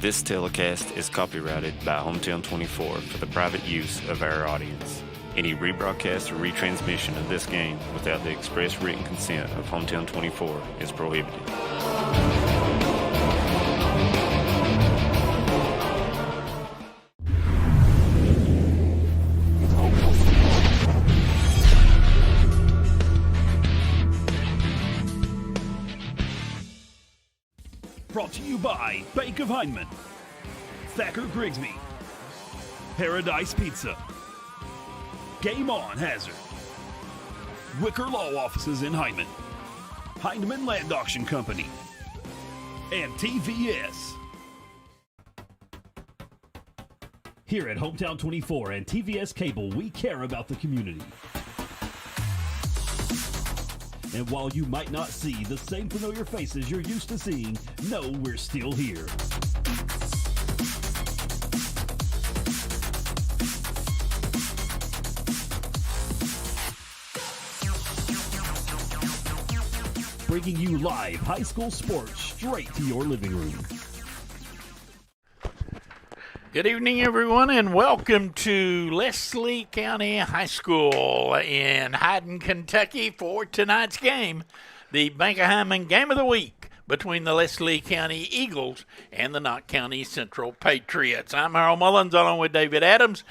This telecast is copyrighted by Hometown 24 for the private use of our audience. Any rebroadcast or retransmission of this game without the express written consent of Hometown 24 is prohibited. Brought to you by Bank of Hindman, Thacker Grigsby, Paradise Pizza, Game On Hazard, Wicker Law Offices in Hindman, Hindman Land Auction Company, and TVS. Here at Hometown 24 and TVS Cable, we care about the community. And while you might not see the same familiar faces you're used to seeing, know we're still here. Bringing you live high school sports straight to your living room. Good evening, everyone, and welcome to Leslie County High School in Hyden, Kentucky for tonight's game, the Bank of Hindman Game of the Week between the Leslie County Eagles and the Knott County Central Patriots. I'm Harold Mullins along with David Adams.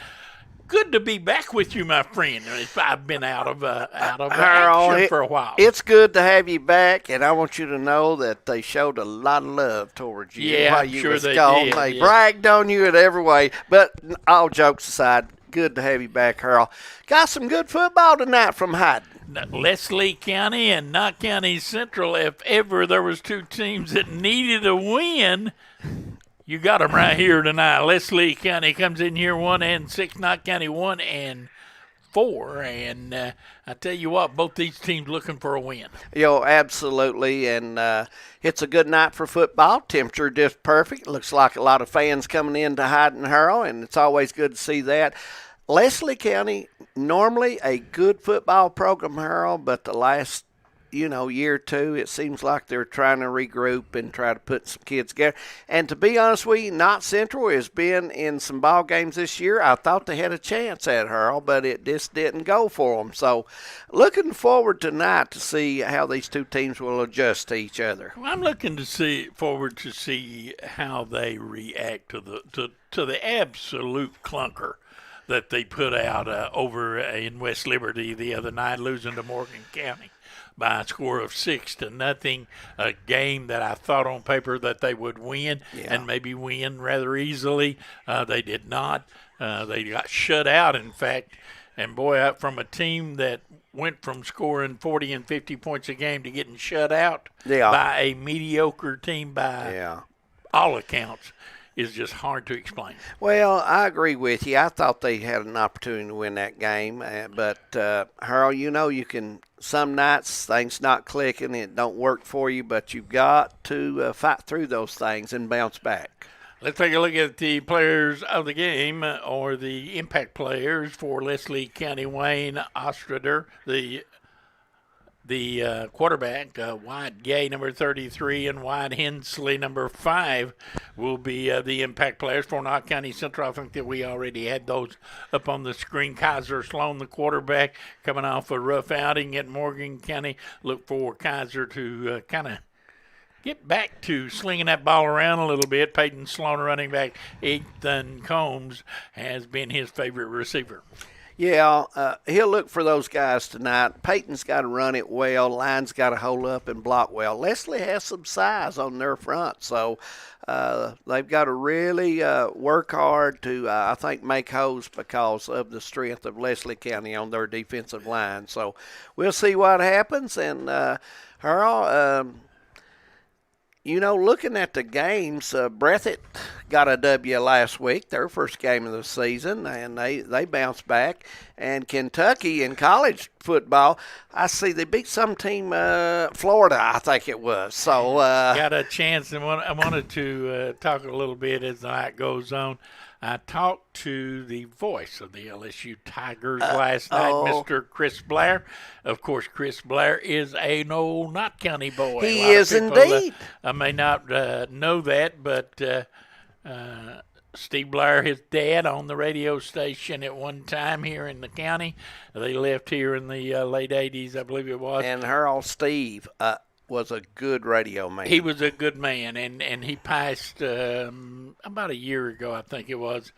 Good to be back with you, my friend. I've been out of action for a while. It's good to have you back, and I want you to know that they showed a lot of love towards you. Yeah, while I'm you sure was they gone. did. They bragged on you in every way. But all jokes aside, good to have you back, Harold. Got some good football tonight from Hyden. Leslie County and Knott County Central, if ever there was two teams that needed a win, you got them right here tonight. Leslie County comes in here 1-6, Knott County 1-4, and I tell you what, both these teams looking for a win. Absolutely, and it's a good night for football. Temperature just perfect. Looks like a lot of fans coming in to Hyden, Harold, and it's always good to see that. Leslie County, normally a good football program, Harold, but the last year or two, it seems like they're trying to regroup and try to put some kids together. And to be honest with you, Knott Central has been in some ball games this year. I thought they had a chance at Harold, but it just didn't go for them. So looking forward tonight to see how these two teams will adjust to each other. Well, I'm looking forward to see how they react to the absolute clunker that they put out over in West Liberty the other night, losing to Morgan County by a score of 6-0, a game that I thought on paper that they would win and maybe win rather easily. They did not. They got shut out, in fact. And, boy, from a team that went from scoring 40 and 50 points a game to getting shut out by a mediocre team by all accounts is just hard to explain. Well, I agree with you. I thought they had an opportunity to win that game. But, Harold, you can – some nights things not clicking, it don't work for you, but you've got to fight through those things and bounce back. Let's take a look at the players of the game, or the impact players for Leslie County. Wayne Ostrader, the quarterback, Wyatt Gay, number 33, and Wyatt Hensley, number 5, will be the impact players for Knott County Central. I think that we already had those up on the screen. Kaiser Sloan, the quarterback, coming off a rough outing at Morgan County. Look for Kaiser to kind of get back to slinging that ball around a little bit. Peyton Sloan, running back. Ethan Combs has been his favorite receiver. Yeah, he'll look for those guys tonight. Peyton's got to run it well. Line's got to hold up and block well. Leslie has some size on their front, so they've got to really work hard to, I think, make holes because of the strength of Leslie County on their defensive line. So we'll see what happens. And, Harold, looking at the games, Breathitt got a W last week, their first game of the season, and they bounced back. And Kentucky in college football, I see they beat some team, Florida, I think it was. So got a chance, and I wanted to talk a little bit as the night goes on. I talked to the voice of the LSU Tigers last night, Mr. Chris Blair. Of course, Chris Blair is an old Knott County boy. He is indeed. I may not know that, but Steve Blair, his dad, on the radio station at one time here in the county. They left here in the late 80s, I believe it was. And Harold Steve was a good radio man. He was a good man, and he passed about a year ago, I think it was,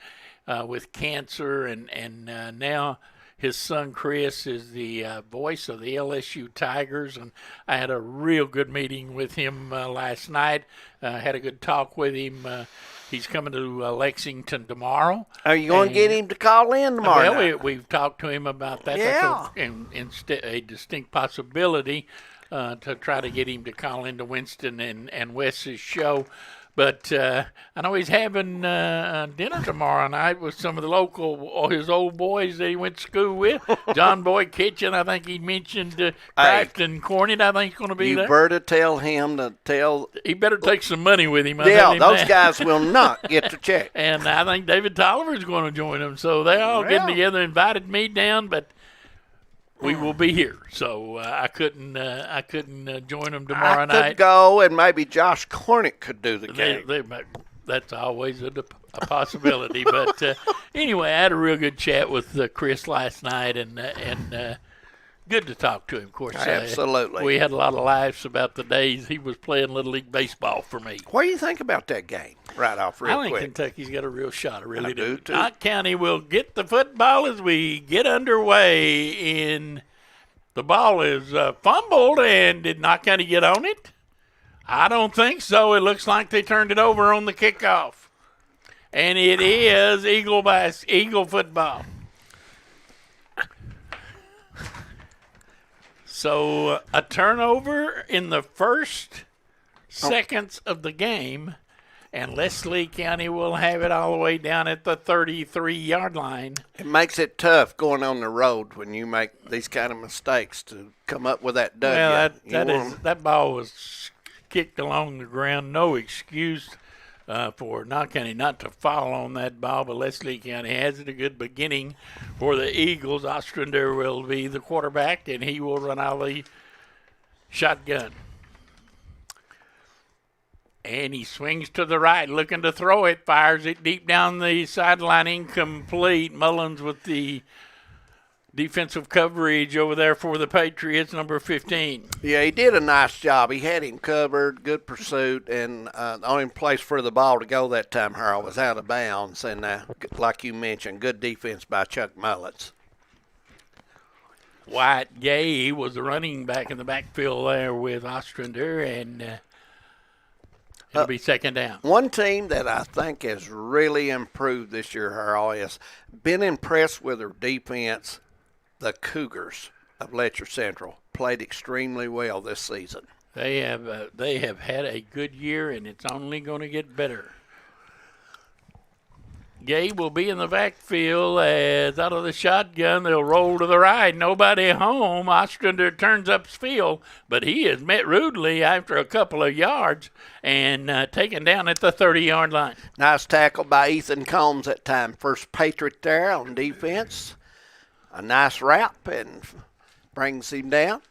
with cancer, and now his son Chris is the voice of the LSU Tigers, and I had a real good meeting with him last night. Had a good talk with him. He's coming to Lexington tomorrow. Are you going to get him to call in tomorrow night? Well, we've talked to him about that. Yeah. That's a distinct possibility to try to get him to call into Winston and Wes's show. But I know he's having dinner tomorrow night with some of the his old boys that he went to school with. John Boyd Kitchen, I think he mentioned Kraft and Cornett, I think, is going to be there. You better tell him to tell. He better take some money with him. Those guys will not get the check. And I think David Tolliver is going to join them. So they're all getting together, invited me down, but we will be here. So I couldn't join them tomorrow night. I could go, and maybe Josh Cornick could do the game. That's always a possibility. But anyway, I had a real good chat with Chris last night, and good to talk to him, of course. Absolutely. We had a lot of laughs about the days he was playing Little League Baseball for me. What do you think about that game right off real quick? I think Kentucky's got a real shot. I really do. Too. Knott County will get the football as we get underway. The ball is fumbled, and did Knott County get on it? I don't think so. It looks like they turned it over on the kickoff. And it is Eagle football. So a turnover in the first seconds of the game, and Leslie County will have it all the way down at the 33-yard line. It makes it tough going on the road when you make these kind of mistakes to come up with that W. Well, that ball was kicked along the ground. No excuse for Knott County not to foul on that ball, but Leslie County has it a good beginning for the Eagles. Ostrander will be the quarterback, and he will run out of the shotgun. And he swings to the right, looking to throw it, fires it deep down the sideline, incomplete. Mullins with the defensive coverage over there for the Patriots, number 15. Yeah, he did a nice job. He had him covered, good pursuit, and the only place for the ball to go that time, Harold, was out of bounds. And like you mentioned, good defense by Chuck Mullins. Wyatt Gay was the running back in the backfield there with Ostrander, and it'll be second down. One team that I think has really improved this year, Harold, has been impressed with their defense. The Cougars of Letcher Central played extremely well this season. They have had a good year, and it's only going to get better. Gay will be in the backfield as out of the shotgun. They'll roll to the right. Nobody home. Ostrander turns up his field, but he is met rudely after a couple of yards and taken down at the 30-yard line. Nice tackle by Ethan Combs that time. First Patriot there on defense. A nice wrap and brings him down.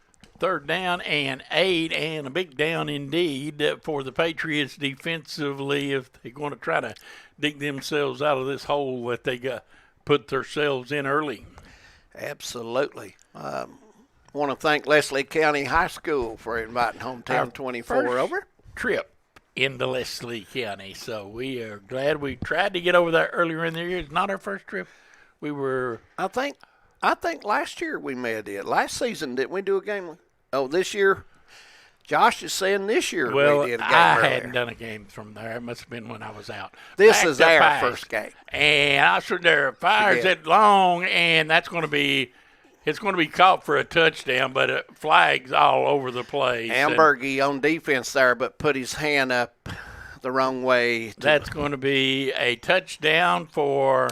Third down and 8, and a big down indeed for the Patriots defensively if they're going to try to dig themselves out of this hole that they got put themselves in early. Absolutely. Want to thank Leslie County High School for inviting Hometown 24 over. Trip into Leslie County. So we are glad we tried to get over there earlier in the year. It's not our first trip. We were... I think last year we may have did. Last season, didn't we do a game? Oh, this year? Josh is saying this year we did a game I hadn't done a game from there. It must have been when I was out. This is our first game. And Ostrander fires it long, and it's going to be caught for a touchdown, but flags all over the place. Ambergy on defense there, but put his hand up the wrong way. That's going to be a touchdown for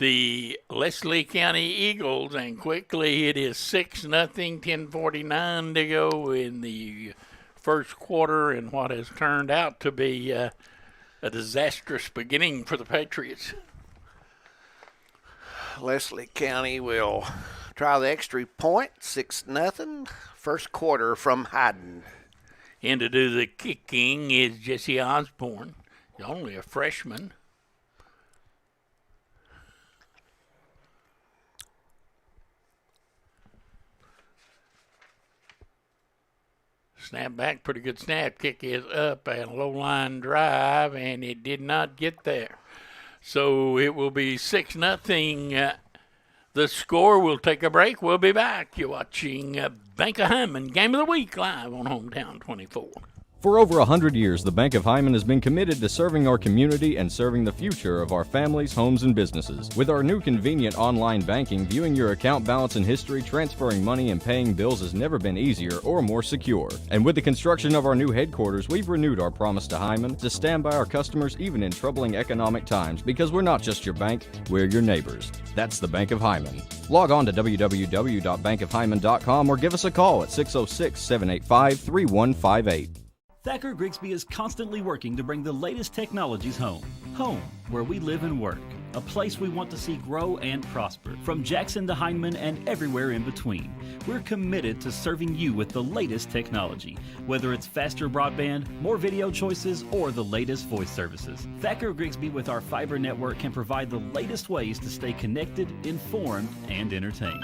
the Leslie County Eagles, and quickly it is 6-0, 10:49 to go in the first quarter, and what has turned out to be a disastrous beginning for the Patriots. Leslie County will try the extra point, 6-0, first quarter from Hyden. And to do the kicking is Jesse Osborne. He's only a freshman. Snap back, pretty good snap. Kick is up and a low line drive, and it did not get there. So it will be 6-0. The score. We'll take a break. We'll be back. You're watching Bank of Hyman Game of the Week live on Hometown 24. For over 100 years, the Bank of Hyman has been committed to serving our community and serving the future of our families, homes, and businesses. With our new convenient online banking, viewing your account balance and history, transferring money, and paying bills has never been easier or more secure. And with the construction of our new headquarters, we've renewed our promise to Hyman to stand by our customers even in troubling economic times, because we're not just your bank, we're your neighbors. That's the Bank of Hyman. Log on to www.bankofhyman.com or give us a call at 606-785-3158. Thacker Grigsby is constantly working to bring the latest technologies home. Home, where we live and work. A place we want to see grow and prosper. From Jackson to Heineman and everywhere in between. We're committed to serving you with the latest technology. Whether it's faster broadband, more video choices, or the latest voice services. Thacker Grigsby with our fiber network can provide the latest ways to stay connected, informed, and entertained.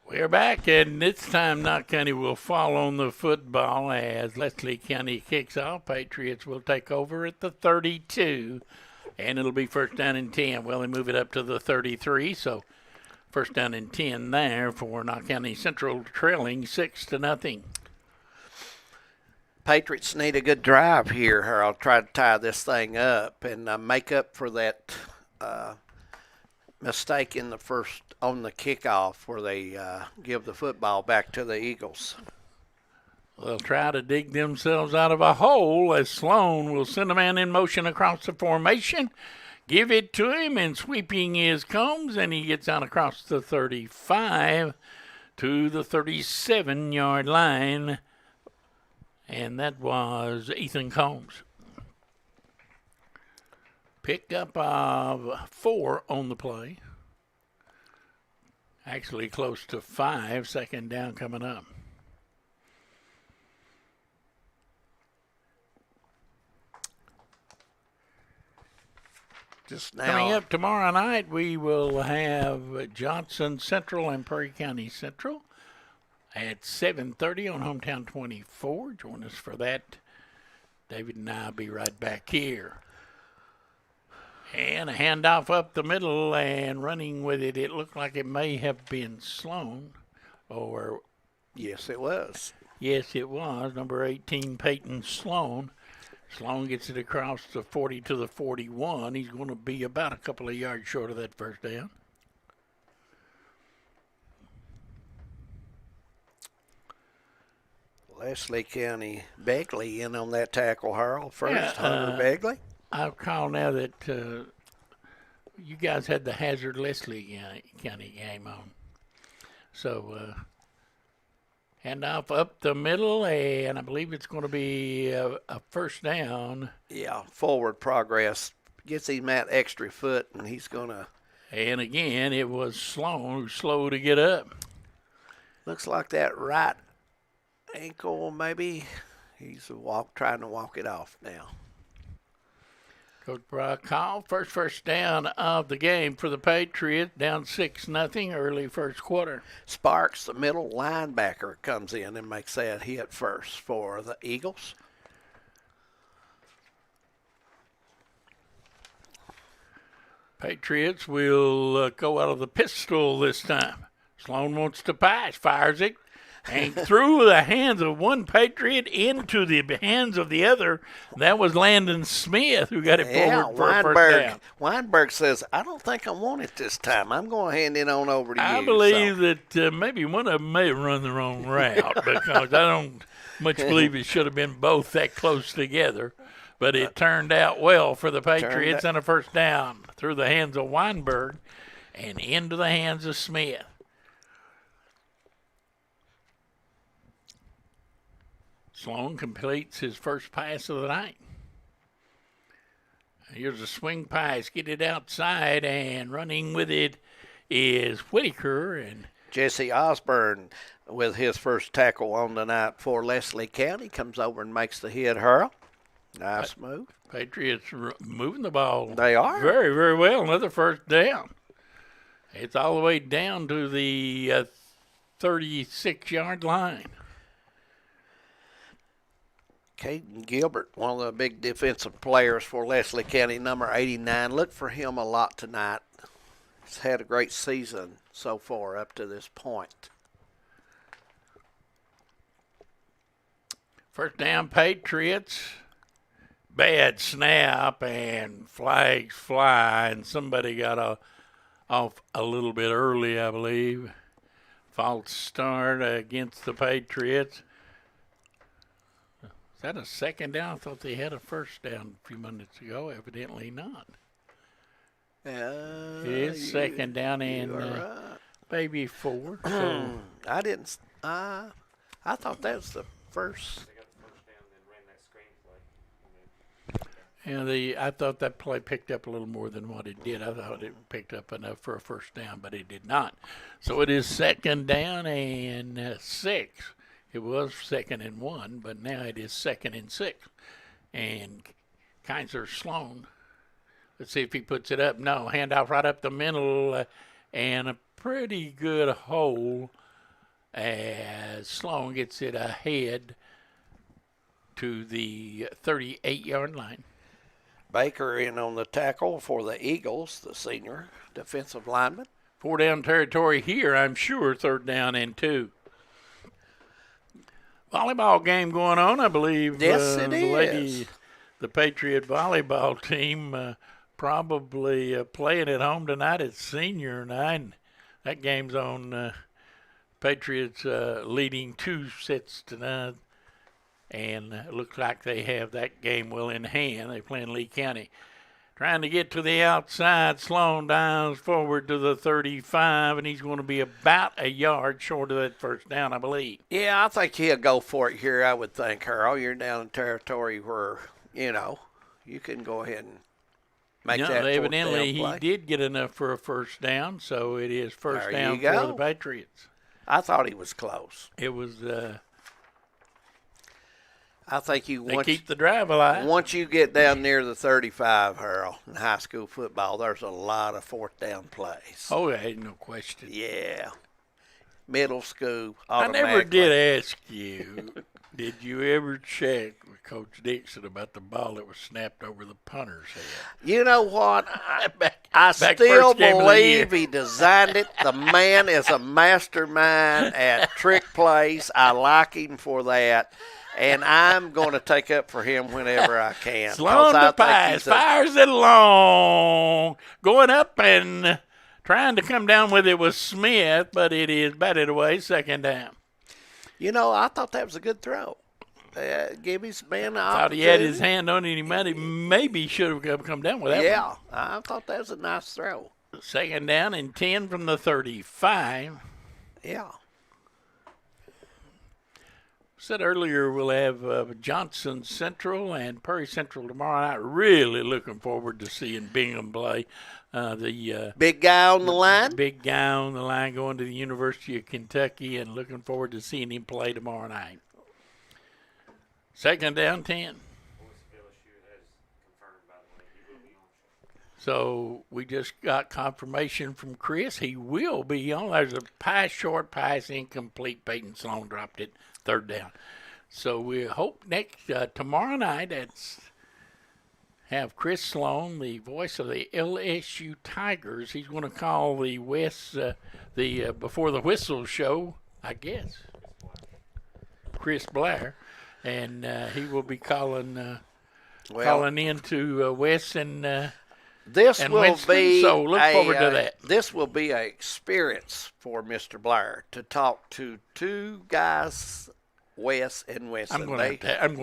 We're back, and this time Knott County will fall on the football as Leslie County kicks off. Patriots will take over at the 32, and it'll be first down and 10. Well, they move it up to the 33, so first down and 10 there for Knott County Central, trailing 6-0. Patriots need a good drive here. I'll try to tie this thing up and make up for that mistake in the first on the kickoff where they give the football back to the Eagles. They'll try to dig themselves out of a hole as Sloan will send a man in motion across the formation, give it to him, and sweeping is Combs, and he gets out across the 35 to the 37-yard line, and that was Ethan Combs. Pickup of 4 on the play. Actually close to 5, second down coming up. Just now. Coming up tomorrow night, we will have Johnson Central and Prairie County Central at 7:30 on Hometown 24. Join us for that. David and I will be right back here. And a handoff up the middle and running with it. It looked like it may have been Sloan. Yes, it was. Yes, it was. Number 18, Peyton Sloan. Sloan gets it across the 40 to the 41. He's going to be about a couple of yards short of that first down. Leslie County Begley in on that tackle, Harold. First, Hunter Begley. I'll call now that you guys had the Hazard Leslie County game on. So, handoff up the middle, and I believe it's going to be a first down. Yeah, forward progress. Gets him that extra foot, and he's going to. And again, it was Sloan who's slow to get up. Looks like that right ankle, maybe. He's trying to walk it off now. Coach Brock call first down of the game for the Patriots, down 6-0 early first quarter. Sparks, the middle linebacker, comes in and makes that hit first for the Eagles. Patriots will go out of the pistol this time. Sloan wants to pass, fires it, and through the hands of one Patriot into the hands of the other. That was Landon Smith who got it forward for a first down. Weinberg says, I don't think I want it this time. I'm going to hand it on over to you. I believe that maybe one of them may have run the wrong route because I don't much believe it should have been both that close together. But it turned out well for the Patriots and a first down through the hands of Weinberg and into the hands of Smith. Sloan completes his first pass of the night. Here's a swing pass. Get it outside, and running with it is Whitaker, and Jesse Osborne with his first tackle on the night for Leslie County comes over and makes the hit hurl. Nice move. Patriots moving the ball. They are. Very, very well. Another first down. It's all the way down to the 36-yard line. Caden Gilbert, one of the big defensive players for Leslie County, number 89. Look for him a lot tonight. He's had a great season so far up to this point. First down, Patriots. Bad snap and flags fly, and somebody got off a little bit early, I believe. False start against the Patriots. Is that a second down? I thought they had a first down a few minutes ago. Evidently not. It's second down and maybe 4. So. I thought that was the first. I thought that play picked up a little more than what it did. I thought it picked up enough for a first down, but it did not. So it is second down and 6. It was second and 1, but now it is second and 6. And Kaiser Sloan, let's see if he puts it up. No, handoff right up the middle and a pretty good hole as Sloan gets it ahead to the 38-yard line. Baker in on the tackle for the Eagles, the senior defensive lineman. 4 down territory here, I'm sure, third down and 2. Volleyball game going on, I believe. Yes, it is. The Patriot volleyball team probably playing at home tonight. It's senior night. That game's on Patriots leading 2 sets tonight. And it looks like they have that game well in hand. They're playing Lee County. Trying to get to the outside. Sloan dives forward to the 35, and he's going to be about a yard short of that first down, I believe. Yeah, I think he'll go for it here, I would think, Harold. You're down in territory where, you can go ahead and make that evidently fourth down play. He did get enough for a first down, so it is first There down you go. for the Patriots. I thought he was close. It was I think they keep the drive alive. Once you get down near the 35, Harold, in high school football, there's a lot of fourth down plays. Oh, yeah, no question. Yeah. Middle school, I never automatically. did ask you, did you ever check with Coach Dixon about the ball that was snapped over the punter's head? You know what? Back I still first game of the year. believe he designed it. The man is a mastermind at trick plays. I like him for that. And I'm going to take up for him whenever I can. Sloan to pass, fires it long, going up and trying to come down with it was Smith, but it is batted away, second down. I thought that was a good throw. Give his man an Thought he had his hand on it. He maybe should have come down with that Yeah, one. I thought that was a nice throw. Second down and 10 from the 35. Yeah. Said earlier we'll have Johnson Central and Perry Central tomorrow night. Really looking forward to seeing Bingham play. The big guy on the line? Big guy on the line going to the University of Kentucky and looking forward to seeing him play tomorrow night. Second down, 10. So we just got confirmation from Chris. He will be on. There's a short pass, incomplete. Peyton Sloan dropped it. Third down. So we hope tomorrow night have Chris Sloan, the voice of the LSU Tigers. He's going to call the Before the Whistle show, I guess. Chris Blair, and he will be calling into Wes and Winston, so look forward to that. This will be an experience for Mr. Blair to talk to 2 guys, Wes and Winston. I'm going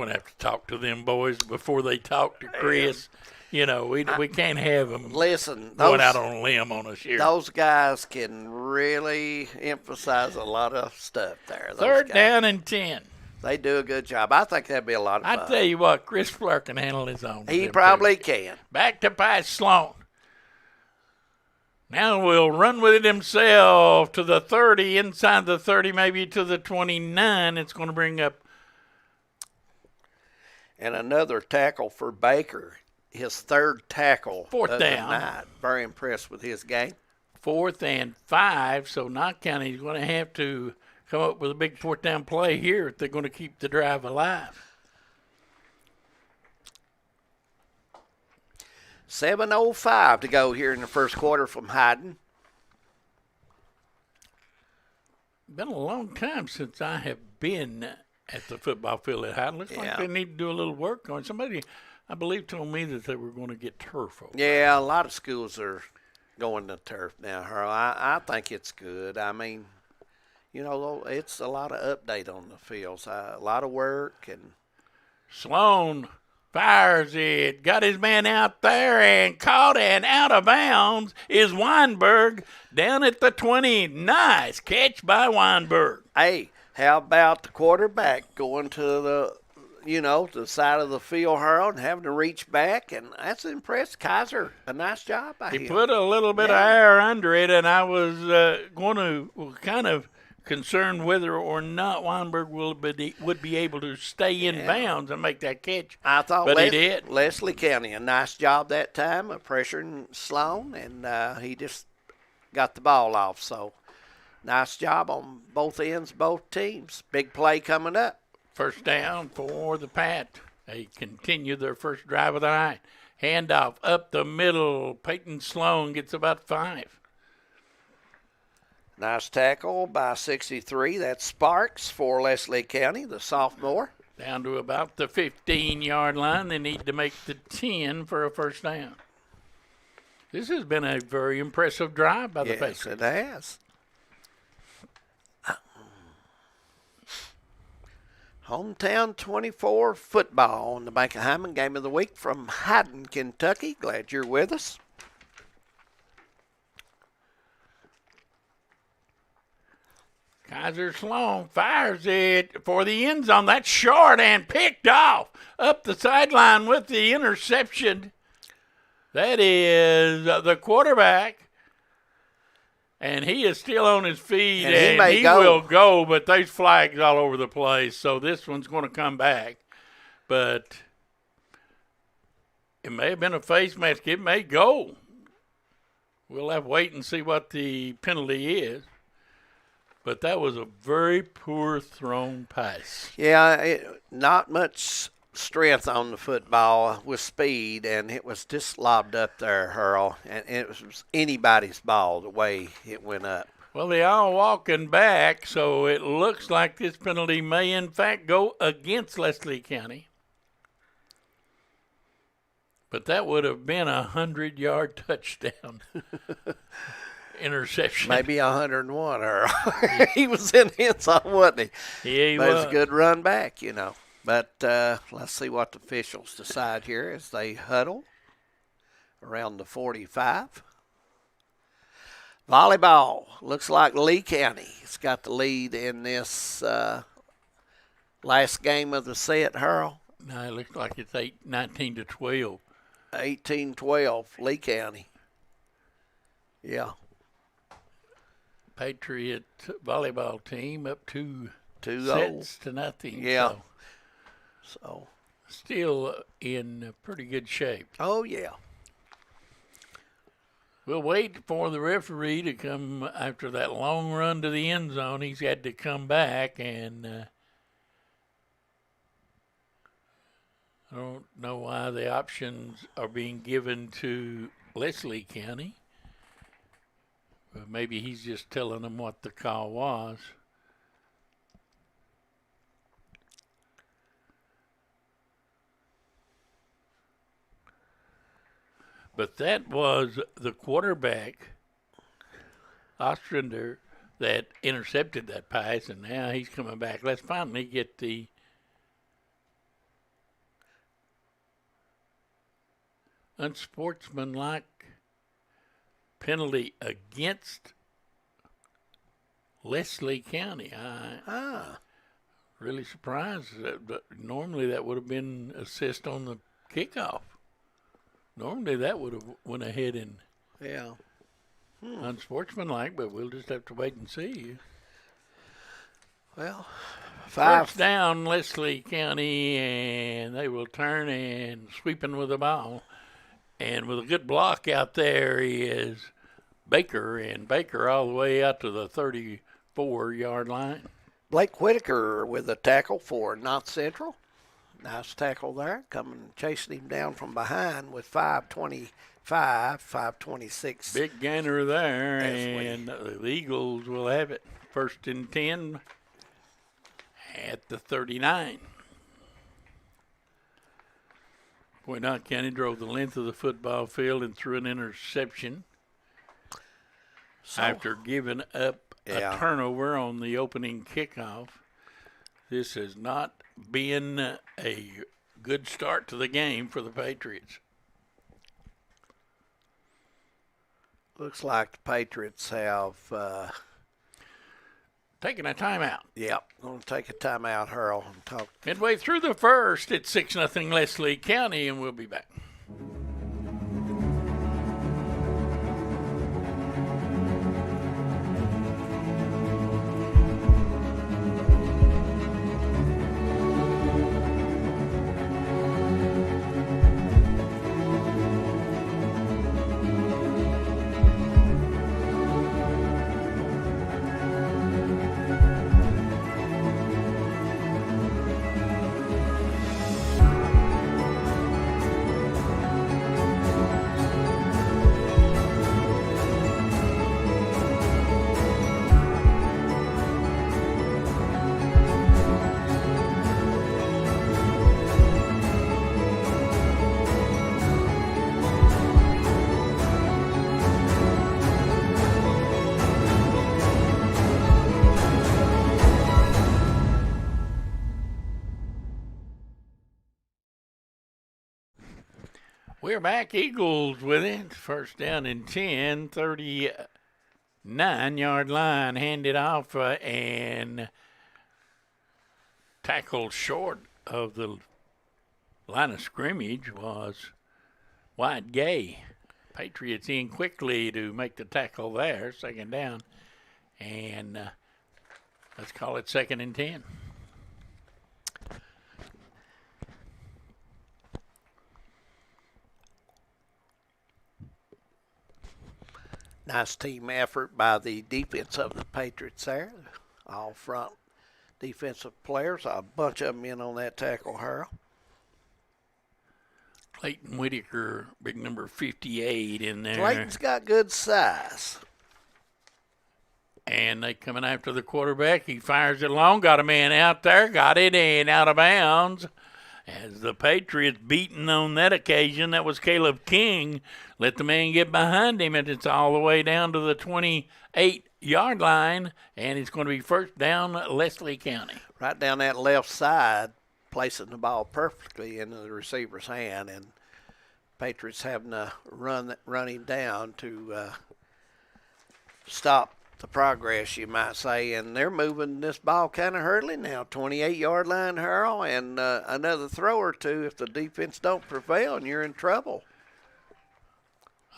to have to talk to them boys before they talk to Chris. We can't have them going out on a limb on us here. Those guys can really emphasize a lot of stuff there. Third down and 10. They do a good job. I think that'd be a lot of fun. I tell you what, Chris Blair can handle his own. He probably can. Back to pass Sloan. Now will run with it himself to the 30, inside the 30, maybe to the 29. It's going to bring up. And another tackle for Baker, his third tackle. Fourth of the down. night. Very impressed with his game. 4th and 5, so Knott County is going to have to come up with a big 4th down play here if they're going to keep the drive alive. 7:05 to go here in the first quarter from Hyden. Been a long time since I have been at the football field at Hyden. Looks like they need to do a little work on it. Somebody, I believe, told me that they were going to get turf over. Yeah, a lot of schools are going to turf now, Earl. I think it's good. I mean, you know, it's a lot of update on the fields, a lot of work. And Sloan fires it, got his man out there and caught, and out of bounds is Weinberg down at the 20. Nice catch by Weinberg. Hey, how about the quarterback going to the, to the side of the field, Harold, and having to reach back? And that's impressed. Kaiser, a nice job by him. He put a little bit of air under it, and I was kind of concerned whether or not Weinberg would be able to stay in bounds and make that catch. I thought, but he did. Leslie County, a nice job that time of pressuring Sloan, and he just got the ball off. So nice job on both ends, both teams. Big play coming up. First down for the Pat. They continue their first drive of the night. Handoff up the middle. Peyton Sloan gets about 5. Nice tackle by 63. That's Sparks for Leslie County, the sophomore. Down to about the 15-yard line. They need to make the 10 for a first down. This has been a very impressive drive by the Patriots. Yes, it has. Hometown 24 football on the Bank of Hyman Game of the Week from Hyden, Kentucky. Glad you're with us. Kaiser Sloan fires it for the end zone. That's short and picked off up the sideline with the interception. That is the quarterback. And he is still on his feet, and he will go, but there's flags all over the place, so this one's going to come back. But it may have been a face mask. It may go. We'll have to wait and see what the penalty is. But that was a very poor thrown pass. Yeah, not much strength on the football with speed, and it was just lobbed up there, Earl. And it was anybody's ball the way it went up. Well, they are walking back, so it looks like this penalty may, in fact, go against Leslie County. But that would have been a 100-yard touchdown. Interception. Maybe 101, Earl. He was in the end zone, wasn't he? Yeah, he was. It was a good run back, But let's see what the officials decide here as they huddle around the 45. Volleyball. Looks like Lee County has got the lead in this last game of the set, Harold. No, it looks like it's 19-12. 18-12, Lee County. Yeah. Patriot volleyball team up 2 2-0 sets to nothing. Yeah. So still in pretty good shape. Oh, yeah. We'll wait for the referee to come after that long run to the end zone. He's had to come back, and I don't know why the options are being given to Leslie County. But maybe he's just telling them what the call was. But that was the quarterback, Ostrander, that intercepted that pass, and now he's coming back. Let's finally get the unsportsmanlike penalty against Leslie County. Really surprised. But normally that would have been assist on the kickoff. Normally that would have went ahead and Unsportsmanlike, but we'll just have to wait and see. Well, 5. First down, Leslie County, and they will turn and sweeping with the ball. And with a good block out there is Baker, and Baker all the way out to the 34-yard line. Blake Whitaker with a tackle for Knott Central. Nice tackle there, coming chasing him down from behind with 5:26. Big gainer there, and the Eagles will have it. 1st and 10 at the 39. Boy, Knott County drove the length of the football field and threw an interception after giving up a turnover on the opening kickoff. This has not been a good start to the game for the Patriots. Looks like the Patriots have taking a timeout. Yep, going to take a timeout, Earl, and talk. Midway through the first, it's 6-0 Leslie County, and we'll be back. We're back. Eagles with it. 1st down and 10, 39-yard line. Handed off and tackled short of the line of scrimmage was Wyatt Gay. Patriots in quickly to make the tackle there. 2nd down. And let's call it 2nd and 10. Nice team effort by the defense of the Patriots there. All front defensive players. A bunch of them in on that tackle, Harold. Clayton Whitaker, big number 58 in there. Clayton's got good size. And they coming after the quarterback. He fires it long, got a man out there, got it in, out of bounds. As the Patriots beaten on that occasion, that was Caleb King. Let the man get behind him, and it's all the way down to the 28-yard line, and it's going to be 1st down Leslie County. Right down that left side, placing the ball perfectly in the receiver's hand, and Patriots having to run him down to stop the progress, you might say, and they're moving this ball kind of hurriedly now. 28-yard line, Harold, and another throw or two if the defense don't prevail, and you're in trouble.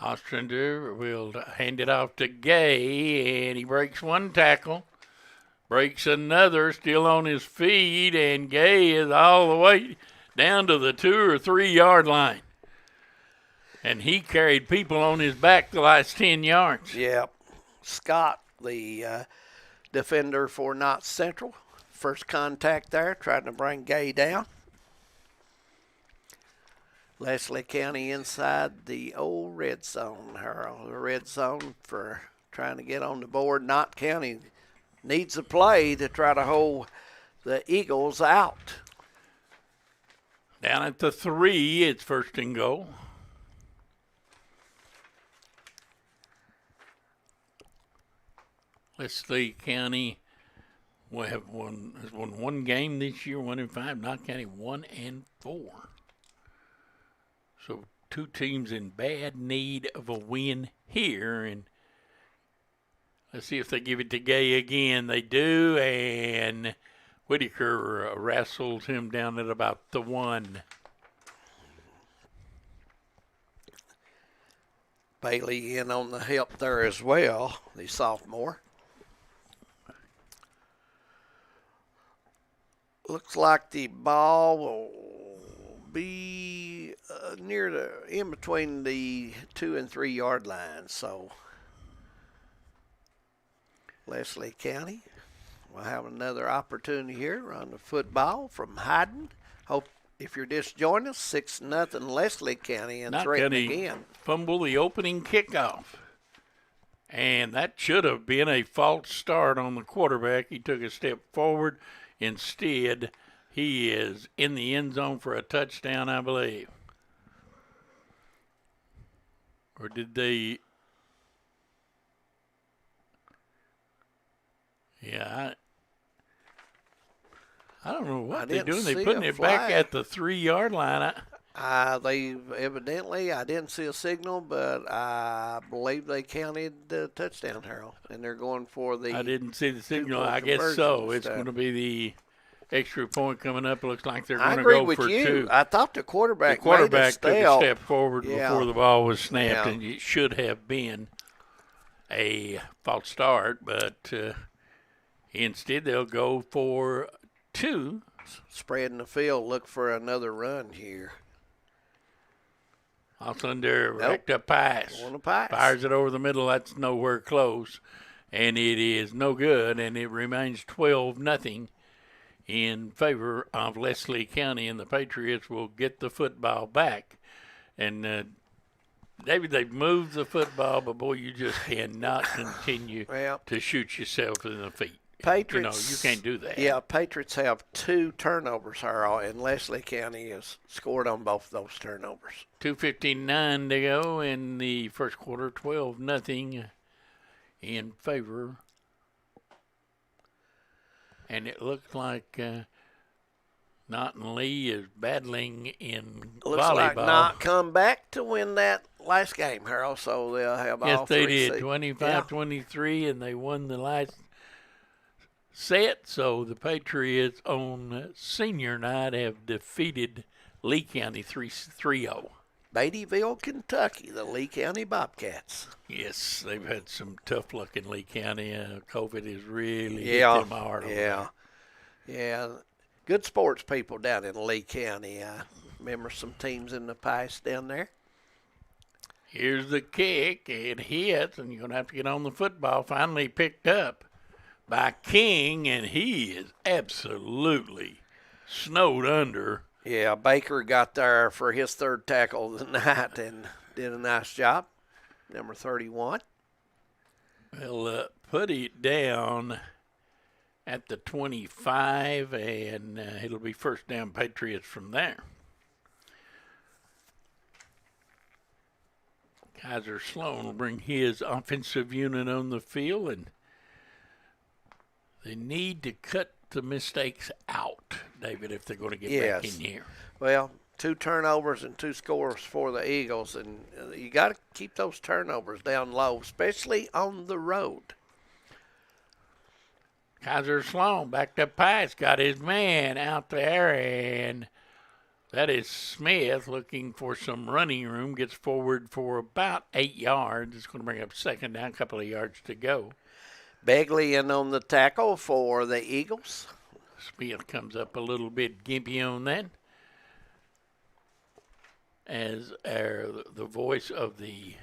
Ostrander will hand it off to Gay, and he breaks one tackle, breaks another, still on his feet, and Gay is all the way down to the 2 or 3 yard line. And he carried people on his back the last 10 yards. Yep. Scott, the defender for Knott Central, first contact there, trying to bring Gay down. Leslie County inside the old red zone, Harold. The red zone for trying to get on the board. Knott County needs a play to try to hold the Eagles out. Down at the 3, it's 1st and goal. Leslie County has won one game this year, 1-5. Knott County 1-4. So 2 teams in bad need of a win here, and let's see if they give it to Gay again. They do, and Whitaker wrestles him down at about the 1. Bailey in on the help there as well, the sophomore. Looks like the ball will be in between the 2 and 3 yard lines. So Leslie County will have another opportunity here to run the football from Hyden. Hope if you're just joining us, 6-0 Leslie County and threatening again. Fumble the opening kickoff. And that should have been a false start on the quarterback. He took a step forward. Instead, he is in the end zone for a touchdown, I believe. Or did they? Yeah, I don't know what they're doing. They're putting it back at the 3 yard line. They evidently, I didn't see a signal, but I believe they counted the touchdown, Harold, and they're going for the. I didn't see the signal. I guess so. It's going to be the extra point coming up. It looks like they're going to go for 2. I thought the quarterback took a step forward before the ball was snapped, Yeah. and it should have been a false start, but instead they'll go for 2. Spreading the field, look for another run here. Alcindor racked up pass. On a pass. Fires it over the middle. That's nowhere close. And it is no good, and it remains 12-0 in favor of Leslie County, and the Patriots will get the football back. And, David, they've moved the football, but, boy, you just cannot continue to shoot yourself in the feet. Patriots, You can't do that. Yeah, Patriots have 2 turnovers, Harold, and Leslie County has scored on both of those turnovers. 2:59 to go in the first quarter, 12-0 in favor. And it looks like Knott and Lee is battling in Looks volleyball. like Knott come back to win that last game, Harold, so they'll have all 3 Yes, they did, seeds. 25-23, and they won the last set. So the Patriots on senior night have defeated Lee County 3-0. Beattyville, Kentucky, the Lee County Bobcats. Yes, they've had some tough luck in Lee County. COVID has really hit them hard. Yeah. Good sports people down in Lee County. I remember some teams in the past down there. Here's the kick. It hits, and you're going to have to get on the football. Finally picked up by King, and he is absolutely snowed under. Yeah, Baker got there for his 3rd tackle of the night and did a nice job. Number 31. They'll put it down at the 25, and it'll be first down Patriots from there. Kaiser Sloan will bring his offensive unit on the field, and they need to cut the mistakes out, David, if they're going to get back in here. Well, 2 turnovers and 2 scores for the Eagles, and you got to keep those turnovers down low, especially on the road. Kaiser Sloan backed up pass, got his man out there, and that is Smith looking for some running room, gets forward for about 8 yards. It's going to bring up second down, a couple of yards to go. Begley in on the tackle for the Eagles. Smith comes up a little bit gimpy on that. As the voice of the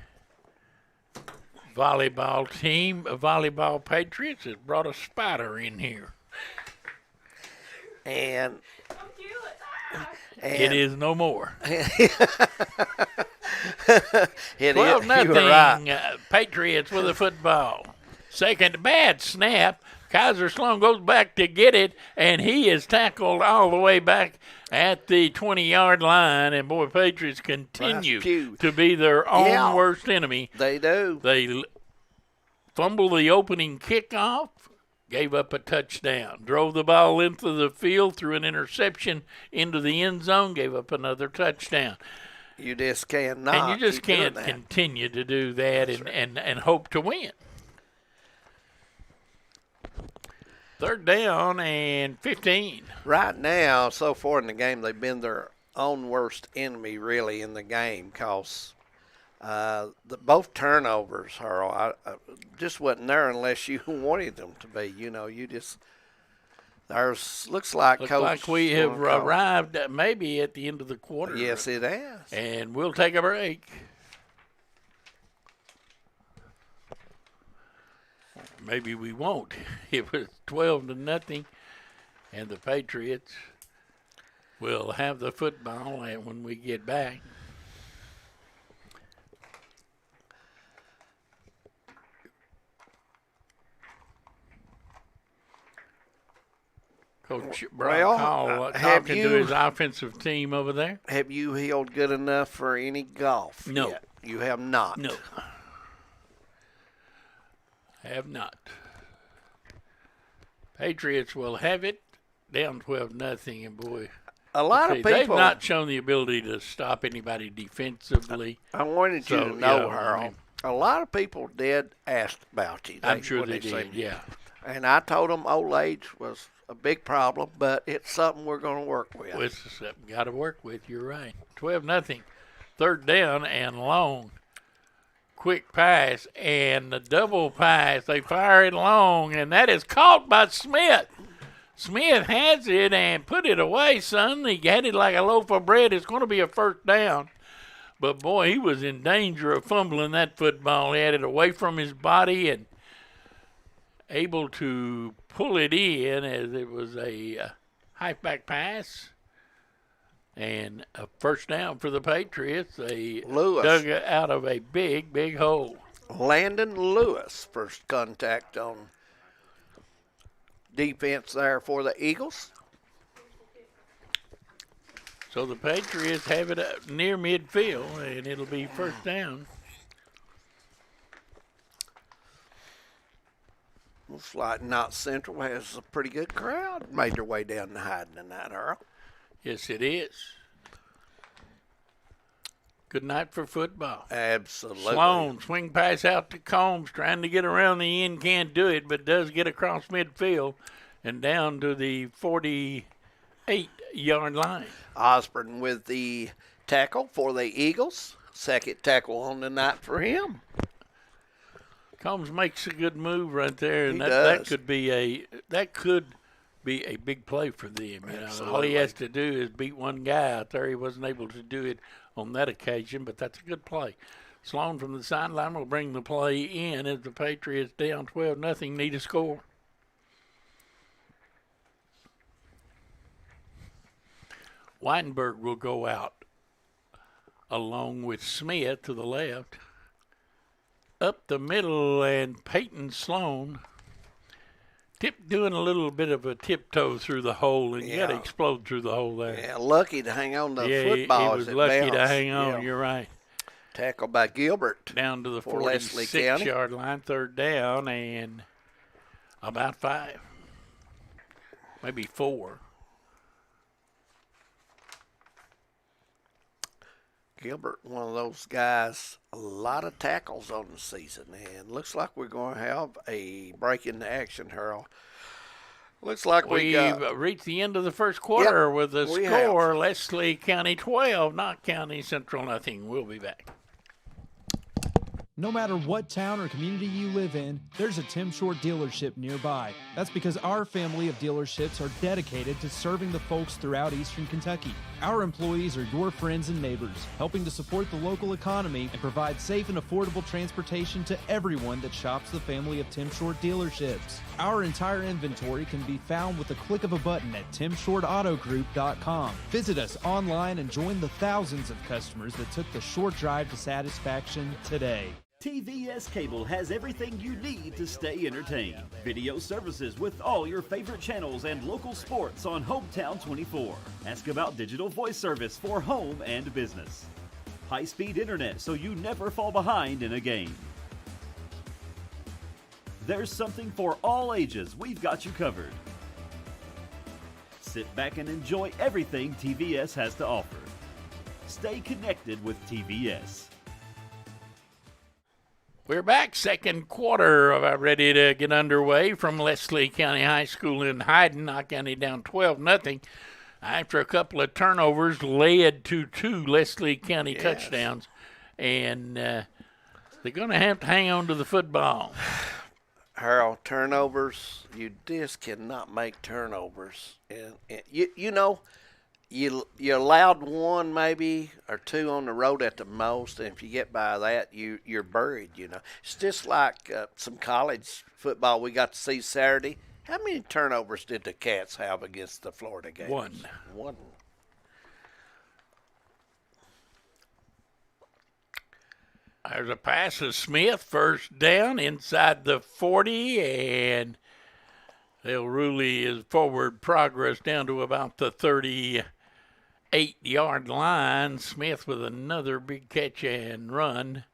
volleyball team, Volleyball Patriots, has brought a spider in here. And it is no more. 12-0 Patriots with the football. Second bad snap. Kaiser Sloan goes back to get it, and he is tackled all the way back at the 20-yard line. And, boy, Patriots continue to be their own worst enemy. They do. They fumbled the opening kickoff, gave up a touchdown, drove the ball into the field, threw an interception into the end zone, gave up another touchdown. You just cannot. And you just can't continue to do that and hope to win. 3rd down and 15. Right now, so far in the game, they've been their own worst enemy, really, in the game, because Both turnovers, Earl, just wasn't there unless you wanted them to be. There's looks like Looks Coach like we have arrived maybe at the end of the quarter. Yes, it has. And we'll take a break. Maybe we won't. It was 12-0, and the Patriots will have the football when we get back. Coach Brock Hall talking to his offensive team over there. Have you healed good enough for any golf? No. Yet? You have not. No. Have not. Patriots will have it down 12-0. And boy, a lot of people. They've not shown the ability to stop anybody defensively. I wanted you to know, Harold. A lot of people did ask about you. I'm sure they did, yeah. And I told them old age was a big problem, but it's something we're going to work with. It's something got to work with. You're right. 12-0. Third down and long. Quick pass and the double pass. They fire it long, and that is caught by Smith. Smith has it and put it away, son. He had it like a loaf of bread. It's going to be a first down. But, boy, he was in danger of fumbling that football. He had it away from his body and able to pull it in as it was a halfback pass. And a first down for the Patriots. They dug it out of a big, big hole. Landon Lewis, first contact on defense there for the Eagles. So the Patriots have it near midfield, and it'll be first down. Looks like Knott Central has a pretty good crowd made their way down to Hyden tonight, Earl. Yes, it is. Good night for football. Absolutely. Sloan, swing pass out to Combs, trying to get around the end, can't do it, but does get across midfield and down to the 48-yard line. Osborne with the tackle for the Eagles. Second tackle on the night for him. Combs makes a good move right there, and that could be a big play for them. You know, all he has to do is beat one guy out there. He wasn't able to do it on that occasion, but that's a good play. Sloan from the sideline will bring the play in as the Patriots down 12-0, need a score. Weinberg will go out along with Smith to the left. Up the middle, and Peyton Sloan doing a little bit of a tiptoe through the hole, and you got to explode through the hole there. Yeah, lucky to hang on to the football. He was lucky to hang on. You're right. Tackle by Gilbert. Down to the 46-yard line, third down, and about 5, maybe 4. Gilbert, one of those guys, a lot of tackles on the season, and looks like we're going to have a break in the action, Harold. Looks like we've reached the end of the first quarter with the score. Leslie County 12, Knott County Central nothing. We'll be back. No matter what town or community you live in, there's a Tim Short dealership nearby. That's because our family of dealerships are dedicated to serving the folks throughout Eastern Kentucky. Our employees are your friends and neighbors, helping to support the local economy and provide safe and affordable transportation to everyone that shops the family of Tim Short dealerships. Our entire inventory can be found with the click of a button at timshortautogroup.com. Visit us online and join the thousands of customers that took the short drive to satisfaction today. TVS Cable has everything you need to stay entertained. Video services with all your favorite channels and local sports on Hometown 24. Ask about digital voice service for home and business. High-speed internet so you never fall behind in a game. There's something for all ages. We've got you covered. Sit back and enjoy everything TVS has to offer. Stay connected with TVS. We're back, second quarter, ready to get underway from Leslie County High School in Hyden. Knott County down 12-0 after a couple of turnovers led to 2 Leslie County touchdowns. and they're going to have to hang on to the football. Harold, turnovers, you just cannot make turnovers. And you know, you allowed one maybe or two on the road at the most, and if you get by that, you're buried. You know, it's just like some college football we got to see Saturday. How many turnovers did the Cats have against the Florida Gators? One. There's a pass to Smith, first down inside the 40, and they'll really his forward progress down to about the 38-yard line. Smith with another big catch and run,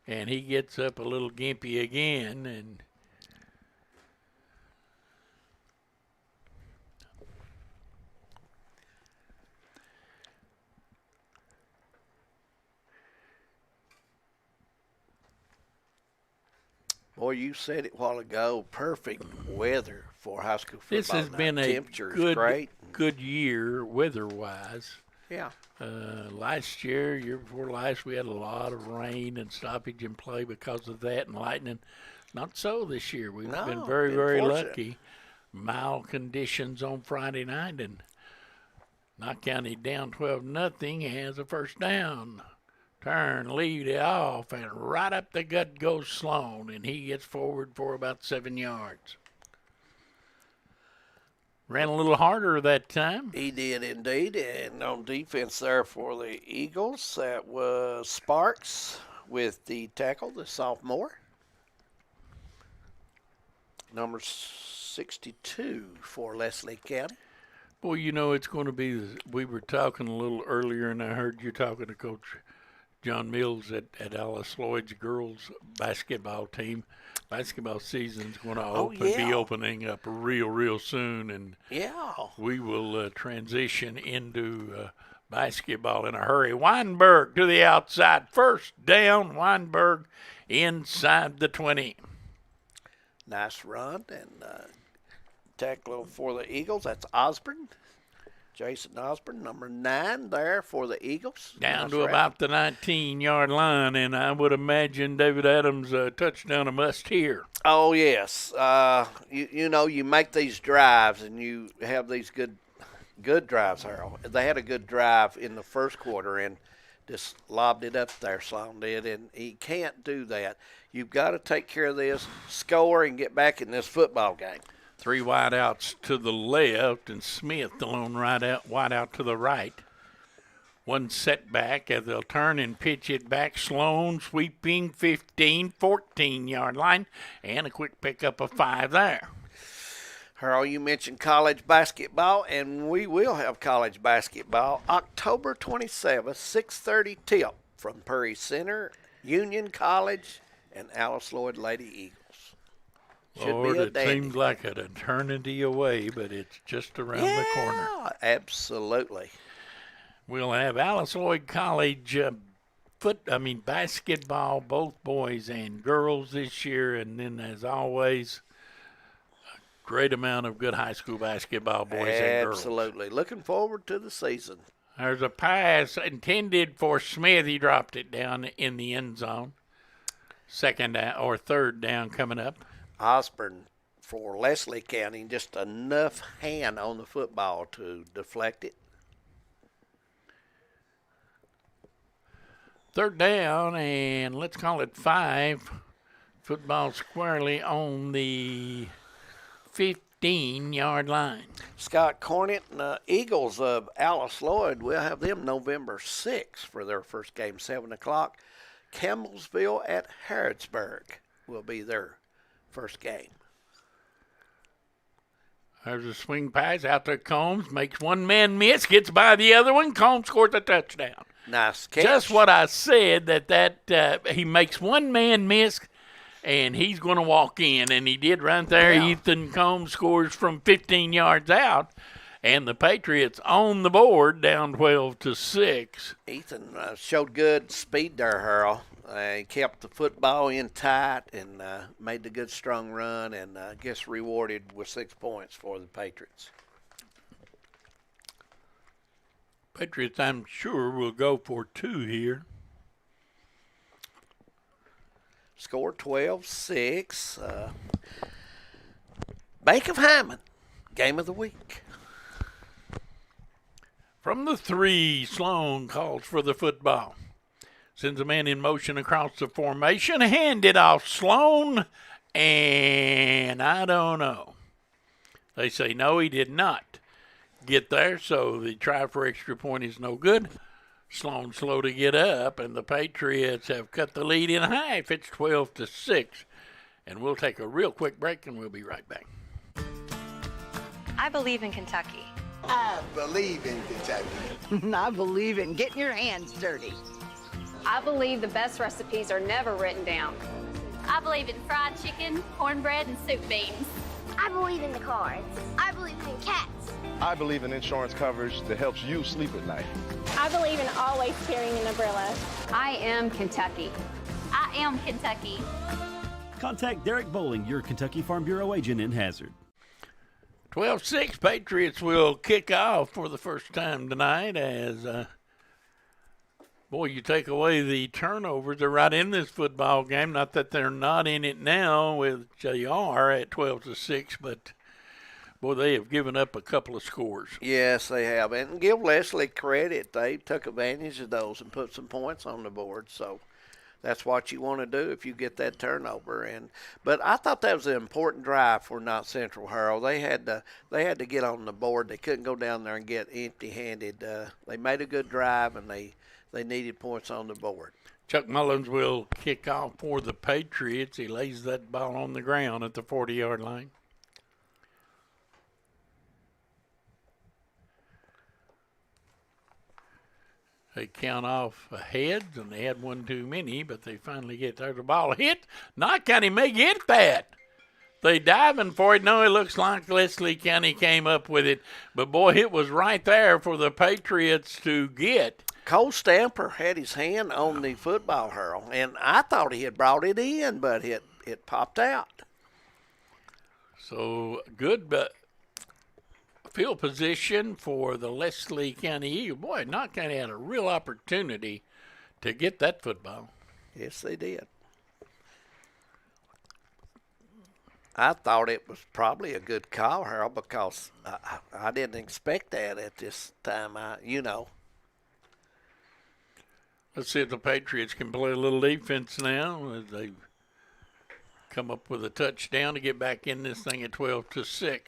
and he gets up a little gimpy again, and Boy, you said it a while ago. Perfect weather for high school football. this has been a great. good year weather-wise. Yeah. Last year before last, we had a lot of rain and stoppage in play because of that and lightning. Not so this year. We've been very, very fortunate. lucky. Mild conditions on Friday night, and Knott County down 12-0 has a first down. Turn, lead it off, and right up the gut goes Sloan, and he gets forward for about 7 yards. Ran a little harder that time. He did indeed. And on defense there for the Eagles, that was Sparks with the tackle, the sophomore. Number 62 for Leslie County. Boy, you know, it's going to be, we were talking a little earlier, and I heard you talking to Coach John Mills at Alice Lloyd's girls basketball team. Basketball season's going to be opening up real soon, and we will transition into basketball in a hurry. Weinberg to the outside, first down. Weinberg inside the 20. Nice run and tackle for the Eagles. That's Osborne. Jason Osborne, number 9 there for the Eagles. Down to about the 19-yard line, and I would imagine David Adams' touchdown a must-hear. Oh, yes. You know, you make these drives, and you have these good drives, Harold. They had a good drive in the first quarter and just lobbed it up there, Sloan did, and he can't do that. You've got to take care of this, score, and get back in this football game. 3 wideouts to the left, and Smith, the lone wideout to the right. One setback as they'll turn and pitch it back. Sloan sweeping 15, 14-yard line, and a quick pickup of 5 there. Harold, you mentioned college basketball, and we will have college basketball October 27th, 6:30 tip from Prairie Center, Union College, and Alice Lloyd Lady Eagles. Lord, it seems like an eternity away, but it's just around the corner. Yeah, absolutely. We'll have Alice Lloyd College basketball, both boys and girls this year, and then, as always, a great amount of good high school basketball boys and girls. Absolutely. Looking forward to the season. There's a pass intended for Smith. He dropped it down in the end zone. Third down coming up. Osborne for Leslie County, just enough hand on the football to deflect it. Third down, and let's call it 5. Football squarely on the 15-yard line. Scott Cornett and the Eagles of Alice Lloyd, we'll have them November 6th for their first game, 7 o'clock. Campbellsville at Harrodsburg will be their first game. There's a swing pass out to Combs, makes one man miss, gets by the other one. Combs scores a touchdown. Nice catch. Just what I said, that he makes one man miss, and he's going to walk in, and he did right there. Yeah. Ethan Combs scores from 15 yards out, and the Patriots on the board, down 12-6. Ethan showed good speed there, Harold. He kept the football in tight and made the good strong run, and gets rewarded with 6 points for the Patriots. Patriots, I'm sure, will go for 2 here. Score 12-6. Bank of Hyman, game of the week. From the 3, Sloan calls for the football. Sends a man in motion across the formation. Handed off Sloan. And I don't know. They say no, he did not get there, so the try for extra point is no good. Sloan slow to get up, and the Patriots have cut the lead in half. It's 12-6. And we'll take a real quick break, and we'll be right back. I believe in Kentucky. I believe in Kentucky. I believe in getting your hands dirty. I believe the best recipes are never written down. I believe in fried chicken, cornbread, and soup beans. I believe in the cards. I believe in cats. I believe in insurance coverage that helps you sleep at night. I believe in always carrying an umbrella. I am Kentucky. I am Kentucky. Contact Derek Bowling, your Kentucky Farm Bureau agent in Hazard. 12-6, Patriots will kick off for the first time tonight as, boy, you take away the turnovers. They're right in this football game. Not that they're not in it now, which they are at 12-6, but, boy, they have given up a couple of scores. Yes, they have. And give Leslie credit. They took advantage of those and put some points on the board. So that's what you want to do if you get that turnover. But I thought that was an important drive for Knott Central, Harold. They had to get on the board. They couldn't go down there and get empty-handed. They made a good drive, and they needed points on the board. Chuck Mullins will kick off for the Patriots. He lays that ball on the ground at the 40-yard line. They count off heads, and they had one too many, but they finally get there. The ball hit. Knott County may get that. They diving for it. No, it looks like Leslie County came up with it. But, boy, it was right there for the Patriots to get. Cole Stamper had his hand on the football, Harold, and I thought he had brought it in, but it popped out. So, good field position for the Leslie County Eagles. Boy, Knott County had a real opportunity to get that football. Yes, they did. I thought it was probably a good call, Harold, because I didn't expect that at this time. Let's see if the Patriots can play a little defense now as they come up with a touchdown to get back in this thing at 12-6.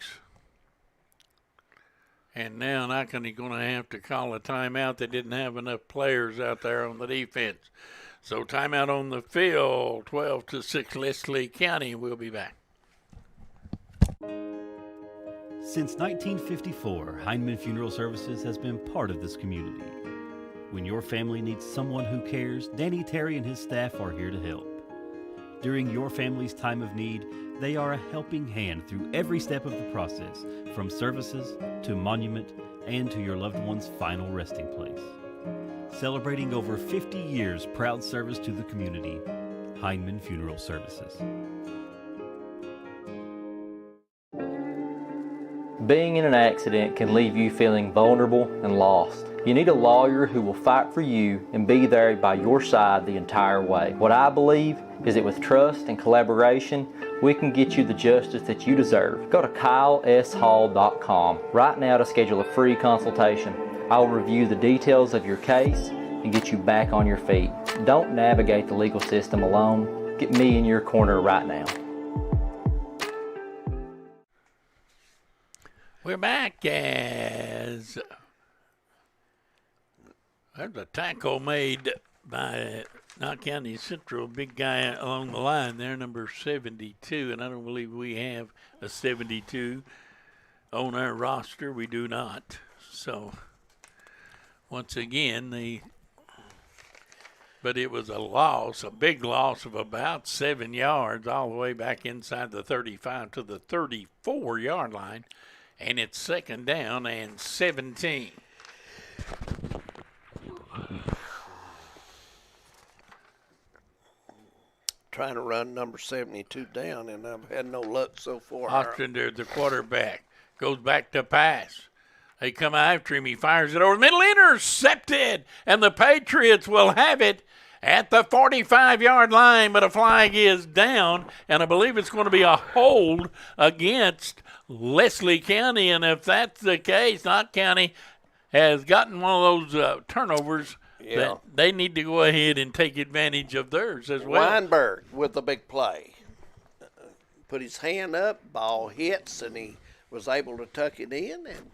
And now Knott County going to have to call a timeout. They didn't have enough players out there on the defense. So timeout on the field, 12-6 Leslie County. We'll be back. Since 1954, Heinemann Funeral Services has been part of this community. When your family needs someone who cares, Danny Terry and his staff are here to help. During your family's time of need, they are a helping hand through every step of the process, from services to monument and to your loved one's final resting place. Celebrating over 50 years proud service to the community, Heinemann Funeral Services. Being in an accident can leave you feeling vulnerable and lost. You need a lawyer who will fight for you and be there by your side the entire way. What I believe is that with trust and collaboration, we can get you the justice that you deserve. Go to kyleshall.com right now to schedule a free consultation. I will review the details of your case and get you back on your feet. Don't navigate the legal system alone. Get me in your corner right now. We're back as there's a tackle made by Knott County Central, big guy along the line there, number 72, and I don't believe we have a 72 on our roster. We do not. So, once again, but it was a loss, a big loss of about 7 yards all the way back inside the 35 to the 34-yard line. And it's second down and 17. Trying to run number 72 down, and I've had no luck so far. Ostrander, the quarterback, goes back to pass. They come after him. He fires it over the middle, intercepted, and the Patriots will have it at the 45-yard line, but a flag is down, and I believe it's going to be a hold against Leslie County. And if that's the case, Knott County has gotten one of those turnovers that they need to go ahead and take advantage of theirs as well. Weinberg with the big play. Put his hand up, ball hits, and he was able to tuck it in. And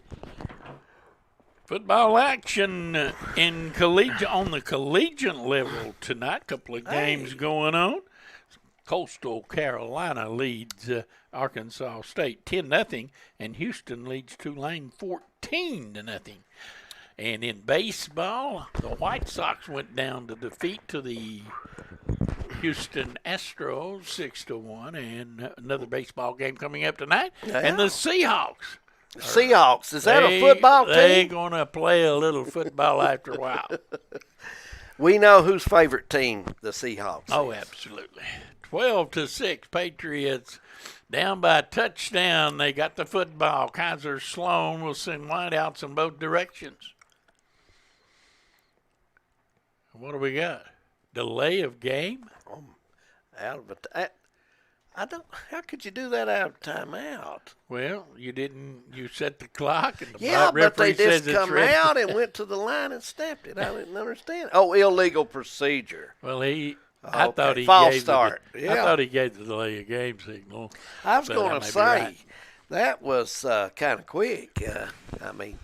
football action on the collegiate level tonight. Couple of games going on. Coastal Carolina leads Arkansas State 10-0, and Houston leads Tulane 14-0. And in baseball, the White Sox went down to defeat to the Houston Astros 6-1, and another baseball game coming up tonight. Yeah. And the Seahawks. Seahawks, is that a football team? They're going to play a little football after a while. We know whose favorite team the Seahawks Oh, is. Absolutely. 12-6, Patriots down by a touchdown. They got the football. Kaiser Sloan will send wideouts in both directions. What do we got? Delay of game? Out of a I don't. How could you do that out of timeout? Well, you didn't. You set the clock, and the but referee they just says come it's out and went to the line and snapped it. I didn't understand. Oh, illegal procedure. Well, I thought he false gave start. I thought he gave the delay of game signal. I was going to say right. that was kind of quick. I mean.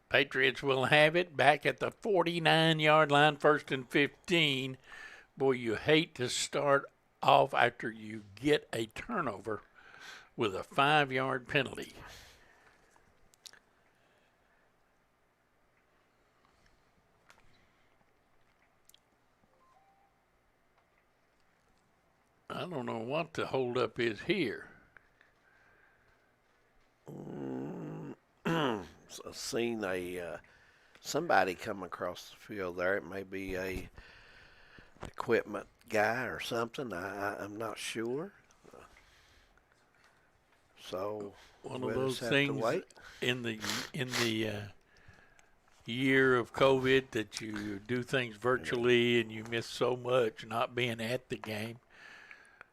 Patriots will have it back at the 49-yard line, 1st and 15. Boy, you hate to start off after you get a turnover with a 5-yard penalty. I don't know what the holdup is here. Seen somebody come across the field there. It may be a equipment guy or something. I'm not sure. So one of those things in the year of COVID that you do things virtually and you miss so much not being at the game.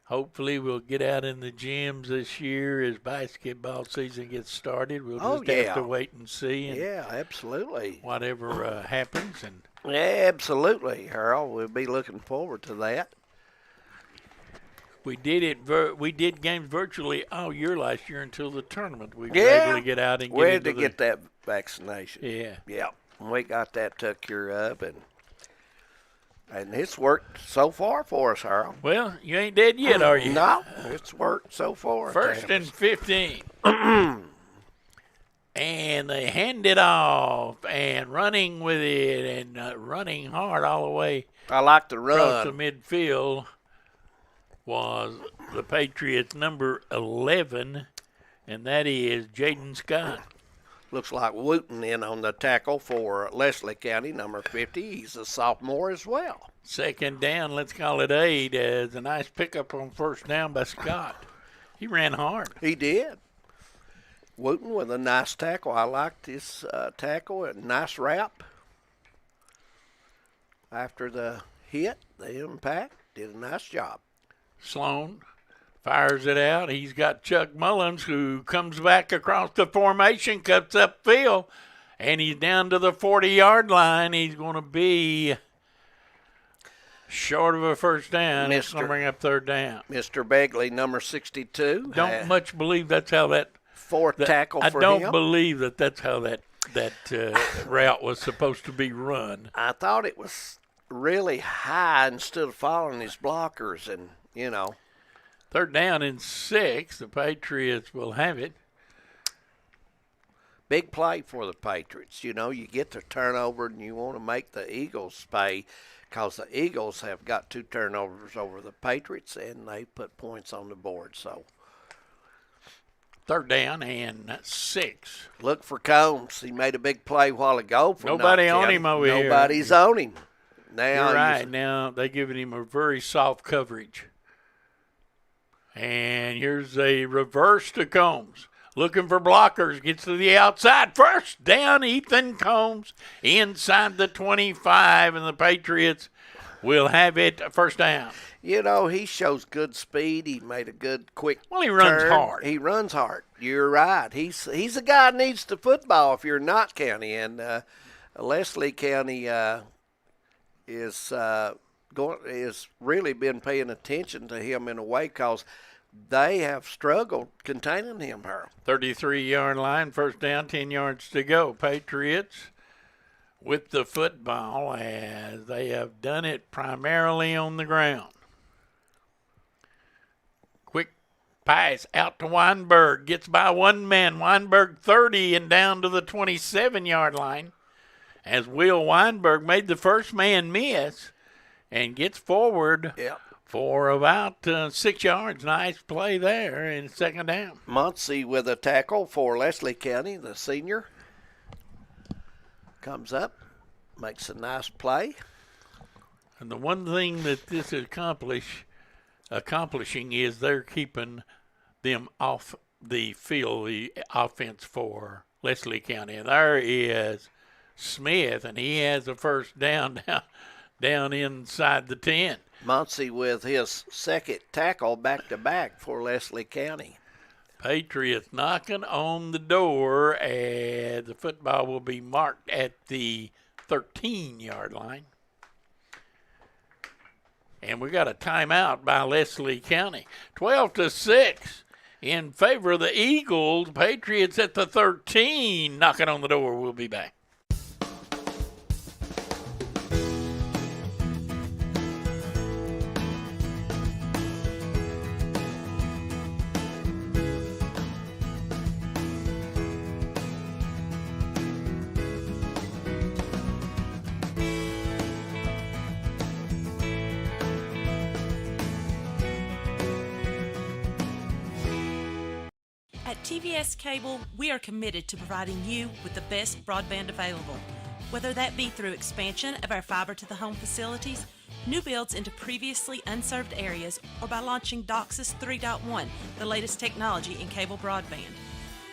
Hopefully we'll get out in the gyms this year as basketball season gets started. We'll just have to wait and see. And absolutely. Whatever happens. Yeah, absolutely, Harold. We'll be looking forward to that. We did games virtually all year last year until the tournament. We were able to get out and we had to get that vaccination. Yeah. We got that took care of, and it's worked so far for us, Harold. Well, you ain't dead yet, are you? No, it's worked so far. 1st and 15. And they hand it off and running with it and running hard all the way. I like the run. Across the midfield was the Patriots' number 11, and that is Jaden Scott. Looks like Wooten in on the tackle for Leslie County, number 50. He's a sophomore as well. 2nd down, let's call it 8, as a nice pickup on 1st down by Scott. He ran hard. He did. Wooten with a nice tackle. I liked his tackle. A nice wrap. After the hit, the impact, did a nice job. Sloan fires it out. He's got Chuck Mullins, who comes back across the formation, cuts up field, and he's down to the 40-yard line. He's going to be short of a 1st down. It's going to bring up 3rd down. Mr. Begley, number 62. Don't much believe that's how that tackle for him. I don't believe that's how that route was supposed to be run. I thought it was really high instead of following his blockers, and 3rd down and 6. The Patriots will have it. Big play for the Patriots. You get the turnover and you want to make the Eagles pay, because the Eagles have got 2 turnovers over the Patriots and they put points on the board. So 3rd down and 6. Look for Combs. He made a big play a while ago. Nobody on him over here. Nobody's on him. Now you're right. Now they're giving him a very soft coverage. And here's a reverse to Combs. looking for blockers, gets to the outside. First down, Ethan Combs inside the 25, and the Patriots will have it first down. You know, he shows good speed. He made a good quick Well, he runs turn. hard. He runs hard. You're right. He's a guy that needs the football if you're Knott County. And Leslie County is really been paying attention to him in a way because they have struggled containing him here. 33-yard line, first down, 10 yards to go. Patriots with the football as they have done it primarily on the ground. Quick pass out to Weinberg. Gets by one man. Weinberg 30 and down to the 27-yard line as Will Weinberg made the first man miss and gets forward for about 6 yards. Nice play there in second down. Muncie with a tackle for Leslie County, the senior. Comes up, makes a nice play. And the one thing that this is accomplishing is they're keeping them off the field, the offense for Leslie County. And there is Smith, and he has a first down inside the 10. Muncie with his second tackle back-to-back for Leslie County. Patriots knocking on the door, and the football will be marked at the 13-yard line. And we got a timeout by Leslie County. 12-6 in favor of the Eagles. Patriots at the 13, knocking on the door. We'll be back. At TVS Cable, we are committed to providing you with the best broadband available, whether that be through expansion of our fiber-to-the-home facilities, new builds into previously unserved areas, or by launching DOCSIS 3.1, the latest technology in cable broadband.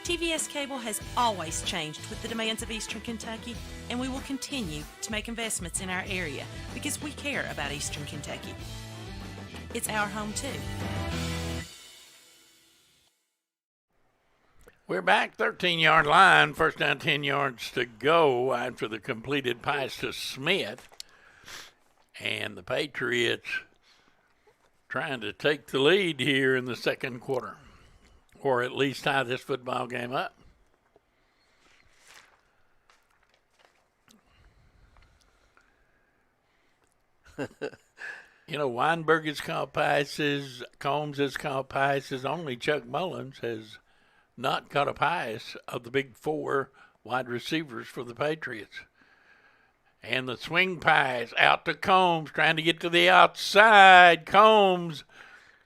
TVS Cable has always changed with the demands of Eastern Kentucky, and we will continue to make investments in our area because we care about Eastern Kentucky. It's our home too. We're back, 13-yard line, first down, 10 yards to go after the completed pass to Smith. And the Patriots trying to take the lead here in the second quarter, or at least tie this football game up. You know, Weinberg has caught passes, Combs has caught passes, only Chuck Mullins has not caught a pass of the big four wide receivers for the Patriots. And the swing pass out to Combs, trying to get to the outside. Combs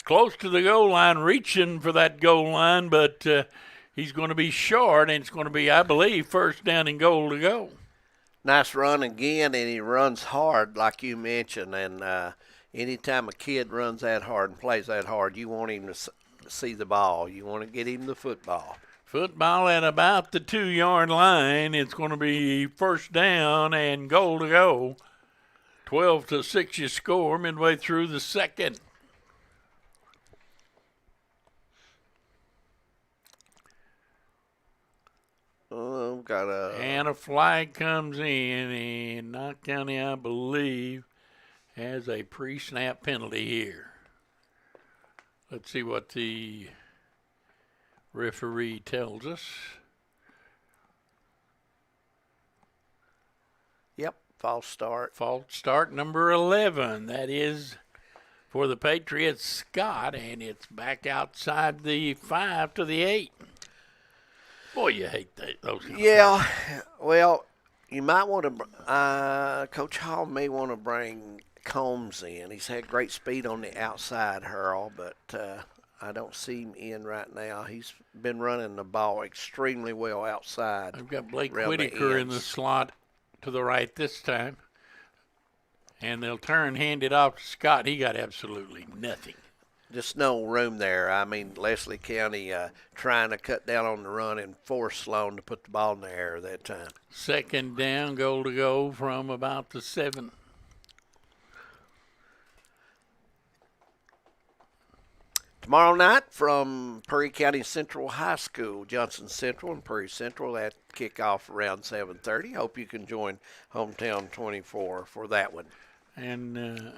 close to the goal line, reaching for that goal line, but he's going to be short, and it's going to be, I believe, first down and goal to go. Nice run again, and he runs hard, like you mentioned. And anytime a kid runs that hard and plays that hard, you want him to see the ball. You want to get him the football. Football at about the 2-yard line. It's going to be first down and goal to go. 12-6 you score midway through the second. And a flag comes in, and Knott County, I believe, has a pre-snap penalty here. Let's see what the referee tells us. Yep, false start. False start number 11. That is for the Patriots, Scott, and it's back outside the 5 to the 8. Boy, you hate those kind of things. Well, you might want to, Coach Hall may want to bring Combs in. He's had great speed on the outside, Hurl, but I don't see him in right now. He's been running the ball extremely well outside. I've got Blake Whitaker in the slot to the right this time. And they'll hand it off to Scott. He got absolutely nothing. just no room there. I mean, Leslie County trying to cut down on the run and force Sloan to put the ball in the air that time. Second down, goal to go from about the 7. Tomorrow night from Perry County Central High School, Johnson Central and Perry Central at kickoff around 7:30. Hope you can join Hometown 24 for that one. And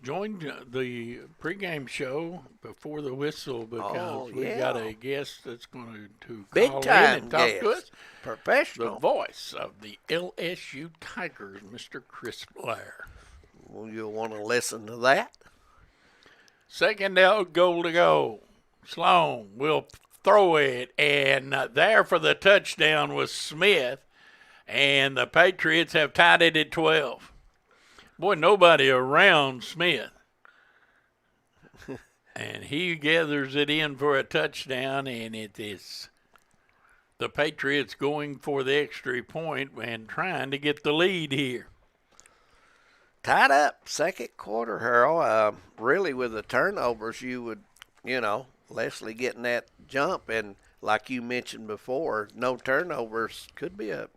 join the pregame show before the whistle because we got a guest that's going to big call time in and talk to us. Professional. The voice of the LSU Tigers, Mr. Chris Blair. Well, you'll want to listen to that. Second down, goal to go. Sloan will throw it, and there for the touchdown was Smith, and the Patriots have tied it at 12. Boy, nobody around Smith. And he gathers it in for a touchdown, and it is the Patriots going for the extra point and trying to get the lead here. Tied up, second quarter, Harold. Really, with the turnovers, you would, Leslie getting that jump, and like you mentioned before, no turnovers could be a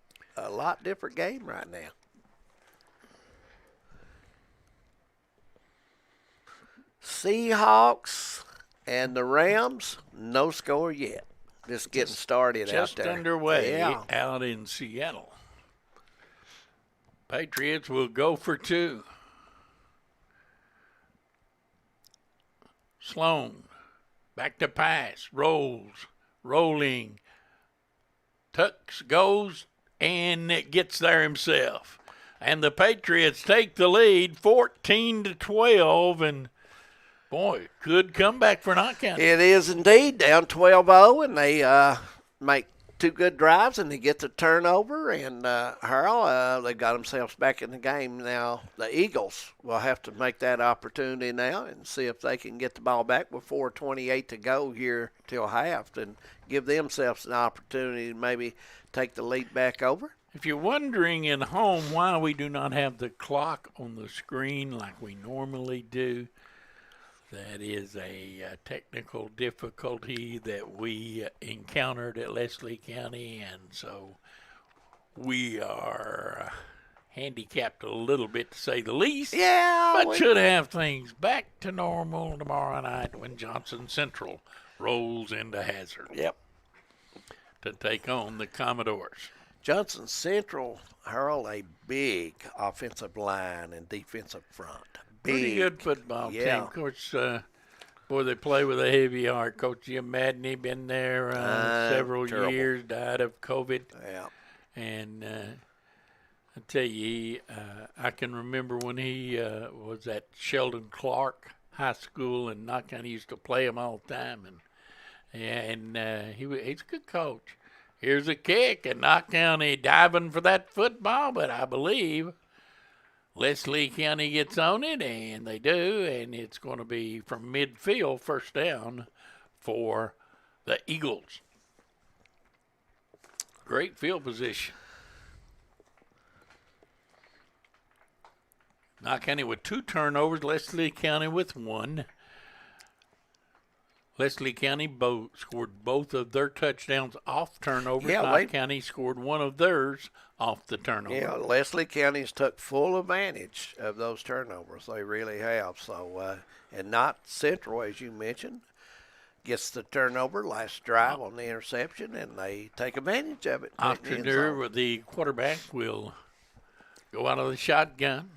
lot different game right now. Seahawks and the Rams, no score yet. Just getting started out there. Just underway out in Seattle. Patriots will go for 2. Sloan, back to pass, rolling, tucks, goes, and gets there himself. And the Patriots take the lead 14-12, and boy, good comeback for Knott County. It is indeed, down 12-0, and they make 2 good drives, and they get the turnover, and Harold, they got themselves back in the game now. The Eagles will have to make that opportunity now and see if they can get the ball back with 4:28 to go here till half and give themselves an opportunity to maybe take the lead back over. If you're wondering at home why we do not have the clock on the screen like we normally do, that is a technical difficulty that we encountered at Leslie County, and so we are handicapped a little bit, to say the least. Yeah. But should have things back to normal tomorrow night when Johnson Central rolls into Hazard. Yep. To take on the Commodores. Johnson Central, Harold, a big offensive line and defensive front. Pretty good football team. Coach, boy, they play with a heavy heart. Coach Jim Madney been there several years, died of COVID. Yeah. And I tell you, I can remember when he was at Sheldon Clark High School in Knott County. He used to play him all the time. And he's a good coach. Here's a kick, and Knott County diving for that football, but I believe Leslie County gets on it, and they do, and it's going to be from midfield, first down for the Eagles. Great field position. Knott County with 2 turnovers, Leslie County with 1. Leslie County scored both of their touchdowns off turnovers. Knott County scored one of theirs off the turnover. Yeah, Leslie County's took full advantage of those turnovers. They really have. So, and Knott Central, as you mentioned, gets the turnover last drive on the interception, and they take advantage of it. Optioner, the quarterback, will go out of the shotgun.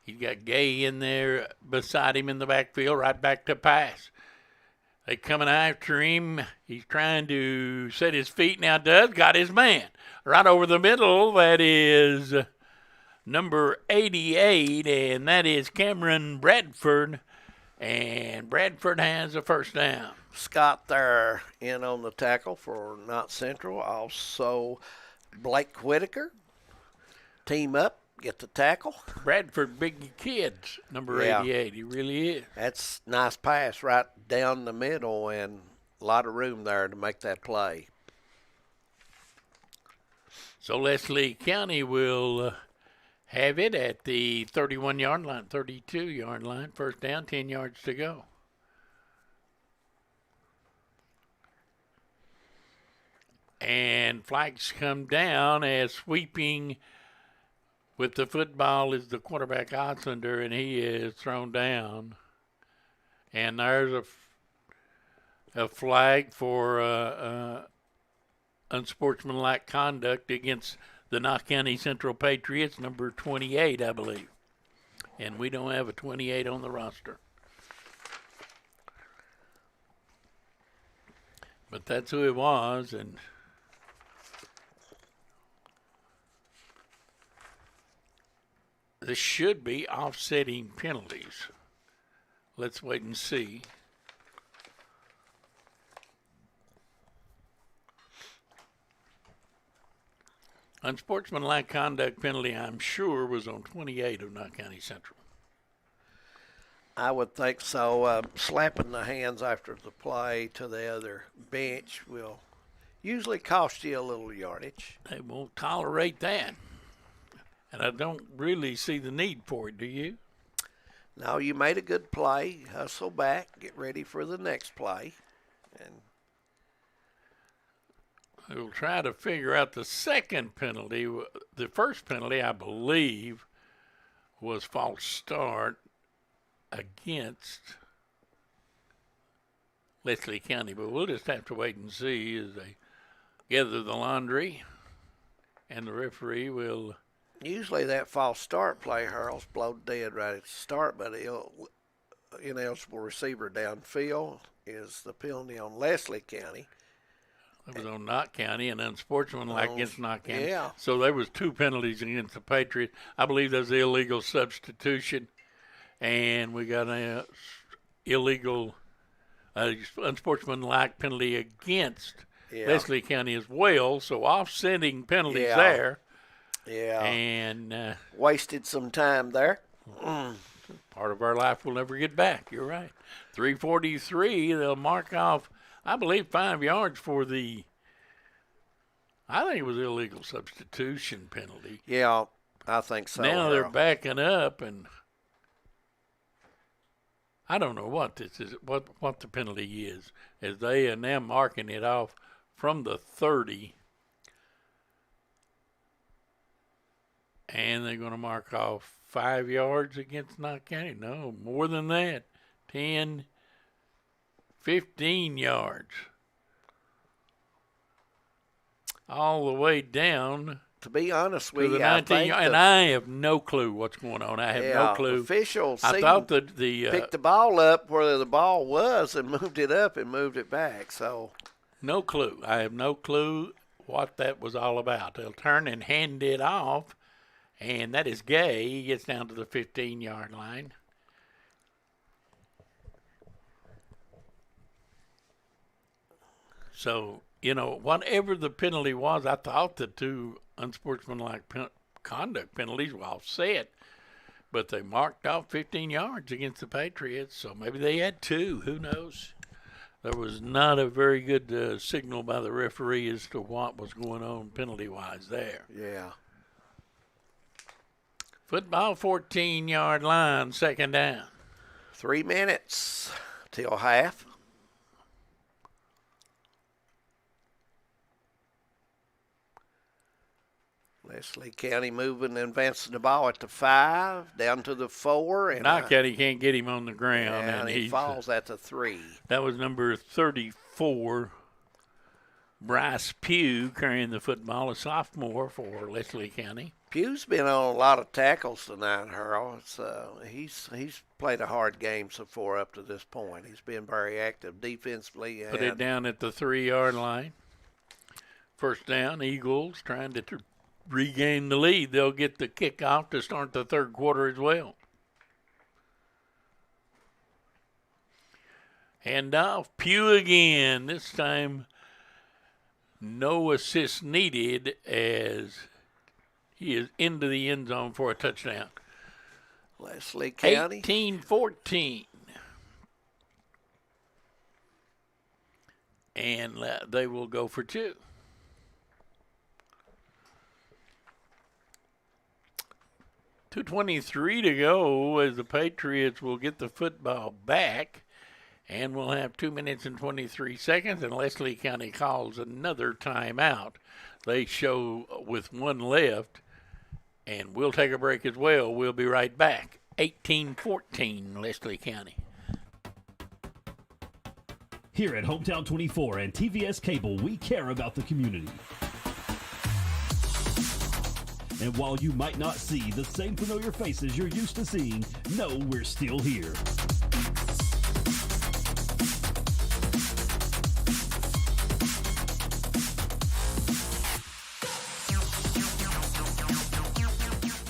He's got Gay in there beside him in the backfield, right back to pass. They coming after him. He's trying to set his feet. Now Doug got his man right over the middle. That is number 88, and that is Cameron Bradford. And Bradford has a first down. Scott there in on the tackle for Knott Central. Also Blake Whitaker. Team up. Get the tackle. Bradford, big kids, number 88. He really is. That's a nice pass right down the middle, and a lot of room there to make that play. So Leslie County will have it at the 31-yard line, 32-yard line. First down, 10 yards to go. And flags come down as sweeping with the football is the quarterback Oslander, and he is thrown down. And there's a flag for unsportsmanlike conduct against the Knott County Central Patriots, number 28, I believe. And we don't have a 28 on the roster. But that's who it was, and this should be offsetting penalties. Let's wait and see. Unsportsmanlike conduct penalty, I'm sure, was on 28 of Knott County Central. I would think so. Slapping the hands after the play to the other bench will usually cost you a little yardage. They won't tolerate that. And I don't really see the need for it, do you? No, you made a good play. Hustle back, get ready for the next play. And we'll try to figure out the second penalty. The first penalty, I believe, was false start against Leslie County. But we'll just have to wait and see as they gather the laundry. And the referee will... Usually that false start play, Harold's blow dead right at the start, but ineligible receiver downfield is the penalty on Leslie County. It was on Knott County and unsportsmanlike against Knott County. Yeah. So there was 2 penalties against the Patriots. I believe there's illegal substitution, and we got a illegal unsportsmanlike penalty against Leslie County as well. So offsetting penalties there. Yeah. And wasted some time there. Part of our life we'll never get back. You're right. 3:43, they'll mark off, I believe, 5 yards for I think it was illegal substitution penalty. Yeah, I think so. Now they're backing up, and I don't know what this is, what the penalty is, as they are now marking it off from the 30. And they're going to mark off 5 yards against Knott County. No, more than that. 10, 15 yards. All the way down. To be honest with you, I have no clue what's going on. I have no clue. Officials I thought that picked the ball up where the ball was and moved it up and moved it back. So no clue. I have no clue what that was all about. They'll turn and hand it off. And that is Gay. He gets down to the 15-yard line. So, whatever the penalty was, I thought the 2 unsportsmanlike conduct penalties were offset. But they marked off 15 yards against the Patriots, so maybe they had 2. Who knows? There was not a very good signal by the referee as to what was going on penalty-wise there. Yeah. Football, 14-yard line, second down. 3 minutes till half. Leslie County moving and advancing the ball at the 5, down to the 4. And Knott County can't get him on the ground. And he falls at the 3. That was number 34, Bryce Pugh, carrying the football, a sophomore for Leslie County. Pugh's been on a lot of tackles tonight, Harold. He's played a hard game so far up to this point. He's been very active defensively. Put it down at the 3-yard line. First down, Eagles trying to regain the lead. They'll get the kickoff to start the third quarter as well. Handoff, Pugh again. This time, no assist needed as he is into the end zone for a touchdown. Leslie County. 18-14. And they will go for 2. 2:23 to go as the Patriots will get the football back. And we'll have 2 minutes and 23 seconds, and Leslie County calls another timeout. They show with one left, and we'll take a break as well. We'll be right back. 18-14, Leslie County. Here at Hometown 24 and TVS Cable, we care about the community. And while you might not see the same familiar faces you're used to seeing, know we're still here.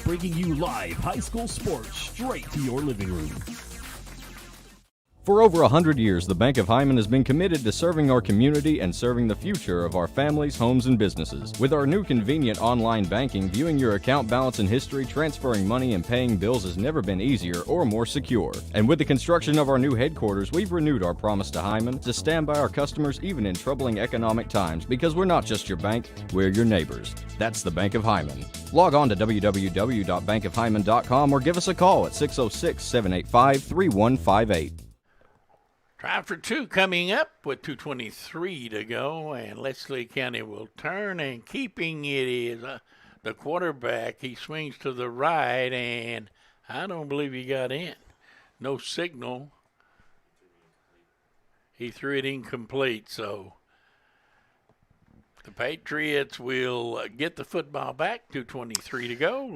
Bringing you live high school sports straight to your living room. For over 100 years, the Bank of Hyman has been committed to serving our community and serving the future of our families, homes, and businesses. With our new convenient online banking, viewing your account balance and history, transferring money, and paying bills has never been easier or more secure. And with the construction of our new headquarters, we've renewed our promise to Hyman to stand by our customers even in troubling economic times, because we're not just your bank, we're your neighbors. That's the Bank of Hyman. Log on to www.bankofhyman.com or give us a call at 606-785-3158. Try for two coming up with 2:23 to go, and Leslie County will turn, and keeping it is the quarterback. He swings to the right, and I don't believe he got in. No signal. He threw it incomplete, so the Patriots will get the football back. 2:23 to go,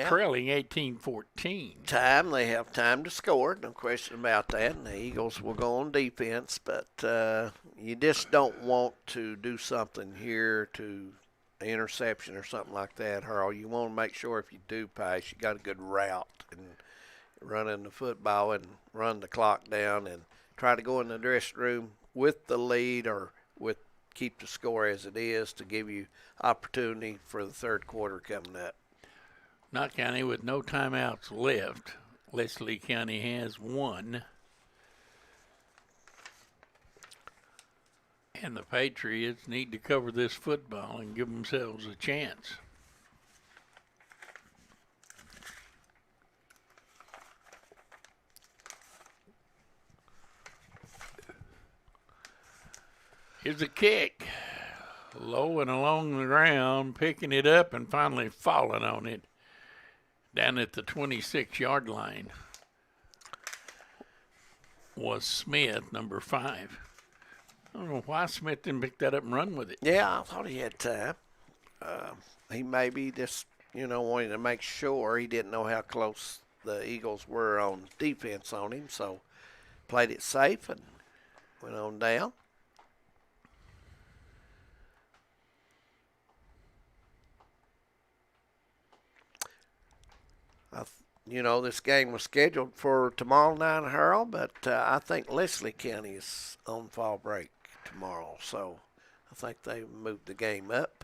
trailing 18-14. They have time to score, no question about that. And the Eagles will go on defense, but you just don't want to do something here to an interception or something like that, Harold. You want to make sure if you do pass, you got a good route and running the football and run the clock down and try to go in the dressing room with the lead or with keep the score as it is to give you opportunity for the third quarter coming up. Knott County with no timeouts left. Leslie County has one. And the Patriots need to cover this football and give themselves a chance. Here's a kick. Low and along the ground, picking it up and finally falling on it down at the 26-yard line was Smith, number 5. I don't know why Smith didn't pick that up and run with it. Yeah, I thought he had time. He maybe just, wanted to make sure. He didn't know how close the Eagles were on defense on him, so played it safe and went on down. This game was scheduled for tomorrow night, Harold, but I think Leslie County is on fall break tomorrow, so I think they moved the game up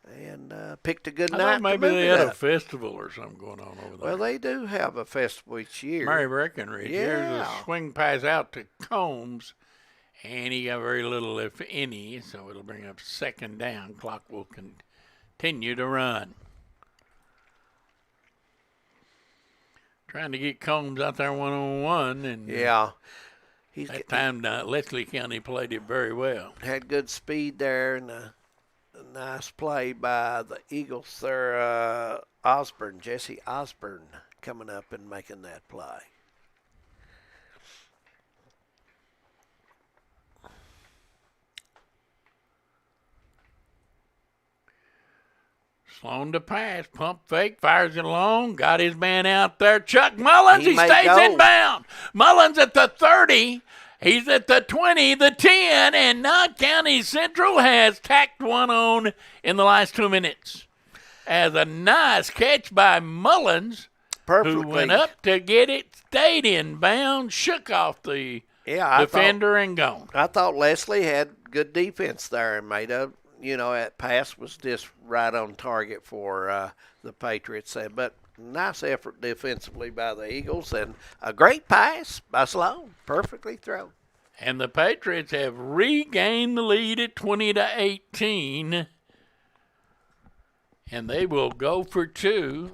and picked a good night. Maybe they had a festival or something going on over there. Well, they do have a festival each year. Mary Breckenridge. Yeah. Here's a swing pass out to Combs, and he got very little, if any, so it'll bring up second down. Clock will continue to run. Trying to get Combs out there one-on-one. And yeah. That time Leslie County played it very well. Had good speed there and a nice play by the Eagles there. Jesse Osborne coming up and making that play. Sloan to pass, pump fake, fires it along, got his man out there. Chuck Mullins, he stays inbound. Mullins at the 30, he's at the 20, the 10, and Knott County Central has tacked one on in the last 2 minutes. As a nice catch by Mullins, who went up to get it, stayed inbound, shook off the defender and gone. I thought Leslie had good defense there and made up. That pass was just right on target for the Patriots. But nice effort defensively by the Eagles and a great pass by Sloan. Perfectly thrown. And the Patriots have regained the lead at 20-18. And they will go for two.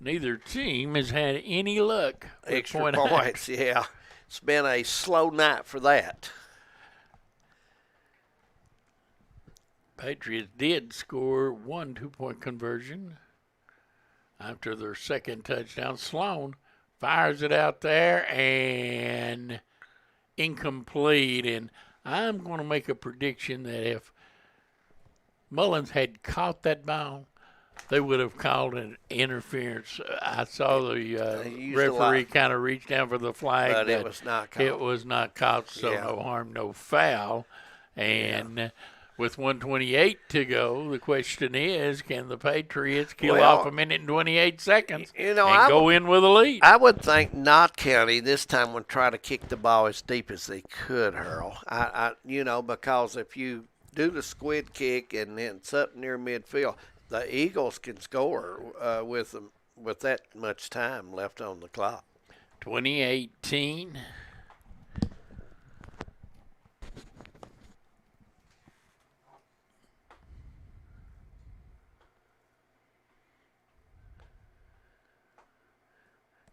Neither team has had any luck with Extra point points, yeah. It's been a slow night for that. Patriots did score 1 2-point conversion after their second touchdown. Sloan fires it out there and incomplete. And I'm going to make a prediction that if Mullins had caught that ball, they would have called an interference. I saw the referee kind of reach down for the flag, but it was not caught. It was not caught, so no harm, no foul. And with 1:28 to go, the question is, can the Patriots kill off a minute and 28 seconds and go in with a lead? I would think Knott County this time would try to kick the ball as deep as they could, Earl. Because if you do the squid kick and then it's up near midfield, the Eagles can score with that much time left on the clock. 2018.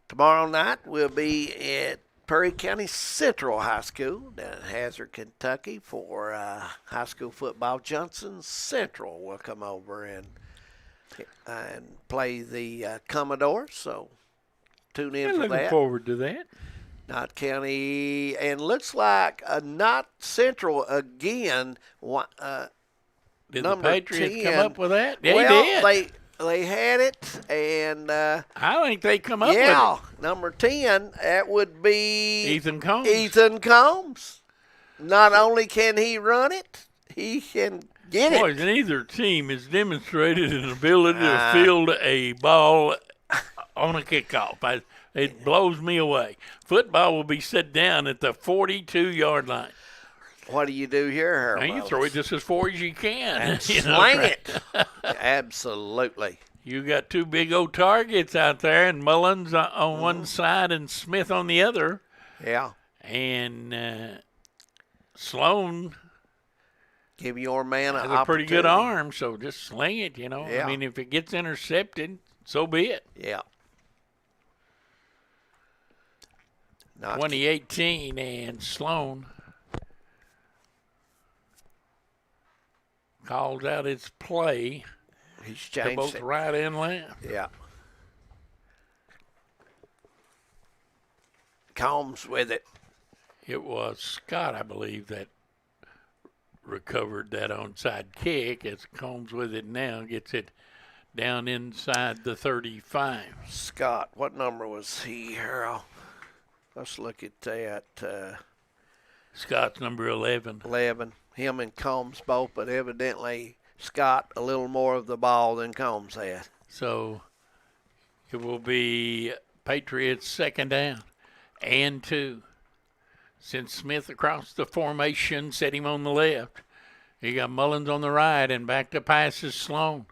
Tomorrow night we'll be at Perry County Central High School down in Hazard, Kentucky for high school football. Johnson Central will come over and play the Commodores, so tune in for that. Looking forward to that. Knott County, and looks like Knott Central again. Did number the Patriots 10. come up with that? Yeah, they did. They had it, and I think they come up with it. Number 10, that would be Ethan Combs. Ethan Combs. Not only can he run it, he can get Boys, it. neither team has demonstrated an ability to field a ball on a kickoff. It blows me away. Football will be set down at the 42-yard line. What do you do here, Harold? Now you throw it just as far as you can. And slang it. Absolutely. You got two big old targets out there, and Mullins on one side and Smith on the other. Yeah. And Sloan give your man has a pretty good arm, so just sling it, Yeah. I mean, if it gets intercepted, so be it. Yeah. 2018, and Sloan calls out its play. He's changed both it. Right and left. Yeah. Combs with it. It was Scott, I believe, that recovered that onside kick. As Combs with it now, gets it down inside the 35. Scott, what number was he, Harold? Let's look at that. Scott's number 11. 11. Him and Combs both, but evidently Scott a little more of the ball than Combs had. So it will be Patriots second down and 2. Send Smith across the formation, set him on the left. You got Mullins on the right, and back to passes Sloan.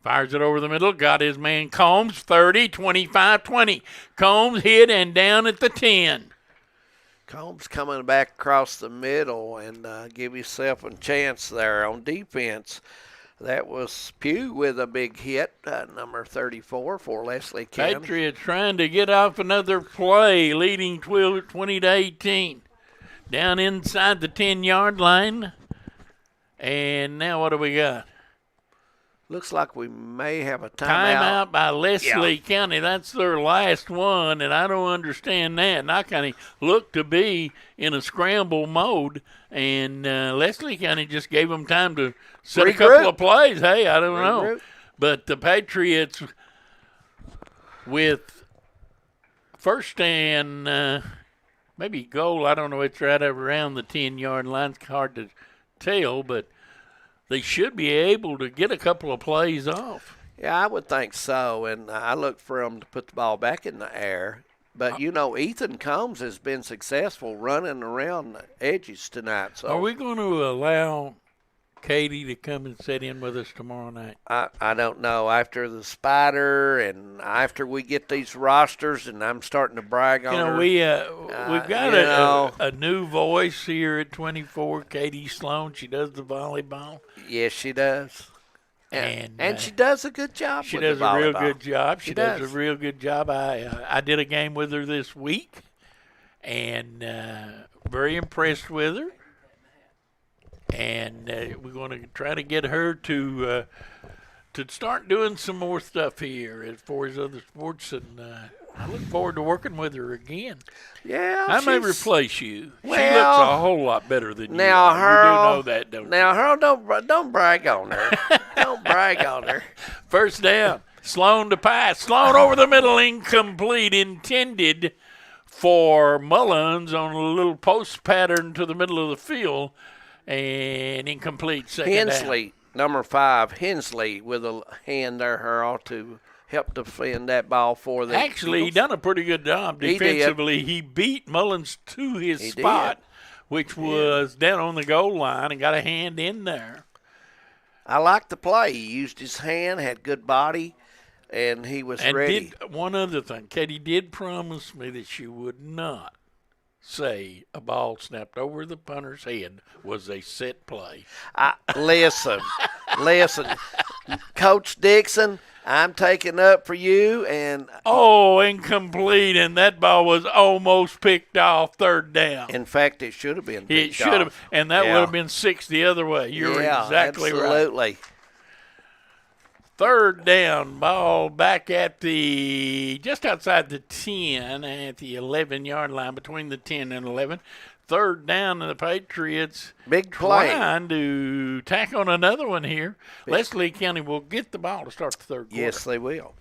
Fires it over the middle, got his man Combs, 30, 25, 20. Combs hit and down at the 10. Combs coming back across the middle and give yourself a chance there on defense. That was Pugh with a big hit, number 34 for Leslie County. Patriots trying to get off another play, leading 20-18. Down inside the 10-yard line. And now what do we got? Looks like we may have a timeout by Leslie County. That's their last one, and I don't understand that. Knott County looked to be in a scramble mode, and Leslie County just gave them time to set a couple of plays. Hey, I don't know. But the Patriots with first and maybe goal, I don't know, it's right around the 10-yard line. It's hard to tell, but they should be able to get a couple of plays off. Yeah, I would think so, and I look for them to put the ball back in the air. But, Ethan Combs has been successful running around the edges tonight. So are we going to allow Katie to come and sit in with us tomorrow night? I don't know. After the Spider and after we get these rosters, and I'm starting to brag on her. We've got a new voice here at 24, Katie Sloan. She does the volleyball. Yes, she does. And she does a good job. She with does the a real volleyball. good job. She does a does. real good job. I did a game with her this week, and very impressed with her. And we're going to try to get her to start doing some more stuff here as far as other sports, and I look forward to working with her again. Yeah, I may replace you. Well, she looks a whole lot better than you. Now, are. Harold, You do know that, don't you? Now, Harold, don't brag on her. Don't brag on her. First down, Sloan to pass. Sloan over the middle, incomplete, intended for Mullins on a little post pattern to the middle of the field, and incomplete. Second Hensley, down. number 5, Hensley with a hand there, Harold, to help defend that ball for the Actually, he Eagles. done a pretty good job defensively. He beat Mullins to his spot, which was down on the goal line, and got a hand in there. I like the play. He used his hand, had good body, and he was ready. One other thing, Katie did promise me that she would not say a ball snapped over the punter's head was a set play. Listen, Coach Dixon, I'm taking up for you, and incomplete, and that ball was almost picked off, third down. In fact, it should have been picked It should have, and that would have been 6 the other way. You're exactly right. Absolutely. Third down, ball back at just outside the 10, at the 11-yard line, between the 10 and 11. Third down, and the Patriots big play trying to tack on another one here. Leslie County will get the ball to start the third quarter. Yes, they will.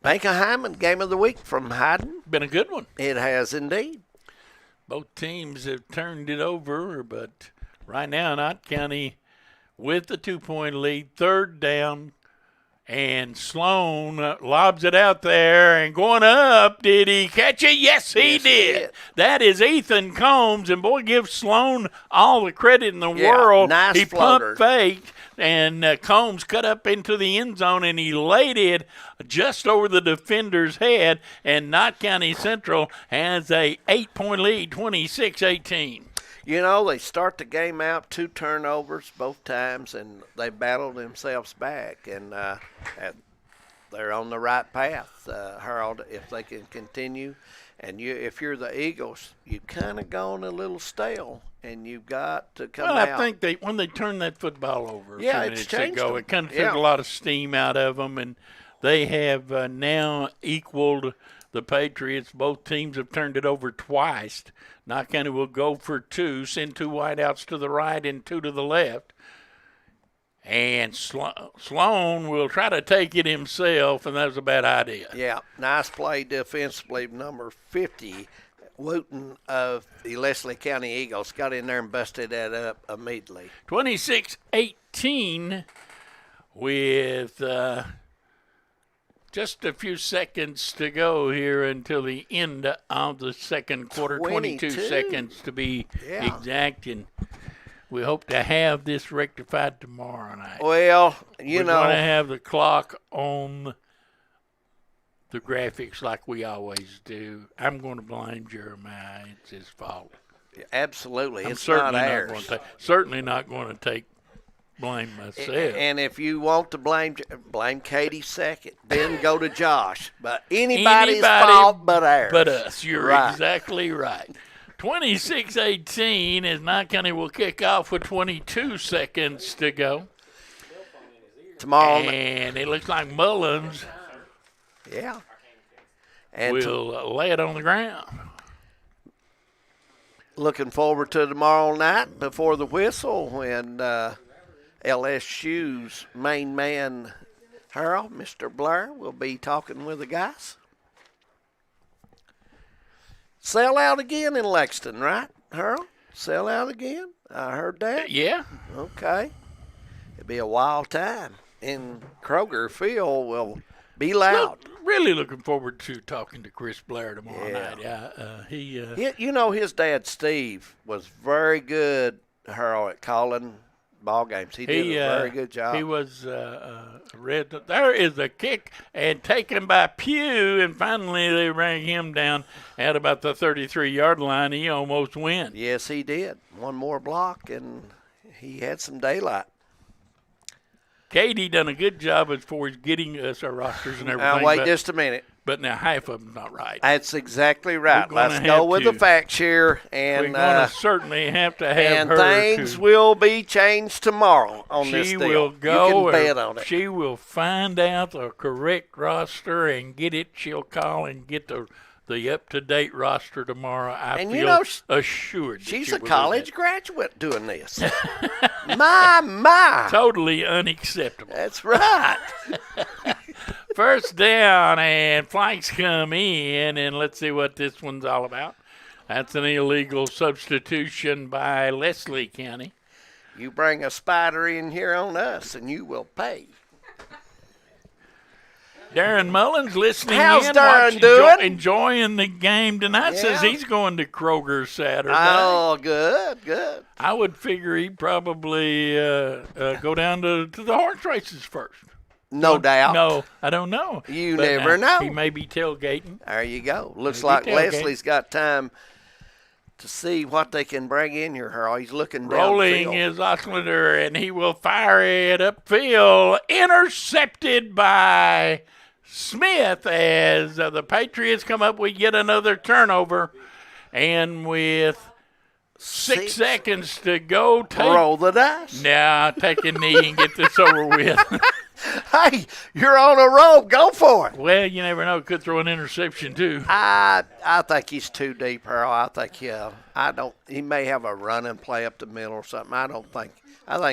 Bank of Hyman, game of the week from Hyden. Been a good one. It has indeed. Both teams have turned it over, but right now, Knott County with the 2-point lead, third down, and Sloan lobs it out there and going up. Did he catch it? Yes, he did. That is Ethan Combs, and boy, give Sloan all the credit in the world. Nice he floater. pump faked, and Combs cut up into the end zone, and he laid it just over the defender's head, and Knott County Central has a 8-point lead, 26-18. You know, they start the game out 2 turnovers both times, and they battle themselves back, and they're on the right path, Harold, if they can continue. And if you're the Eagles, you've kind of gone a little stale, and you've got to come out. I think when they turned that football over a few minutes ago, it kind of took a lot of steam out of them, and they have now equaled the Patriots. Both teams have turned it over twice. Knott County will go for 2, send 2 wideouts to the right and 2 to the left. And Sloan will try to take it himself, and that was a bad idea. Yeah, nice play defensively. Number 50, Wooten of the Leslie County Eagles, got in there and busted that up immediately. 26-18 with just a few seconds to go here until the end of the second quarter. 22 seconds to be exact, and we hope to have this rectified tomorrow night. Well, we're going to have the clock on the graphics like we always do. I'm going to blame Jeremiah. It's his fault. Absolutely. I'm it's certainly not ours. Certainly not going to take blame myself. And if you want to blame Katie second, then go to Josh. But anybody's fault but ours. But us. You're exactly right. 26-18 as Knott County will kick off with 22 seconds to go. Tomorrow. And it looks like Mullins will lay it on the ground. Looking forward to tomorrow night before the whistle when LSU's main man, Harold, Mr. Blair, will be talking with the guys. Sell out again in Lexington, right, Harold? Sell out again? I heard that. Yeah. Okay. It'll be a wild time. And Kroger Field will be loud. Really looking forward to talking to Chris Blair tomorrow night. You know, his dad, Steve, was very good, Harold, at calling ball games. He did a very good job. He was there is a kick and taken by Pugh, and finally they rang him down at about the 33-yard line. He almost went. Yes, he did. One more block, and he had some daylight. Katie done a good job as far as getting us our rosters and everything. Now, wait just a minute. But now half of them's not right. That's exactly right. Let's go with the facts here. And we're going to certainly have to have and her. And things will be changed tomorrow on this deal. She will go. You can bet on it. She will find out the correct roster and get it. She'll call and get the up-to-date roster tomorrow. I feel assured. She's a college graduate doing this. my. Totally unacceptable. That's right. First down, and flags come in, and let's see what this one's all about. That's an illegal substitution by Leslie County. You bring a spider in here on us, and you will pay. Darren Mullins listening How's in. Darren doing? Enjoying the game tonight. Yeah. Says he's going to Kroger Saturday. Oh, good. I would figure he'd probably go down to the horse races first. No doubt. No, I don't know. You never know. He may be tailgating. There you go. Looks like Leslie's got time to see what they can bring in here. He's looking down. Rolling is Oslander, and he will fire it upfield. Intercepted by Smith as the Patriots come up with yet another turnover. And with 6 seconds to go, roll the dice. Now take a knee and get this over with. Hey, you're on a roll. Go for it. Well, you never know. Could throw an interception too. I think he's too deep, Earl. I think he may have a running play up the middle or something. I think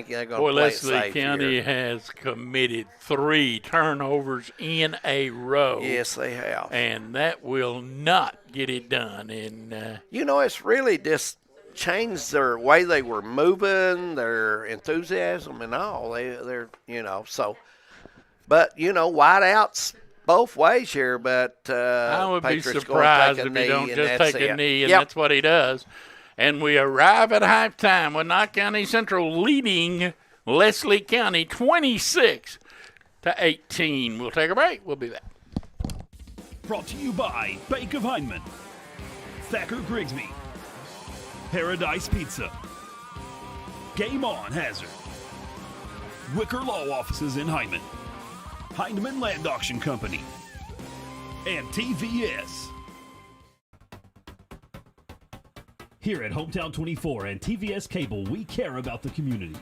they're going to play it safe. Leslie County has committed 3 turnovers in a row. Yes, they have. And that will not get it done. And it's really just changed their way they were moving, their enthusiasm and all. They're so. But, wideouts both ways here, but I would Patriots be surprised if he don't just take a knee, and that's what he does. And we arrive at halftime with Knott County Central leading Leslie County 26-18. We'll take a break. We'll be back. Brought to you by Bank of Heinemann, Thacker Grigsby, Paradise Pizza, Game On Hazard, Wicker Law Offices in Heinemann, Heinemann Land Auction Company, and TVS. Here at Hometown 24 and TVS Cable, we care about the community.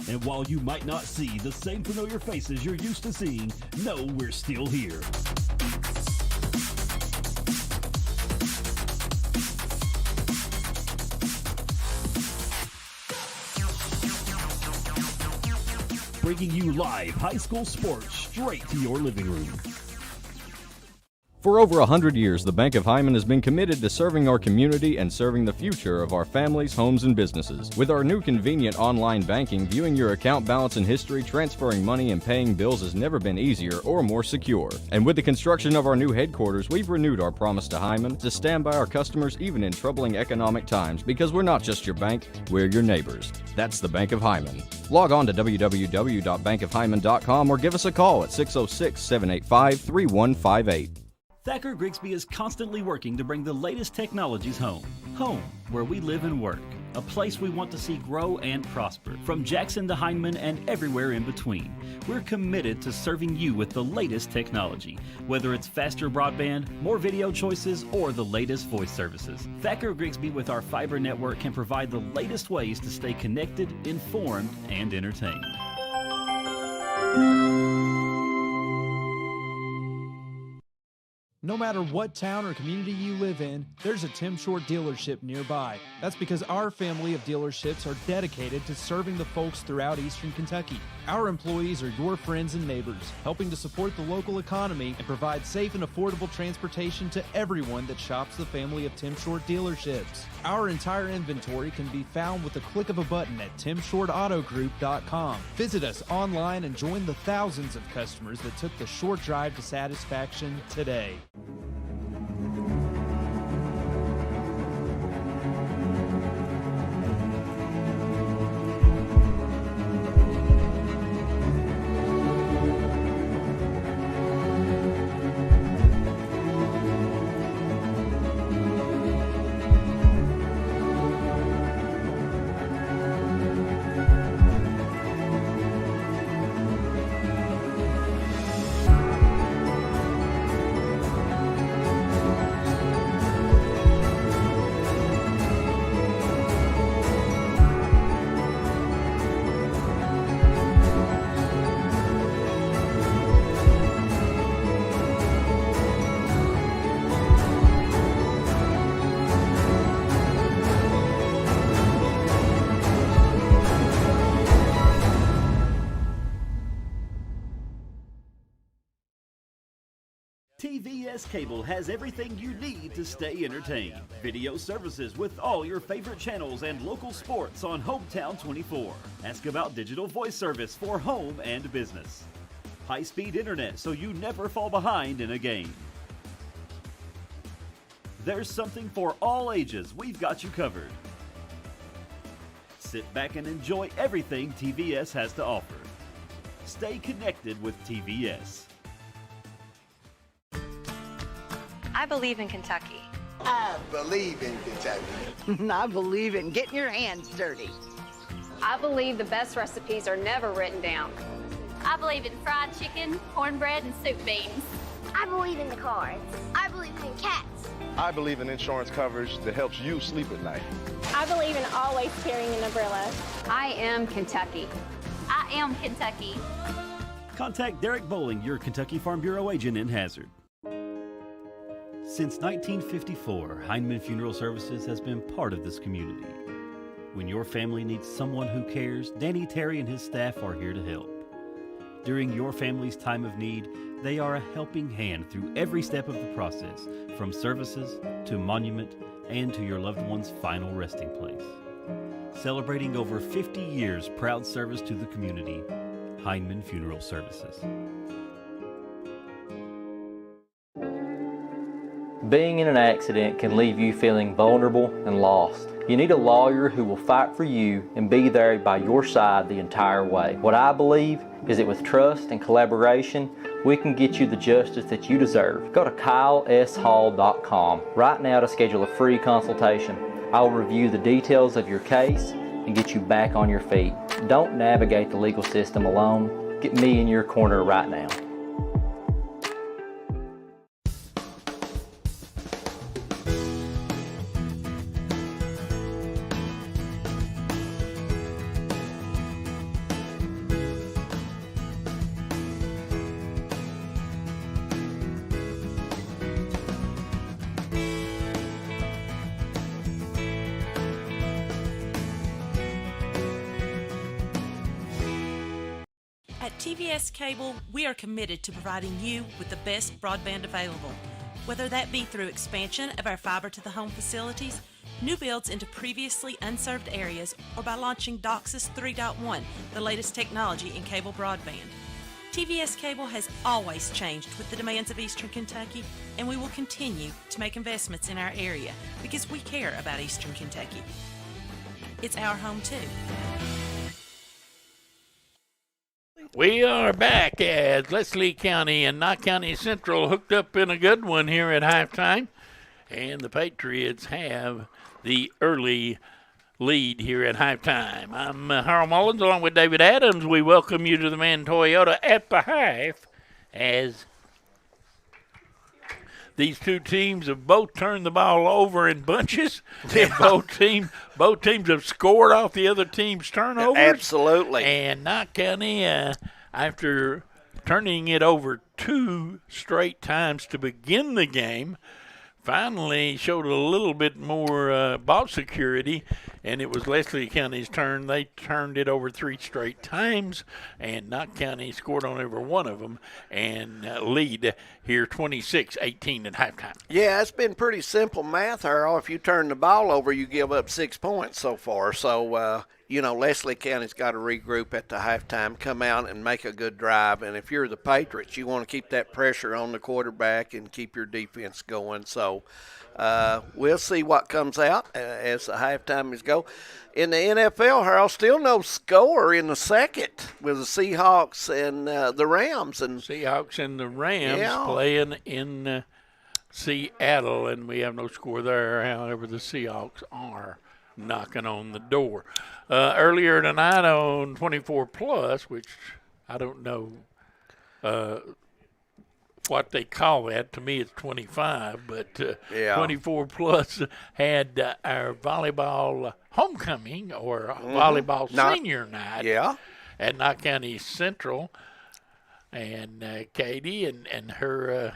And while you might not see the same familiar faces you're used to seeing, know we're still here. Bringing you live high school sports straight to your living room. For over 100 years, the Bank of Hyman has been committed to serving our community and serving the future of our families, homes, and businesses. With our new convenient online banking, viewing your account balance and history, transferring money, and paying bills has never been easier or more secure. And with the construction of our new headquarters, we've renewed our promise to Hyman to stand by our customers even in troubling economic times, because we're not just your bank, we're your neighbors. That's the Bank of Hyman. Log on to www.bankofhyman.com or give us a call at 606-785-3158. Thacker Grigsby is constantly working to bring the latest technologies home. Home, where we live and work. A place we want to see grow and prosper. From Jackson to Heinemann and everywhere in between. We're committed to serving you with the latest technology. Whether it's faster broadband, more video choices, or the latest voice services. Thacker Grigsby with our fiber network can provide the latest ways to stay connected, informed, and entertained. No matter what town or community you live in, there's a Tim Short dealership nearby. That's because our family of dealerships are dedicated to serving the folks throughout Eastern Kentucky. Our employees are your friends and neighbors, helping to support the local economy and provide safe and affordable transportation to everyone that shops the family of Tim Short dealerships. Our entire inventory can be found with the click of a button at timshortautogroup.com. Visit us online and join the thousands of customers that took the short drive to satisfaction today. TVS Cable has everything you need to stay entertained. Video services with all your favorite channels and local sports on Hometown 24. Ask about digital voice service for home and business. High-speed internet so you never fall behind in a game. There's something for all ages. We've got you covered. Sit back and enjoy everything TVS has to offer. Stay connected with TVS. I believe in Kentucky. I believe in Kentucky. I believe in getting your hands dirty. I believe the best recipes are never written down. I believe in fried chicken, cornbread, and soup beans. I believe in the cards. I believe in cats. I believe in insurance coverage that helps you sleep at night. I believe in always carrying an umbrella. I am Kentucky. I am Kentucky. Contact Derek Bowling, your Kentucky Farm Bureau agent in Hazard. Since 1954, Heinemann Funeral Services has been part of this community. When your family needs someone who cares, Danny Terry and his staff are here to help. During your family's time of need, they are a helping hand through every step of the process, from services to monument and to your loved one's final resting place. Celebrating over 50 years proud service to the community, Heinemann Funeral Services. Being in an accident can leave you feeling vulnerable and lost. You need a lawyer who will fight for you and be there by your side the entire way. What I believe is that with trust and collaboration, we can get you the justice that you deserve. Go to KyleSHall.com right now to schedule a free consultation. I will review the details of your case and get you back on your feet. Don't navigate the legal system alone. Get me in your corner right now. At TVS Cable, we are committed to providing you with the best broadband available, whether that be through expansion of our fiber-to-the-home facilities, new builds into previously unserved areas, or by launching DOCSIS 3.1, the latest technology in cable broadband. TVS Cable has always changed with the demands of Eastern Kentucky, and we will continue to make investments in our area because we care about Eastern Kentucky. It's our home too. We are back as Leslie County and Knott County Central hooked up in a good one here at halftime. And the Patriots have the early lead here at halftime. I'm Harold Mullins along with David Adams. We welcome you to the Man Toyota at the half as these two teams have both turned the ball over in bunches. And both teams have scored off the other team's turnovers. Absolutely. And Knott County, after turning it over 2 straight times to begin the game, finally showed a little bit more ball security, and it was Leslie County's turn. They turned it over 3 straight times, and Knott County scored on every one of them and lead here 26-18 at halftime. Yeah, it's been pretty simple math, Harold. If you turn the ball over, you give up 6 points so far. So, Leslie County's got to regroup at the halftime, come out and make a good drive. And if you're the Patriots, you want to keep that pressure on the quarterback and keep your defense going. So we'll see what comes out as the halftime is go. In the NFL, Harold, still no score in the second with the Seahawks and the Rams. And Seahawks and the Rams playing in Seattle, and we have no score there. However, the Seahawks are knocking on the door. Earlier tonight on 24 Plus, which I don't know what they call that. To me, it's 25, but 24 Plus had our volleyball homecoming or volleyball senior night at Knott County Central. And Katie and her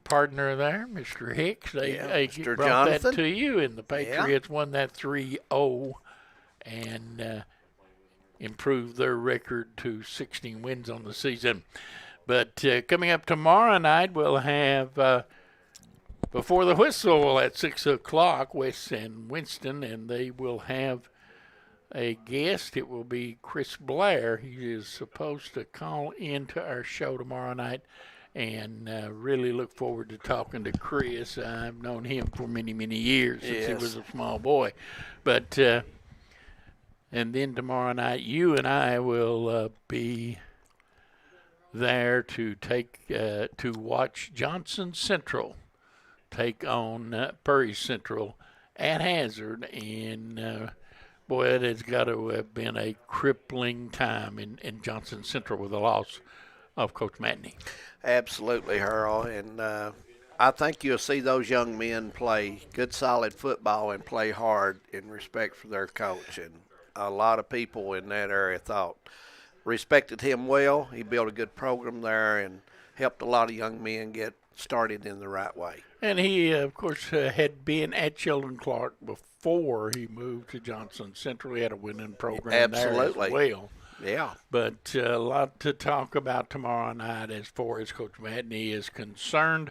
partner there, Mr. Hicks, they Mr. brought Jonathan. that to you, and the Patriots won that 3-0 and improved their record to 16 wins on the season. But coming up tomorrow night, we'll have Before the Whistle at 6 o'clock, Wes and Winston, and they will have a guest. It will be Chris Blair. He is supposed to call into our show tomorrow night, and really look forward to talking to Chris. I've known him for many, many years since he was a small boy. But and then tomorrow night, you and I will be there to to watch Johnson Central take on Perry Central at Hazard, and boy, it has got to have been a crippling time in Johnson Central with the loss of Coach Matney. Absolutely, Harold, and I think you'll see those young men play good, solid football and play hard in respect for their coach, and a lot of people in that area respected him well. He built a good program there and helped a lot of young men get started in the right way. And he, of course, had been at Sheldon Clark before he moved to Johnson Central. He had a winning program there as well. Yeah. But a lot to talk about tomorrow night as far as Coach Matney is concerned,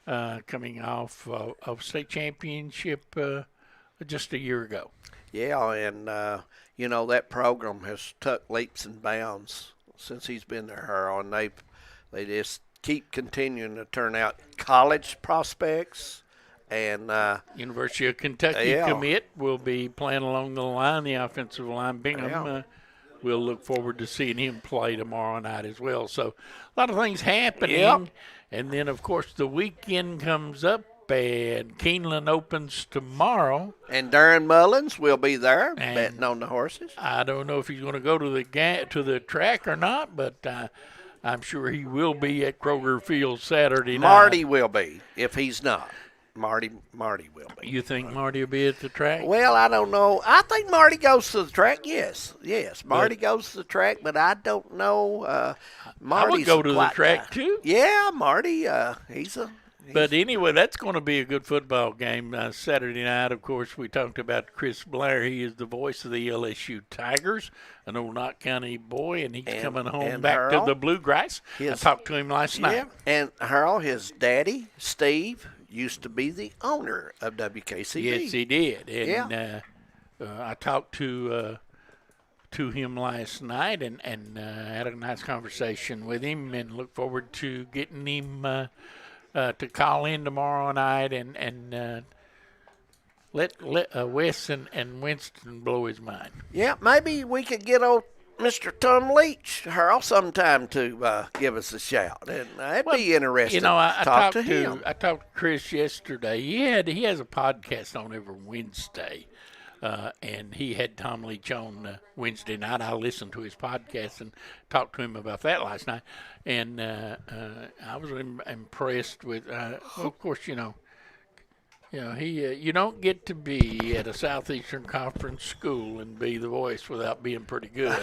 coming off of state championship just a year ago. Yeah, and, that program has took leaps and bounds since he's been there, Harold, and they just keep continuing to turn out college prospects. And University of Kentucky commit will be playing along the line, the offensive line. Bingham, we'll look forward to seeing him play tomorrow night as well. So a lot of things happening. Yep. And then, of course, the weekend comes up, and Keeneland opens tomorrow. And Darren Mullins will be there betting on the horses. I don't know if he's going to go to the track or not, but I'm sure he will be at Kroger Field Saturday night. Marty will be, if he's not. Marty will be. You think Marty will be at the track? Well, I don't know. I think Marty goes to the track, yes. Marty goes to the track, but I don't know. Marty's I would go to the track, too. Yeah, Marty, he's a... But anyway, that's going to be a good football game Saturday night. Of course, we talked about Chris Blair. He is the voice of the LSU Tigers, an old Knott County boy, and he's coming home back to the Bluegrass. I talked to him last night. And Harold, his daddy, Steve, used to be the owner of WKCB. Yes, he did. And I talked to him last night and had a nice conversation with him, and look forward to getting him to call in tomorrow night and let Wes and Winston blow his mind. Yeah, maybe we could get old Mr. Tom Leach, Harold, sometime to give us a shout. And it'd be interesting to talk to him. I talked to Chris yesterday. He has a podcast on every Wednesday. And he had Tom Leach on Wednesday night. I listened to his podcast and talked to him about that last night. And I was impressed with. Of course, he. You don't get to be at a Southeastern Conference school and be the voice without being pretty good.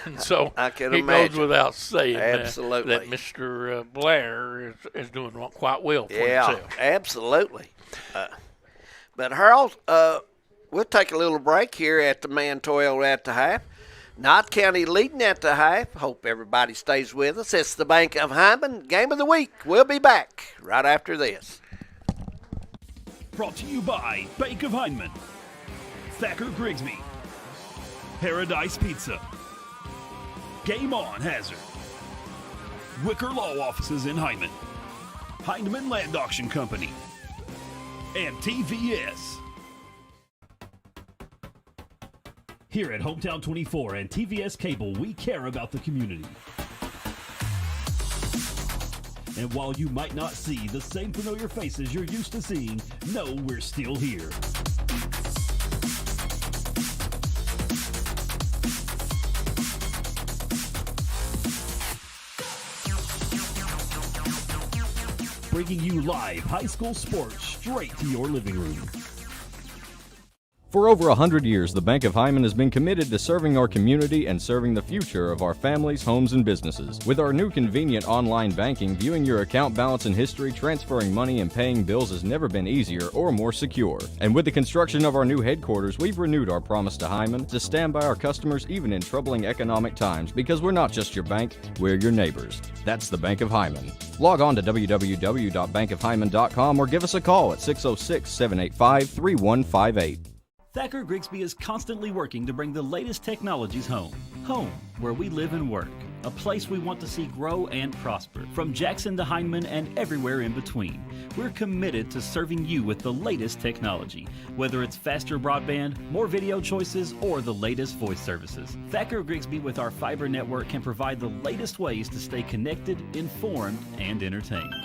And so I can it imagine. goes without saying Absolutely. that Mr. Blair is doing quite well for himself. Yeah, absolutely. But Harold. We'll take a little break here at the Mantoil at the half. Knott County leading at the half. Hope everybody stays with us. It's the Bank of Hyman Game of the Week. We'll be back right after this. Brought to you by Bank of Hyman, Thacker Grigsby, Paradise Pizza, Game On Hazard, Wicker Law Offices in Hyman, Heinemann Land Auction Company, and TVS. Here at Hometown 24 and TVS Cable, we care about the community. And while you might not see the same familiar faces you're used to seeing, know we're still here. Bringing you live high school sports straight to your living room. For over 100 years, the Bank of Hyman has been committed to serving our community and serving the future of our families, homes, and businesses. With our new convenient online banking, viewing your account balance and history, transferring money, and paying bills has never been easier or more secure. And with the construction of our new headquarters, we've renewed our promise to Hyman to stand by our customers even in troubling economic times, because we're not just your bank, we're your neighbors. That's the Bank of Hyman. Log on to www.bankofhyman.com or give us a call at 606-785-3158. Thacker Grigsby is constantly working to bring the latest technologies home. Home, where we live and work. A place we want to see grow and prosper. From Jackson to Hindman and everywhere in between. We're committed to serving you with the latest technology. Whether it's faster broadband, more video choices, or the latest voice services. Thacker Grigsby with our fiber network can provide the latest ways to stay connected, informed, and entertained.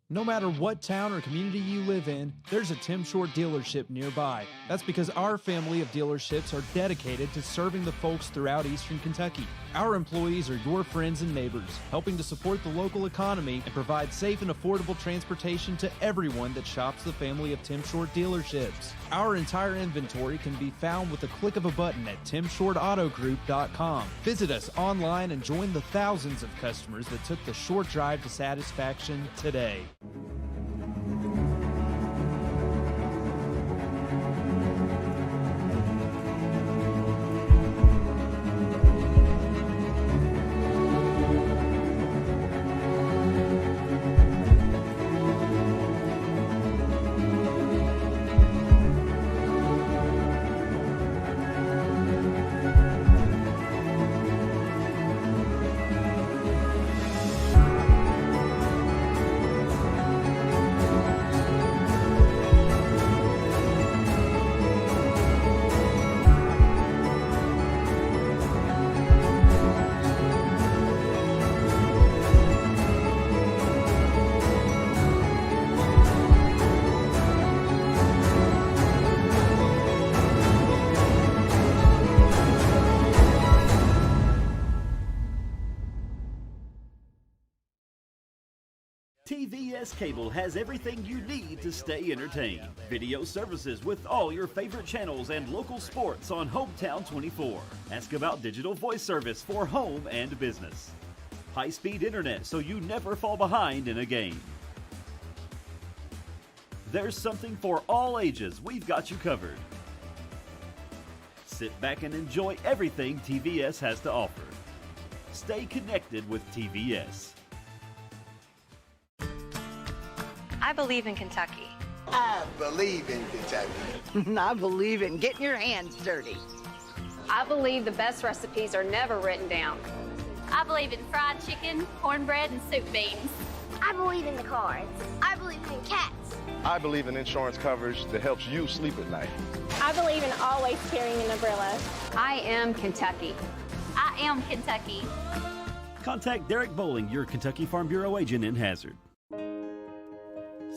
No matter what town or community you live in, there's a Tim Short dealership nearby. That's because our family of dealerships are dedicated to serving the folks throughout Eastern Kentucky. Our employees are your friends and neighbors, helping to support the local economy and provide safe and affordable transportation to everyone that shops the family of Tim Short dealerships. Our entire inventory can be found with the click of a button at timshortautogroup.com. Visit us online and join the thousands of customers that took the short drive to satisfaction today. TVS Cable has everything you need to stay entertained. Video services with all your favorite channels and local sports on Hometown 24. Ask about digital voice service for home and business. High-speed internet so you never fall behind in a game. There's something for all ages. We've got you covered. Sit back and enjoy everything TVS has to offer. Stay connected with TVS. I believe in Kentucky. I believe in Kentucky. I believe in getting your hands dirty. I believe the best recipes are never written down. I believe in fried chicken, cornbread, and soup beans. I believe in the cards. I believe in cats. I believe in insurance coverage that helps you sleep at night. I believe in always carrying an umbrella. I am Kentucky. I am Kentucky. Contact Derek Bowling, your Kentucky Farm Bureau agent in Hazard.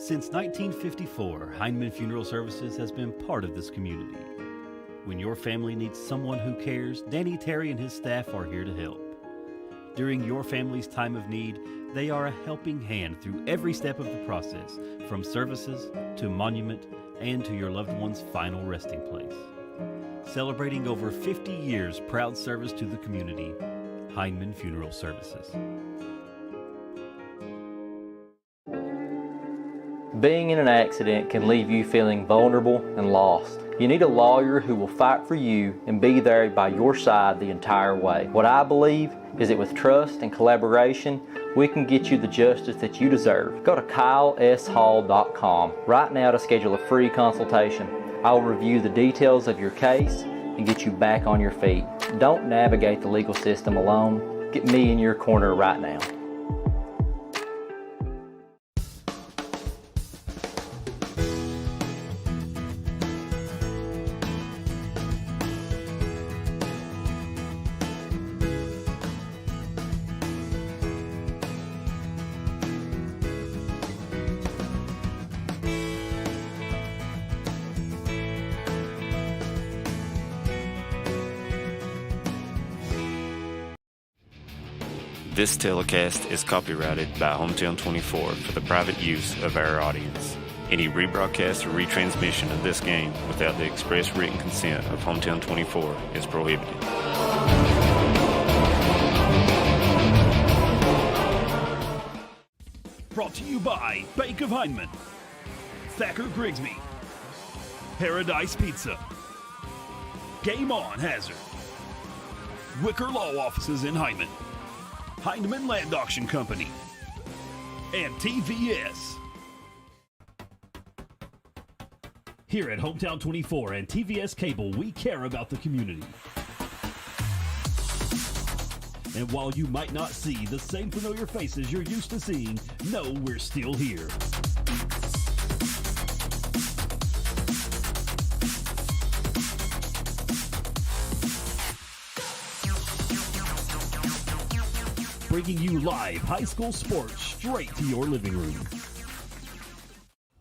Since 1954, Hindman Funeral Services has been part of this community. When your family needs someone who cares, Danny Terry and his staff are here to help. During your family's time of need, they are a helping hand through every step of the process, from services to monument and to your loved one's final resting place. Celebrating over 50 years proud service to the community, Hindman Funeral Services. Being in an accident can leave you feeling vulnerable and lost. You need a lawyer who will fight for you and be there by your side the entire way. What I believe is that with trust and collaboration, we can get you the justice that you deserve. Go to kyleshall.com right now to schedule a free consultation. I will review the details of your case and get you back on your feet. Don't navigate the legal system alone. Get me in your corner right now. This telecast is copyrighted by Hometown 24 for the private use of our audience. Any rebroadcast or retransmission of this game without the express written consent of Hometown 24 is prohibited. Brought to you by Bank of Heinemann, Thacker Grigsby, Paradise Pizza, Game On Hazard, Wicker Law Offices in Heinemann, Heinemann Land Auction Company, and TVS. Here at Hometown 24 and TVS Cable, we care about the community. And while you might not see the same familiar faces you're used to seeing, know we're still here. Bringing you live high school sports straight to your living room.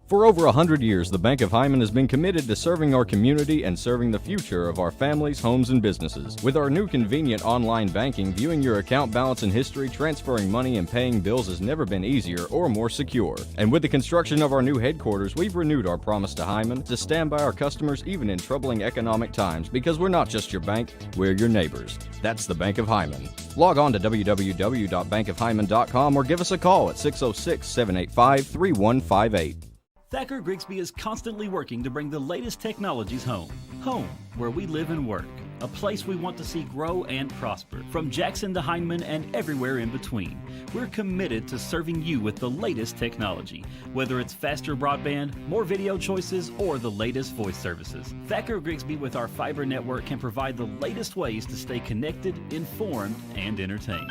For over 100 years, the Bank of Hyman has been committed to serving our community and serving the future of our families, homes, and businesses. With our new convenient online banking, viewing your account balance and history, transferring money, and paying bills has never been easier or more secure. And with the construction of our new headquarters, we've renewed our promise to Hyman to stand by our customers even in troubling economic times, because we're not just your bank, we're your neighbors. That's the Bank of Hyman. Log on to www.bankofhyman.com or give us a call at 606-785-3158. Thacker Grigsby is constantly working to bring the latest technologies home. Home, where we live and work. A place we want to see grow and prosper. From Jackson to Heinemann and everywhere in between. We're committed to serving you with the latest technology. Whether it's faster broadband, more video choices, or the latest voice services. Thacker Grigsby with our fiber network can provide the latest ways to stay connected, informed, and entertained.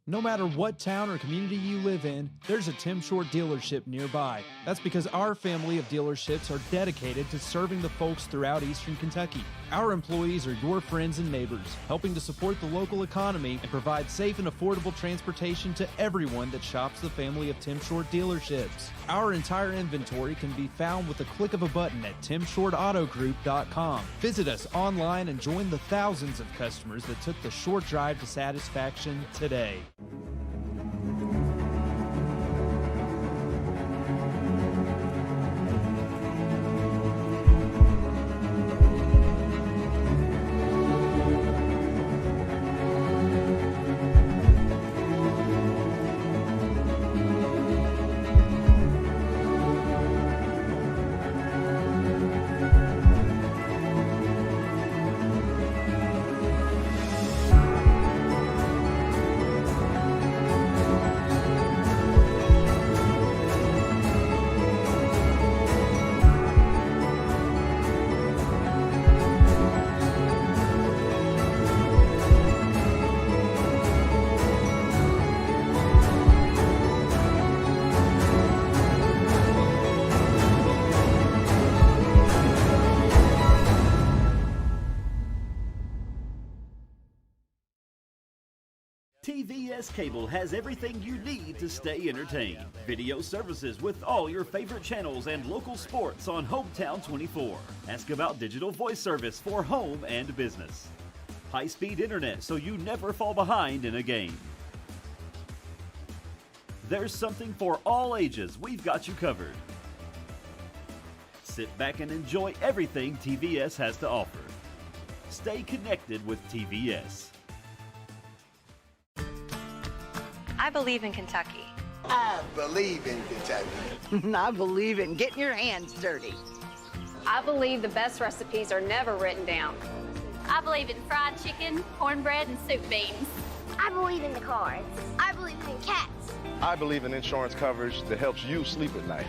No matter what town or community you live in, there's a Tim Short dealership nearby. That's because our family of dealerships are dedicated to serving the folks throughout Eastern Kentucky. Our employees are your friends and neighbors, helping to support the local economy and provide safe and affordable transportation to everyone that shops the family of Tim Short dealerships. Our entire inventory can be found with the click of a button at timshortautogroup.com. Visit us online and join the thousands of customers that took the short drive to satisfaction today. TVS Cable has everything you need to stay entertained. Video services with all your favorite channels and local sports on Hometown 24. Ask about digital voice service for home and business. High-speed internet so you never fall behind in a game. There's something for all ages. We've got you covered. Sit back and enjoy everything TVS has to offer. Stay connected with TVS. I believe in Kentucky. I believe in Kentucky. I believe in getting your hands dirty. I believe the best recipes are never written down. I believe in fried chicken, cornbread, and soup beans. I believe in the cards. I believe in cats. I believe in insurance coverage that helps you sleep at night.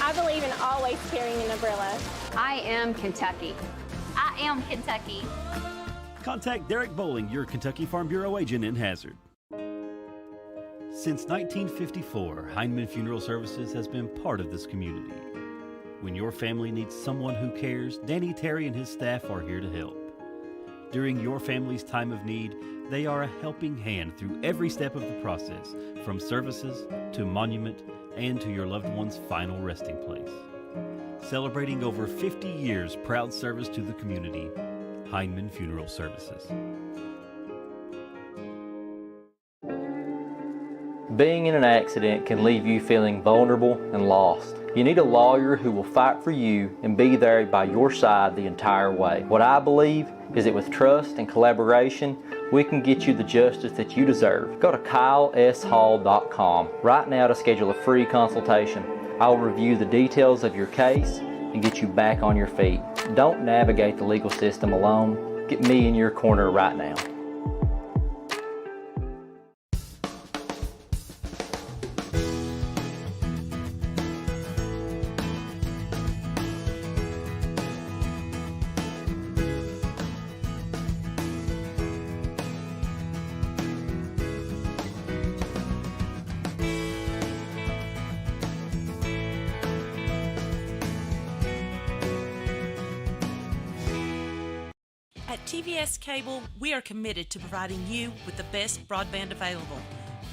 I believe in always carrying an umbrella. I am Kentucky. I am Kentucky. Contact Derek Bowling, your Kentucky Farm Bureau agent in Hazard. Since 1954, Heinemann Funeral Services has been part of this community. When your family needs someone who cares, Danny Terry and his staff are here to help. During your family's time of need, they are a helping hand through every step of the process, from services to monument and to your loved one's final resting place. Celebrating over 50 years proud service to the community, Heinemann Funeral Services. Being in an accident can leave you feeling vulnerable and lost. You need a lawyer who will fight for you and be there by your side the entire way. What I believe is that with trust and collaboration, we can get you the justice that you deserve. Go to KyleSHall.com right now to schedule a free consultation. I will review the details of your case and get you back on your feet. Don't navigate the legal system alone. Get me in your corner right now. At TVS Cable, we are committed to providing you with the best broadband available,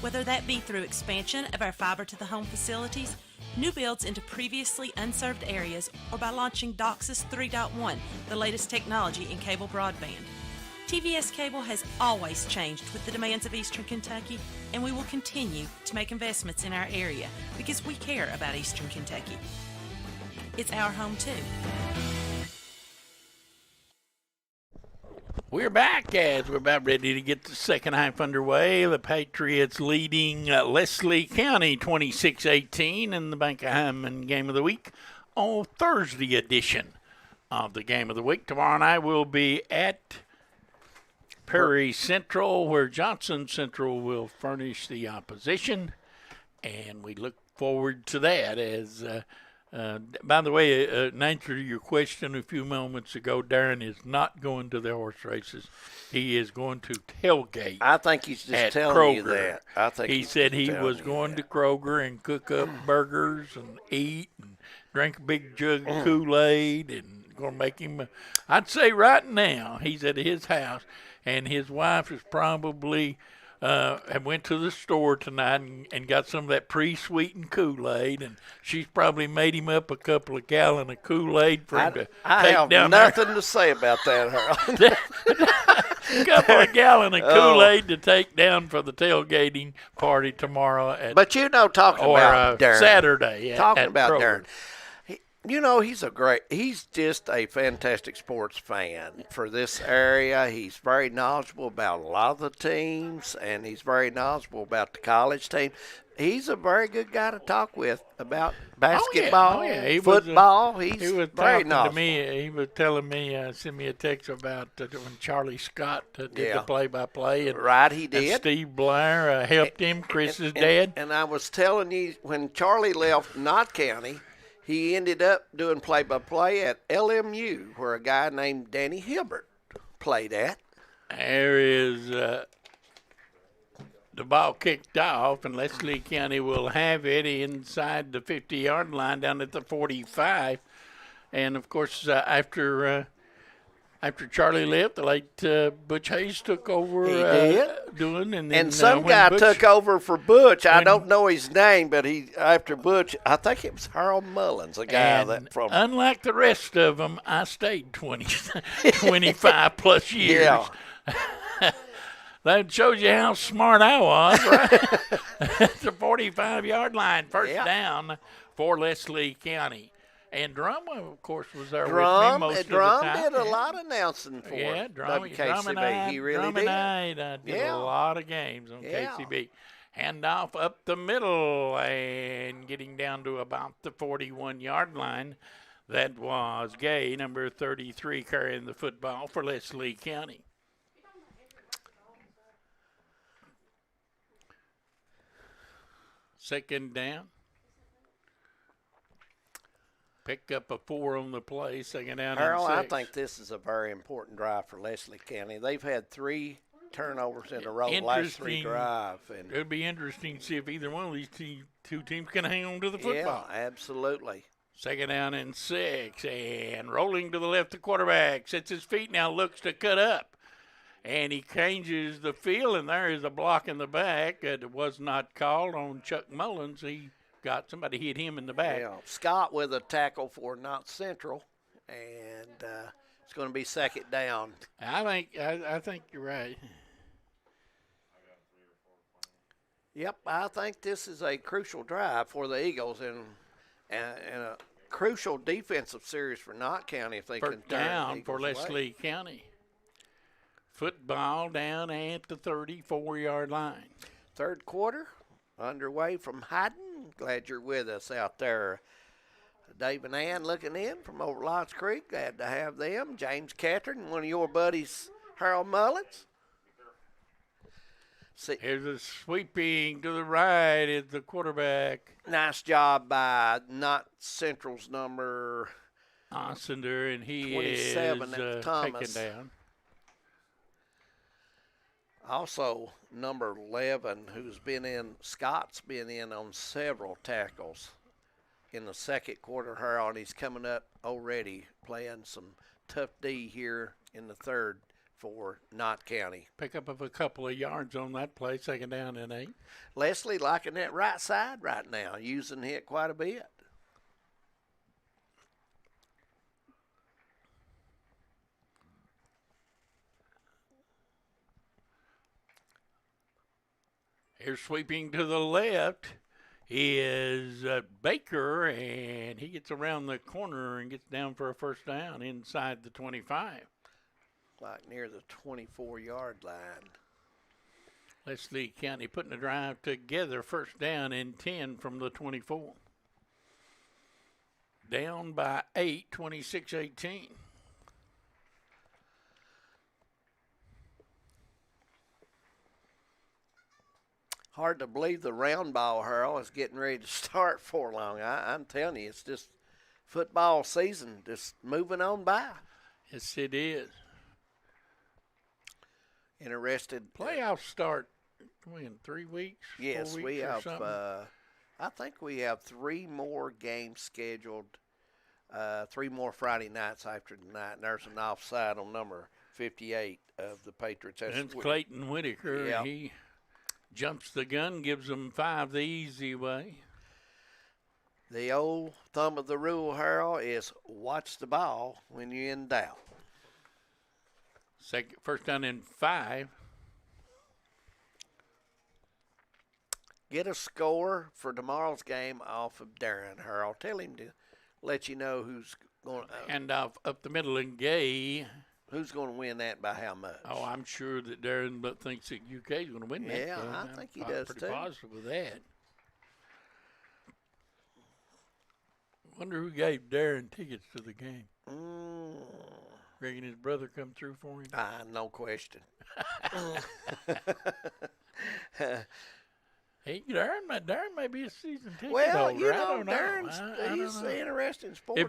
whether that be through expansion of our fiber-to-the-home facilities, new builds into previously unserved areas, or by launching DOCSIS 3.1, the latest technology in cable broadband. TVS Cable has always changed with the demands of Eastern Kentucky, and we will continue to make investments in our area because we care about Eastern Kentucky. It's our home too. We're back as we're about ready to get the second half underway. The Patriots leading Leslie County 26-18 in the Bank of Hyman Game of the Week on Thursday edition of the Game of the Week. Tomorrow night we'll be at Perry Central, where Johnson Central will furnish the opposition, and we look forward to that. As by the way, in answer to your question a few moments ago, Darren is not going to the horse races. He is going to tailgate. I think he's just telling Kroger. you that. I think he said he was going to Kroger and cook up burgers and eat and drink a big jug of Kool-Aid and going to make him. I'd say right now he's at his house, and his wife is probably have went to the store tonight and got some of that pre-sweetened Kool-Aid, and she's probably made him up a couple of gallons of Kool-Aid for him to take down there. I have nothing to say about that, Harold. A couple of gallons of Kool-Aid to take down for the tailgating party tomorrow. But you know, talking about Darren. Saturday Talking about Kroger. Darren. You know, he's just a fantastic sports fan for this area. He's very knowledgeable about a lot of the teams, and he's very knowledgeable about the college team. He's a very good guy to talk with about basketball, football. He was very knowledgeable. To me. He was telling me, sent me a text about when Charlie Scott did the play-by-play. And, right, he did. And Steve Blair helped him, Chris's dad. And I was telling you, when Charlie left Knott County, he ended up doing play-by-play at LMU, where a guy named Danny Hilbert played at. There is the ball kicked off, and Leslie County will have it inside the 50-yard line down at the 45. And, of course, after Charlie left, the late Butch Hayes took over doing. And then, some guy took over for Butch. I don't know his name, but after Butch, I think it was Harold Mullins, a guy that from. Unlike the rest of them, I stayed 25 plus years. Yeah. That shows you how smart I was, right? It's a 45-yard line, first down for Leslie County. And Drum, of course, was there with me most of the time. Drum did a lot of announcing for WKCB. He really did. I did a lot of games on KCB. Handoff up the middle and getting down to about the 41-yard line. That was Gay, number 33, carrying the football for Leslie County. Second down. Pick up a 4 on the play, second down Harold, and 6. I think this is a very important drive for Leslie County. They've had 3 turnovers in a row the last 3 drives. It would be interesting to see if either one of these two teams can hang on to the football. Yeah, absolutely. Second down and 6, and rolling to the left, the quarterback sets his feet now, looks to cut up. And he changes the field, and there is a block in the back. It was not called on Chuck Mullins. Somebody hit him in the back. Yeah, Scott with a tackle for Knott Central, and it's going to be second down. I think you're right. Yep, I think this is a crucial drive for the Eagles and a crucial defensive series for Knott County if they can First turn down the for Eagles Leslie away. County. Football down at the 34-yard line. Third quarter underway from Hyden. Glad you're with us out there. Dave and Ann looking in from over Lots Creek. Glad to have them. James Catherine, one of your buddies, Harold Mullins. Here's a sweeping to the right is the quarterback. Nice job by Knott Central's number Ossender, and he 27 is at Thomas. taken down. Also, number 11, Scott's been in on several tackles in the second quarter, Harold. He's coming up already playing some tough D here in the third for Knott County. Pick up of a couple of yards on that play, second down and 8. Leslie liking that right side right now, using it quite a bit. Here's sweeping to the left is Baker, and he gets around the corner and gets down for a first down inside the 25. Like near the 24-yard line. Leslie County putting the drive together, first down and 10 from the 24. Down by 8, 26-18. Hard to believe the round ball, Harold, is getting ready to start for long. I'm telling you, it's just football season just moving on by. Yes, it is. Interested. Playoffs start in 3 weeks? Yes, 4 weeks we have. something? I think we have 3 more games scheduled. 3 more Friday nights after tonight. And there's an offside on number 58 of the Patriots. That's Clayton Whitaker. Yeah. He jumps the gun, gives them 5 the easy way. The old thumb of the rule, Harold, is watch the ball when you're in doubt. First down and 5. Get a score for tomorrow's game off of Darren, Harold. Tell him to let you know who's going to. And off up the middle and Gay. Who's going to win that by how much? Oh, I'm sure that Darren thinks that UK is going to win that. Yeah, I think he does pretty too. Positive with that. Wonder who gave Darren tickets to the game. Reckon his brother come through for him? No question. Hey, Darren may be a season ticket well, holder. you I know, don't know. Darren's he's interesting sports.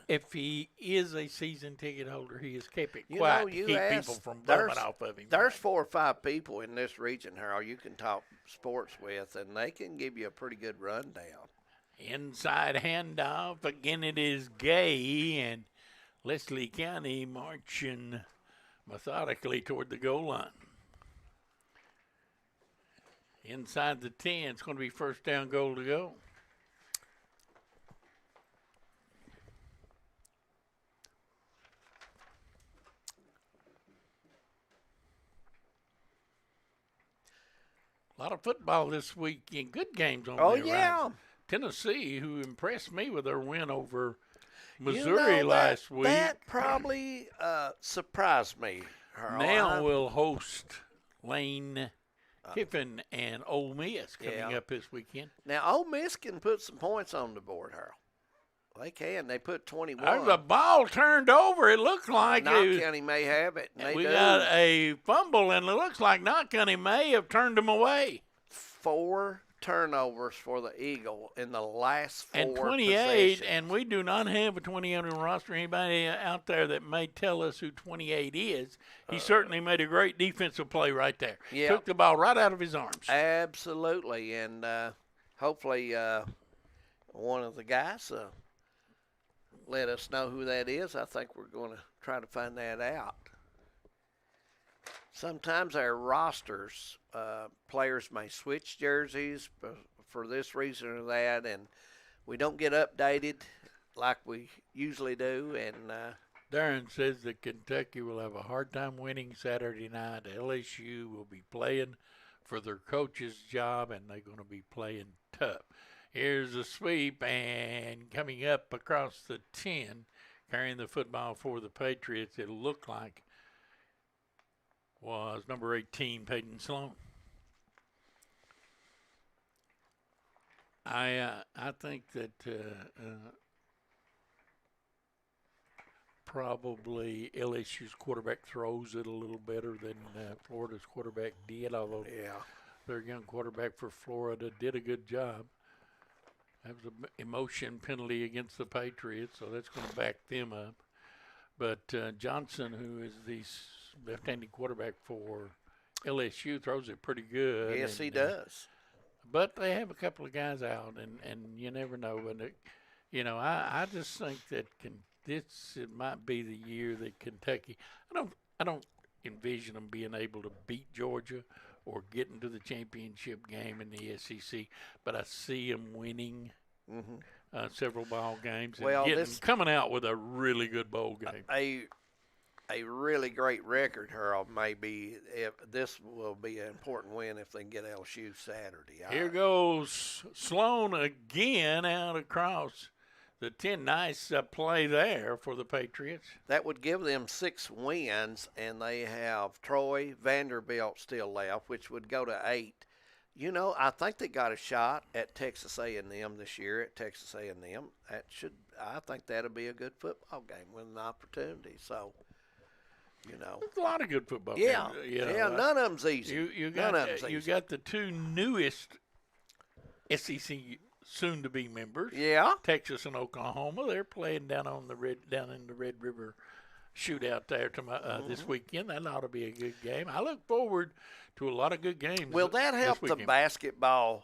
If he is a season ticket holder, he has kept it you quiet know, to you keep ask, people from bumming off of him. There's 4 or 5 people in this region, Harold, you can talk sports with, and they can give you a pretty good rundown. Inside handoff. Again, it is Gay, and Leslie County marching methodically toward the goal line. Inside the 10, it's going to be first down, goal to go. A lot of football this weekend. Good games on Oh, the yeah. horizon. Tennessee, who impressed me with their win over Missouri last week. That probably surprised me, Harold. Now we'll host Lane Kiffin and Ole Miss coming up this weekend. Now, Ole Miss can put some points on the board, Harold. They can. They put 21. There's a ball turned over. It looked like Knott County may have it. And we got a fumble, and it looks like Knott County may have turned them away. 4 turnovers for the Eagle in the last 4 and 28, possessions. and we do not have a 28 on the roster. Anybody out there that may tell us who 28 is, he certainly made a great defensive play right there. Yeah. Took the ball right out of his arms. Absolutely, and hopefully one of the guys let us know who that is. I think we're going to try to find that out. Sometimes our rosters, players may switch jerseys for this reason or that, and we don't get updated like we usually do. And Darren says that Kentucky will have a hard time winning Saturday night. LSU will be playing for their coach's job, and they're going to be playing tough. Here's a sweep, and coming up across the 10, carrying the football for the Patriots, it looked like was number 18, Peyton Sloan. I think that probably LSU's quarterback throws it a little better than Florida's quarterback did, although their young quarterback for Florida did a good job. That was an emotion penalty against the Patriots, so that's going to back them up. But Johnson, who is the left-handed quarterback for LSU, throws it pretty good. Yes, he does. But they have a couple of guys out, and you never know. And I just think that it might be the year that Kentucky. I don't envision them being able to beat Georgia or get into the championship game in the SEC, but I see them winning several ball games and coming out with a really good bowl game. A really great record, Harold, maybe. This will be an important win if they can get LSU Saturday. Here goes Sloan again out across the 10. Nice play there for the Patriots. That would give them 6 wins, and they have Troy, Vanderbilt still left, which would go to 8. I think they got a shot at Texas A&M this year at Texas A&M. I think that'll be a good football game with an opportunity. So, There's a lot of good football games. None of them's easy. You got the 2 newest SEC soon-to-be members. Yeah. Texas and Oklahoma. They're playing down in the Red River shootout there this weekend. That ought to be a good game. I look forward to a lot of good games. Will that help the basketball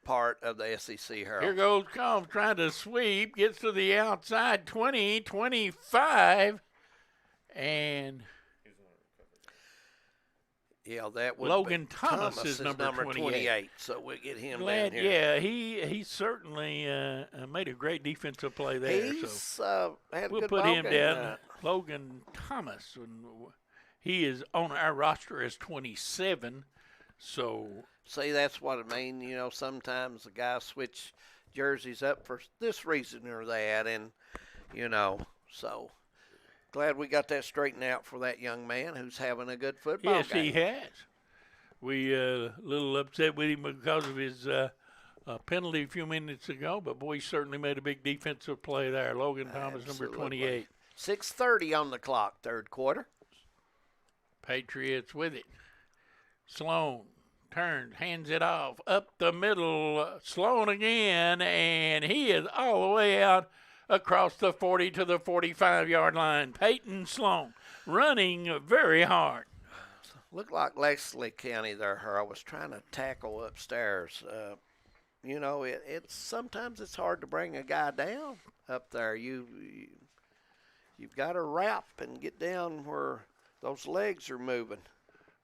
part of the SEC, Harold? Here goes Combs trying to sweep. Gets to the outside, 20, 25, and that would Logan Thomas is number 28. So we'll get him down here. Yeah, he certainly made a great defensive play there. He's had a we'll good put ball him game down. Logan Thomas. He is on our roster as 27. So see, that's what I mean. Sometimes the guys switch jerseys up for this reason or that, and so. Glad we got that straightened out for that young man who's having a good football game. Yes, he has. We a little upset with him because of his penalty a few minutes ago, but boy, he certainly made a big defensive play there. Logan Thomas, number 28. 6:30 on the clock, third quarter. Patriots with it. Sloan turns, hands it off, up the middle. Sloan again, and he is all the way out across the 40 to the 45-yard line. Peyton Sloan running very hard. Looked like Leslie County there. I was trying to tackle upstairs. It's sometimes it's hard to bring a guy down up there. You've got to wrap and get down where those legs are moving.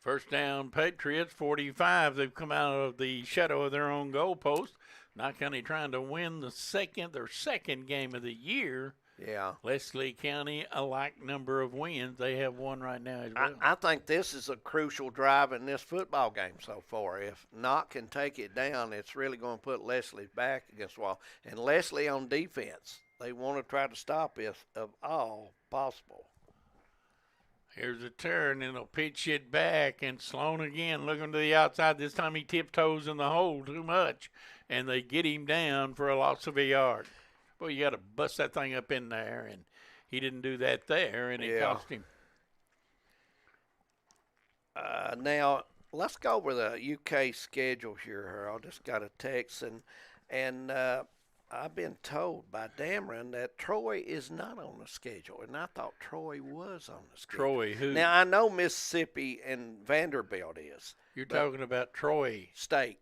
First down, Patriots, 45. They've come out of the shadow of their own goalpost. Knott County trying to win their second game of the year. Yeah. Leslie County, a like number of wins. They have one right now as well. I think this is a crucial drive in this football game so far. If Knott can take it down, it's really going to put Leslie back against the wall. And Leslie on defense, they want to try to stop if of all possible. Here's a turn, and they'll pitch it back, and Sloan again looking to the outside. This time he tiptoes in the hole too much, and they get him down for a loss of a yard. Boy, you got to bust that thing up in there, and he didn't do that there, and it cost him. Now, let's go over the UK schedule here, Harold. Just got a text, and I've been told by Dameron that Troy is not on the schedule, and I thought Troy was on the schedule. Troy who? Now, I know Mississippi and Vanderbilt is. You're talking about Troy State.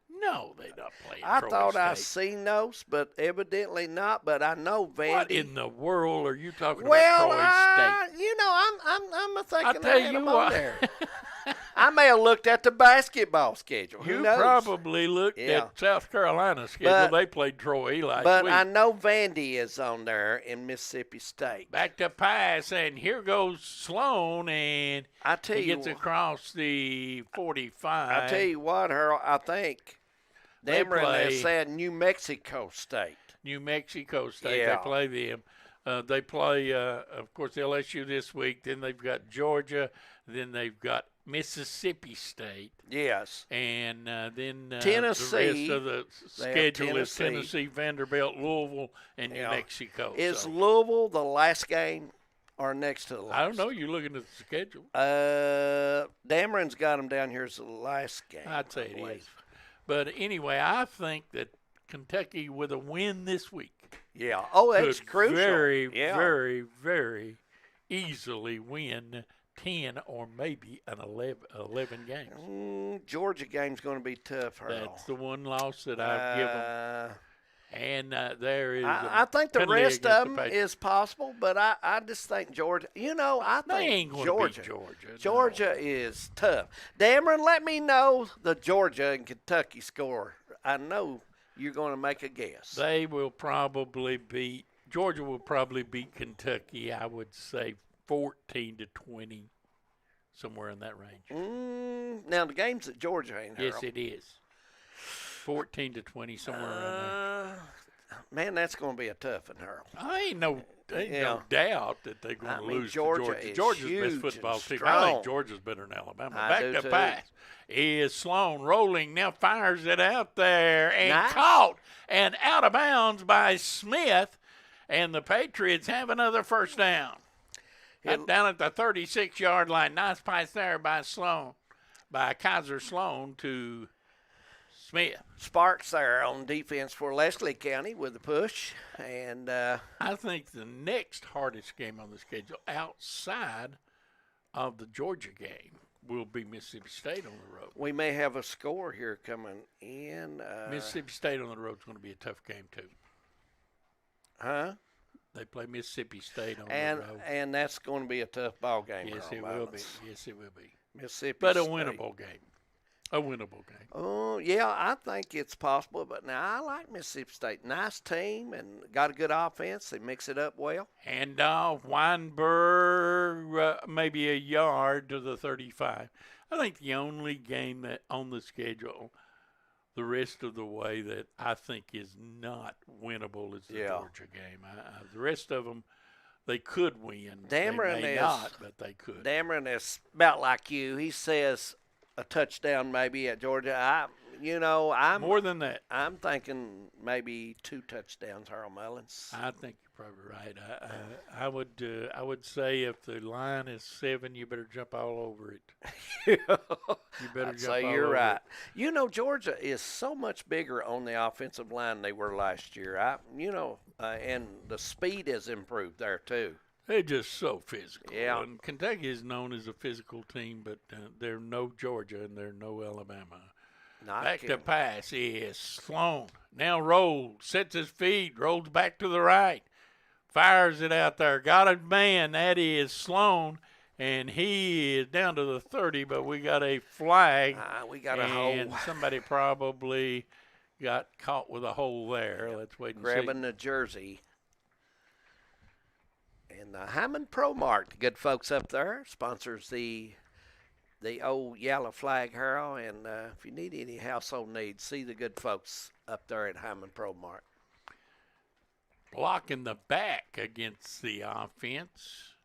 No, they're not playing I Troy thought State. I seen those, but evidently not. But I know Vandy. What in the world are you talking about Troy State? I'm thinking I tell you on what. there. I may have looked at the basketball schedule. Who You knows? probably looked at South Carolina's schedule. They played Troy last but week. I know Vandy is on there in Mississippi State. Back to pass, and here goes Sloan, and he gets across the 45. I tell you what, Harold, I think Dameron has said New Mexico State. New Mexico State, Yeah. they play them. They play, of course, LSU this week. Then they've got Georgia. Then they've got Mississippi State. Yes. And then Tennessee. the rest of the schedule is Tennessee, Vanderbilt, Louisville, and New Mexico. Is Louisville the last game or next to the last? I don't know. You're looking at the schedule. Dameron's got them down here as the last game. I'd say it is. But anyway, I think that Kentucky, with a win this week, that's crucial. Very, very, very easily win 10 or maybe an 11 games. Georgia game's going to be tough, Harold. That's the one loss that I've given. And there is. I think the rest of them is possible, but I just think Georgia. I think Georgia is tough. Dameron, let me know the Georgia and Kentucky score. I know you're going to make a guess. They will probably beat. Georgia will probably beat Kentucky. I would say 14-20, somewhere in that range. Now the game's at Georgia, ain't it? Yes, it is. 14-20, somewhere around there. Man, that's going to be a tough one, Harold. Ain't no doubt that they're going to lose Georgia to Georgia. Georgia's the best football team. Strong. I think Georgia's better than Alabama. I do Back to too. pass is Sloan rolling, now fires it out there and caught and out of bounds by Smith, and the Patriots have another first down. Down at the 36-yard line. Nice pass there by Sloan, by Kaiser Sloan to Smith. Sparks there on defense for Leslie County with the push. And I think the next hardest game on the schedule outside of the Georgia game will be Mississippi State on the road. We may have a score here coming in. Mississippi State on the road is going to be a tough game, too. Huh? They play Mississippi State on the road. And that's going to be a tough ball game. Yes, it will be. Yes, it will be. Mississippi But a State. winnable game. A winnable game. Oh, yeah, I think it's possible. But now I like Mississippi State. Nice team and got a good offense. They mix it up well. Handoff, Weinberg, maybe a yard to the 35. I think the only game that on the schedule the rest of the way that I think is not winnable is the Georgia game. The rest of them, they could win. Dameron they may not, but they could. Dameron is about like you. He says a touchdown maybe at Georgia. I'm more than that. I'm thinking maybe 2 touchdowns, Harold Mullins. I think you're probably right. I would say if the line is 7, you better jump all over it. You better jump all over you're right. it. Georgia is so much bigger on the offensive line than they were last year. And the speed has improved there too. They're just so physical. Yeah. And Kentucky is known as a physical team, but they're no Georgia and they're no Alabama. Back to pass is Sloan. Now rolls, sets his feet, rolls back to the right, fires it out there. Got a man, that is Sloan, and he is down to the 30, but we got a flag. We got a hole. And somebody probably got caught with a hole there. Let's wait and see. Grabbing the jersey. And the Hyman Pro Mart, the good folks up there, sponsors the old yellow flag, Harold. And if you need any household needs, see the good folks up there at Hyman Pro Mart. Blocking the back against the offense.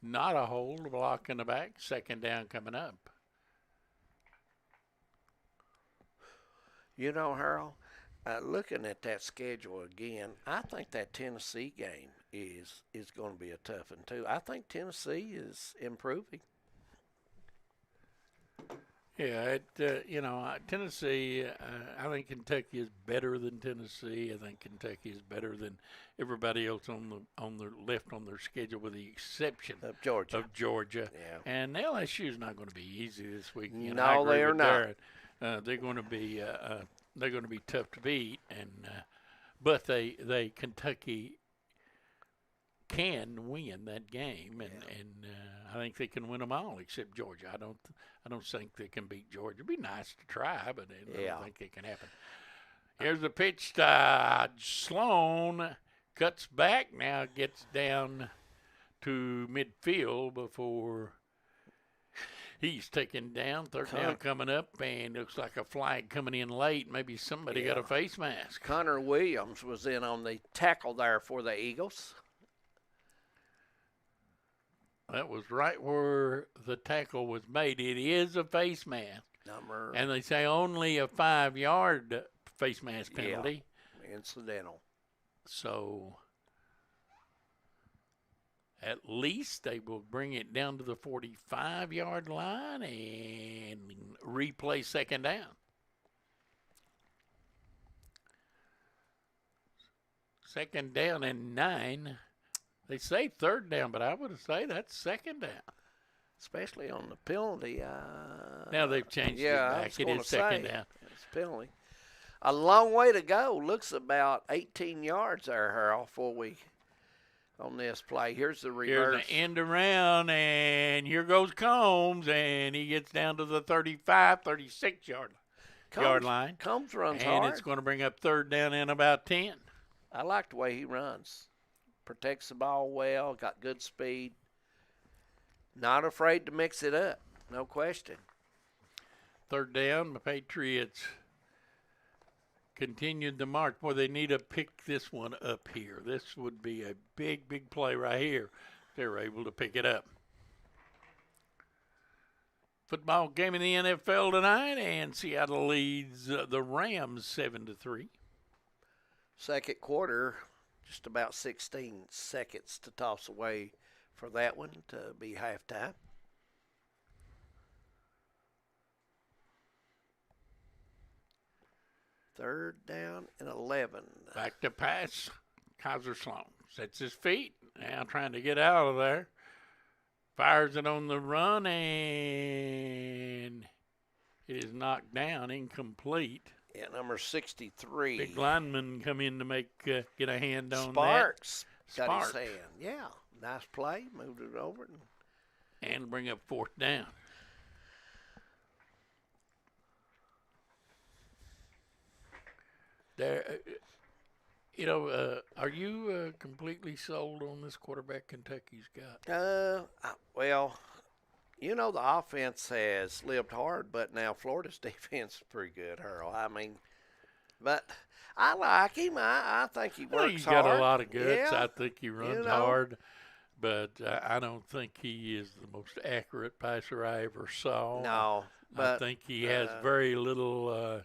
Not a hold, block in the back. Second down coming up. Harold, looking at that schedule again, I think that Tennessee game is going to be a tough one, too. I think Tennessee is improving. Yeah, Tennessee, I think Kentucky is better than Tennessee. I think Kentucky is better than everybody else on the left on their schedule, with the exception of Georgia. Yeah. And LSU is not going to be easy this week. No, they are not. They're going to be tough to beat, and but Kentucky can win that game, and I think they can win them all except Georgia. I don't think they can beat Georgia. It'd be nice to try, but I don't think it can happen. Here's the pitch to Sloan. Cuts back now, gets down to midfield before he's taken down. Third down coming up, and looks like a flag coming in late. Maybe somebody got a face mask. Connor Williams was in on the tackle there for the Eagles. That was right where the tackle was made. It is a face mask. And they say only a 5-yard face mask penalty. Yeah, incidental. So at least they will bring it down to the 45-yard line and replay second down. Second down and 9. They say third down, but I would say that's second down. Especially on the penalty. Now they've changed it back. It is second down. It's penalty. A long way to go. Looks about 18 yards there, Harold, before we on this play. Here's the reverse. Here's the end around, and here goes Combs, and he gets down to the 35, 36-yard line. Combs runs hard. And hard. it's going to bring up third down in about 10. I like the way he runs. Protects the ball well, got good speed. Not afraid to mix it up, no question. Third down, the Patriots continued the march. Boy, they need to pick this one up here. This would be a big, big play right here. They're able to pick it up. Football game in the NFL tonight, and Seattle leads the Rams 7-3. Second quarter, just about 16 seconds to toss away for that one to be halftime. Third down and 11. Back to pass. Kaiser Sloan sets his feet. Now trying to get out of there. Fires it on the run, and it is knocked down, incomplete. Yeah, number 63. Big lineman come in to get a hand on Sparks that. Got his hand. Yeah, nice play. Moved it over. And bring up fourth down. There, are you completely sold on this quarterback Kentucky's got? Well, the offense has lived hard, but now Florida's defense is pretty good, Harold. I mean, but I like him. I think he works hard. He's got a lot of guts. Yeah. I think he runs hard, but I don't think he is the most accurate passer I ever saw. No, but I think he has very little.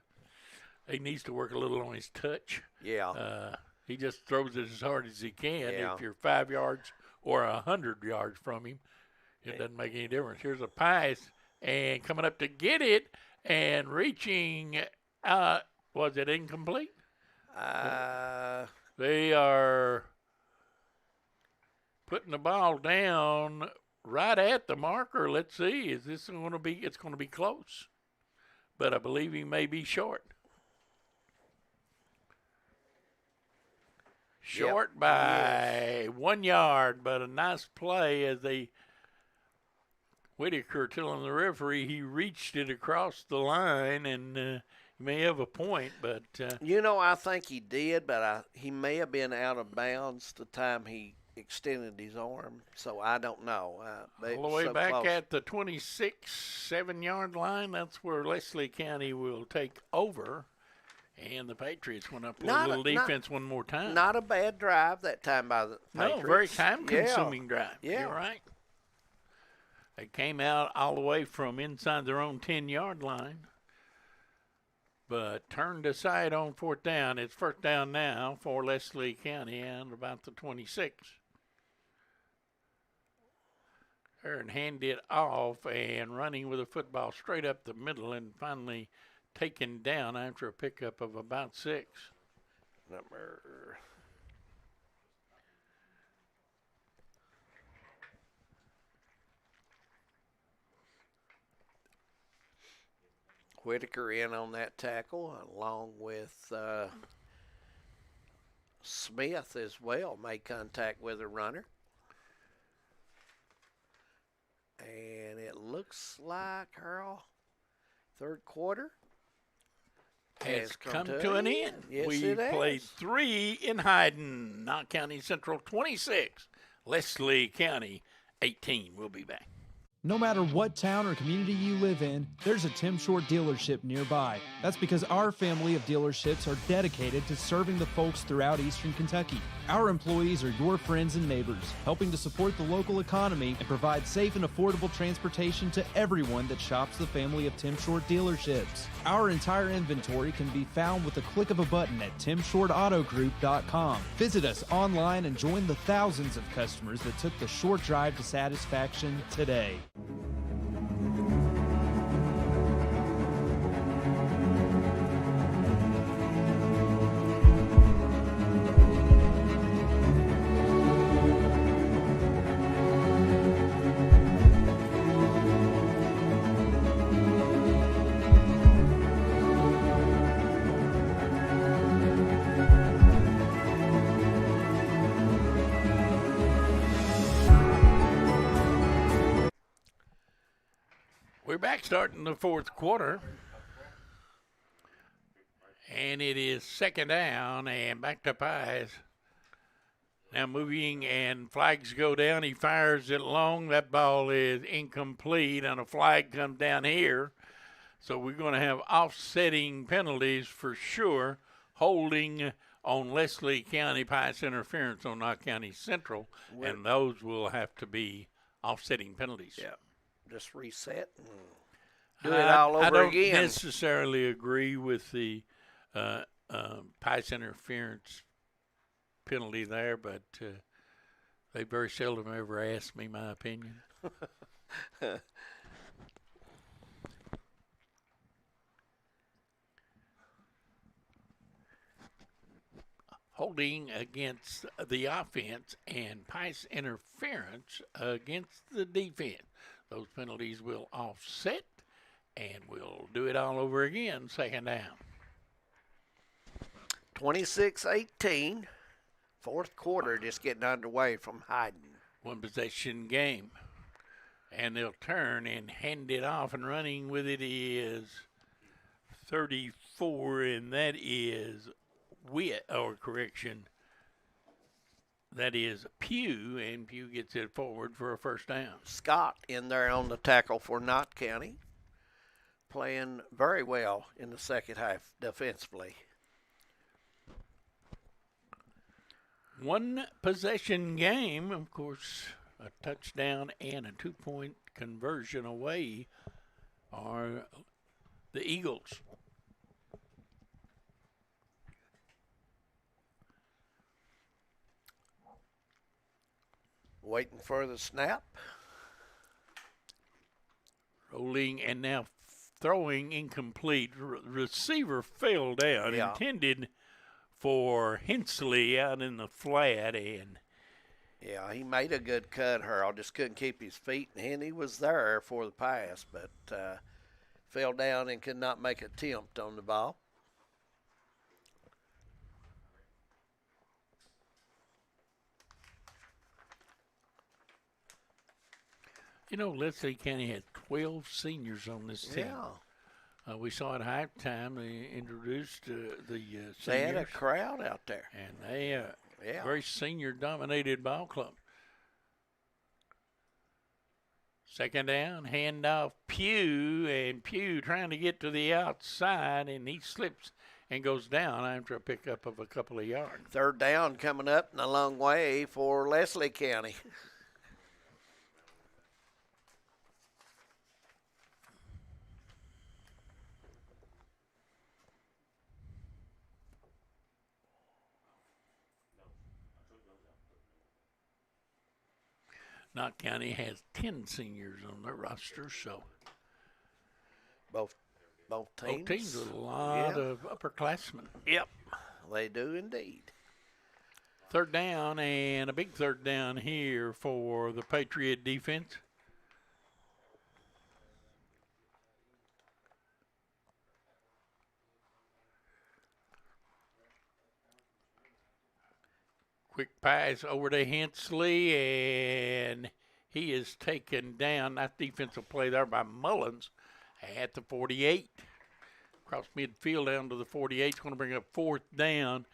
He needs to work a little on his touch. Yeah. He just throws it as hard as he can. Yeah. If you're 5 yards or 100 yards from him, it doesn't make any difference. Here's a pass, and coming up to get it and reaching out. Was it incomplete? They are putting the ball down right at the marker. Let's see. Is this going to be? It's going to be close, but I believe he may be short. Short by 1 yard, but a nice play as Whitaker telling the referee he reached it across the line, and he may have a point, but I think he did, but he may have been out of bounds the time he extended his arm, so I don't know. All the way back close. At the 26-7-yard line, that's where Leslie County will take over. And the Patriots went up with a little defense one more time. Not a bad drive that time by the Patriots. No, very time-consuming drive. Yeah. You're right. They came out all the way from inside their own 10-yard line, but turned aside on fourth down. It's first down now for Leslie County and about the 26. And hand it off and running with a football straight up the middle and finally taken down after a pickup of about 6. Number Whitaker in on that tackle, along with Smith as well, made contact with the runner. And it looks like, Earl, third quarter has come to an end. Yes, we it played has. 3 in Hyden. Knott County Central 26. Leslie County 18. We'll be back. No matter what town or community you live in, there's a Tim Short dealership nearby. That's because our family of dealerships are dedicated to serving the folks throughout Eastern Kentucky. Our employees are your friends and neighbors, helping to support the local economy and provide safe and affordable transportation to everyone that shops the family of Tim Short dealerships. Our entire inventory can be found with the click of a button at timshortautogroup.com. Visit us online and join the thousands of customers that took the short drive to satisfaction today. We're back starting the fourth quarter. And it is second down and back to Pies. Now moving and flags go down. He fires it long. That ball is incomplete and a flag comes down here. So we're going to have offsetting penalties for sure. Holding on Leslie County, Pies interference on Knott County Central. And those will have to be offsetting penalties. Yeah. Just reset and do it all over again. I don't again. necessarily agree with the Pies interference penalty there, but they very seldom ever ask me my opinion. Holding against the offense and Pies interference against the defense. Those penalties will offset, and we'll do it all over again, second down. 26-18, fourth quarter just getting underway from Hyden. One possession game, and they'll turn and hand it off, and running with it is 34, and that is that is Pugh, and Pugh gets it forward for a first down. Scott in there on the tackle for Knott County, playing very well in the second half defensively. One possession game, of course, a touchdown and a 2-point conversion away are the Eagles. Waiting for the snap. Rolling and now throwing incomplete. Receiver fell down, intended for Hensley out in the flat. And yeah, he made a good cut, Harold. Just couldn't keep his feet, and he was there for the pass, but fell down and could not make an attempt on the ball. You know, Leslie County had 12 seniors on this team. Yeah. We saw at halftime they introduced the seniors. They had a crowd out there. And they very senior-dominated ball club. Second down, handoff Pugh, and Pugh trying to get to the outside, and he slips and goes down after a pickup of a couple of yards. Third down coming up and a long way for Leslie County. Knott County has 10 seniors on their roster, so both teams. Both teams with a lot of upperclassmen. Yep, they do indeed. Third down, and a big third down here for the Patriot defense. Quick pass over to Hensley, and he is taken down. That defensive play there by Mullins at the 48. Across midfield down to the 48. It's going to bring up 4th down,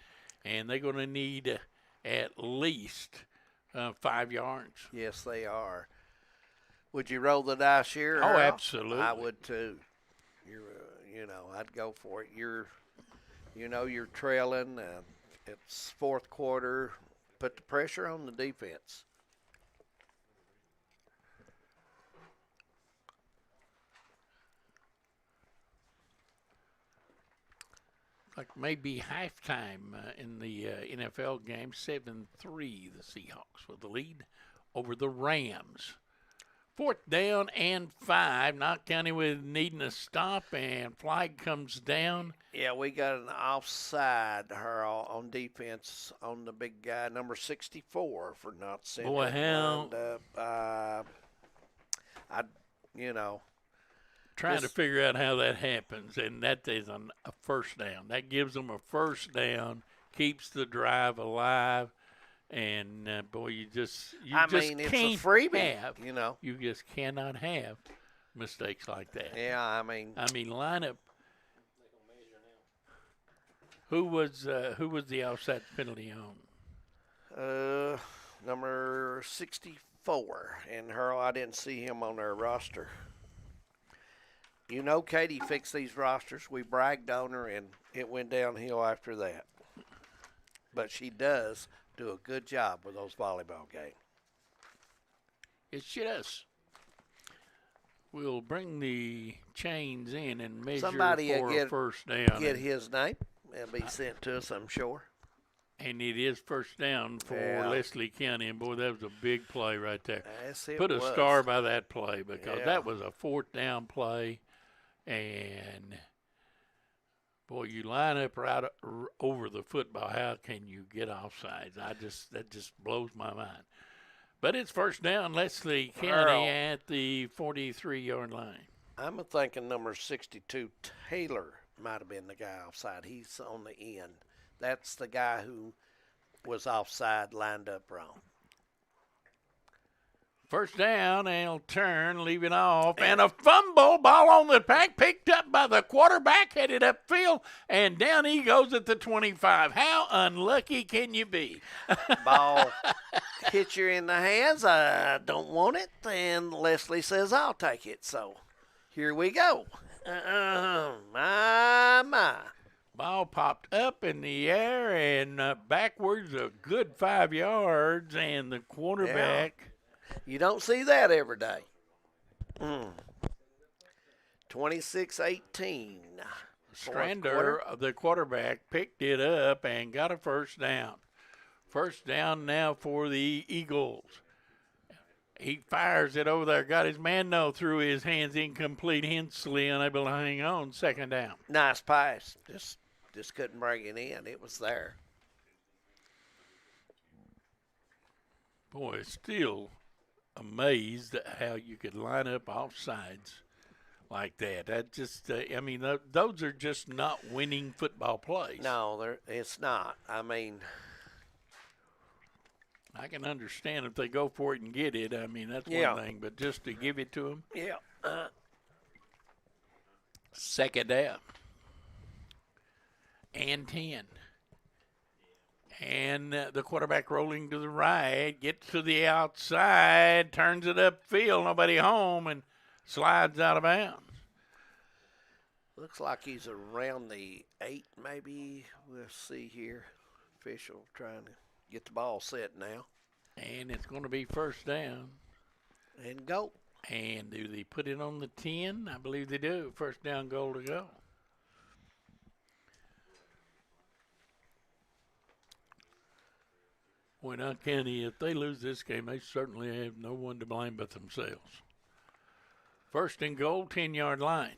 and they're going to need at least 5 yards. Yes, they are. Would you roll the dice here? Oh, Earl? absolutely. I would too. I'd go for it. You're trailing. It's 4th quarter. Put the pressure on the defense. Like maybe halftime in the NFL game, 7-3, the Seahawks with the lead over the Rams. 4th down and 5. Knott County with needing a stop, and flag comes down. Yeah, we got an offside on defense on the big guy, number 64 for not sending. Boy, how trying to figure out how that happens, and that is a 1st down. That gives them a 1st down, keeps the drive alive, and boy, you just can't it's a freebie, have. You just cannot have mistakes like that. Yeah, I mean lineup. Who was the offside penalty on? Number 64, and Earl, I didn't see him on their roster. Katie fixed these rosters. We bragged on her, and it went downhill after that. But she does do a good job with those volleyball games. Yes, she does. We'll bring the chains in and measure for a 1st down. Get his name. It'll be sent to us, I'm sure. And it is 1st down for Leslie County. And, boy, that was a big play right there. Yes, it Put a was. star by that play because that was a 4th down play. And, boy, you line up right over the football. How can you get offsides? That just blows my mind. But it's 1st down, Leslie County at the 43-yard line. I'm thinking number 62, Taylor, might have been the guy offside. He's on the end. That's the guy who was offside, lined up wrong. 1st down, and he'll turn, leave it off, and a fumble, ball on the pack, picked up by the quarterback, headed upfield, and down he goes at the 25. How unlucky can you be? Ball hits you in the hands. I don't want it, and Leslie says, I'll take it. So here we go. My. Ball popped up in the air and backwards a good 5 yards, and the quarterback. Yeah. You don't see that every day. 26-18. Strander, the quarterback, picked it up and got a 1st down. 1st down now for the Eagles. He fires it over there, got his man through his hands, incomplete. Hensley unable to hang on. 2nd down. Nice pass. Just couldn't bring it in. It was there. Boy, still amazed at how you could line up offsides like that. That just, those are just not winning football plays. No, it's not. I mean, I can understand if they go for it and get it. I mean, that's one thing, but just to give it to them. Yeah. 2nd down. And 10. And the quarterback rolling to the right, gets to the outside, turns it upfield, nobody home, and slides out of bounds. Looks like he's around the 8, maybe. We'll see here. Official trying to get the ball set now. And it's going to be 1st down. And go. And do they put it on the 10? I believe they do. 1st down, goal to go. Boy, Knott County, if they lose this game, they certainly have no one to blame but themselves. 1st and goal, 10-yard line.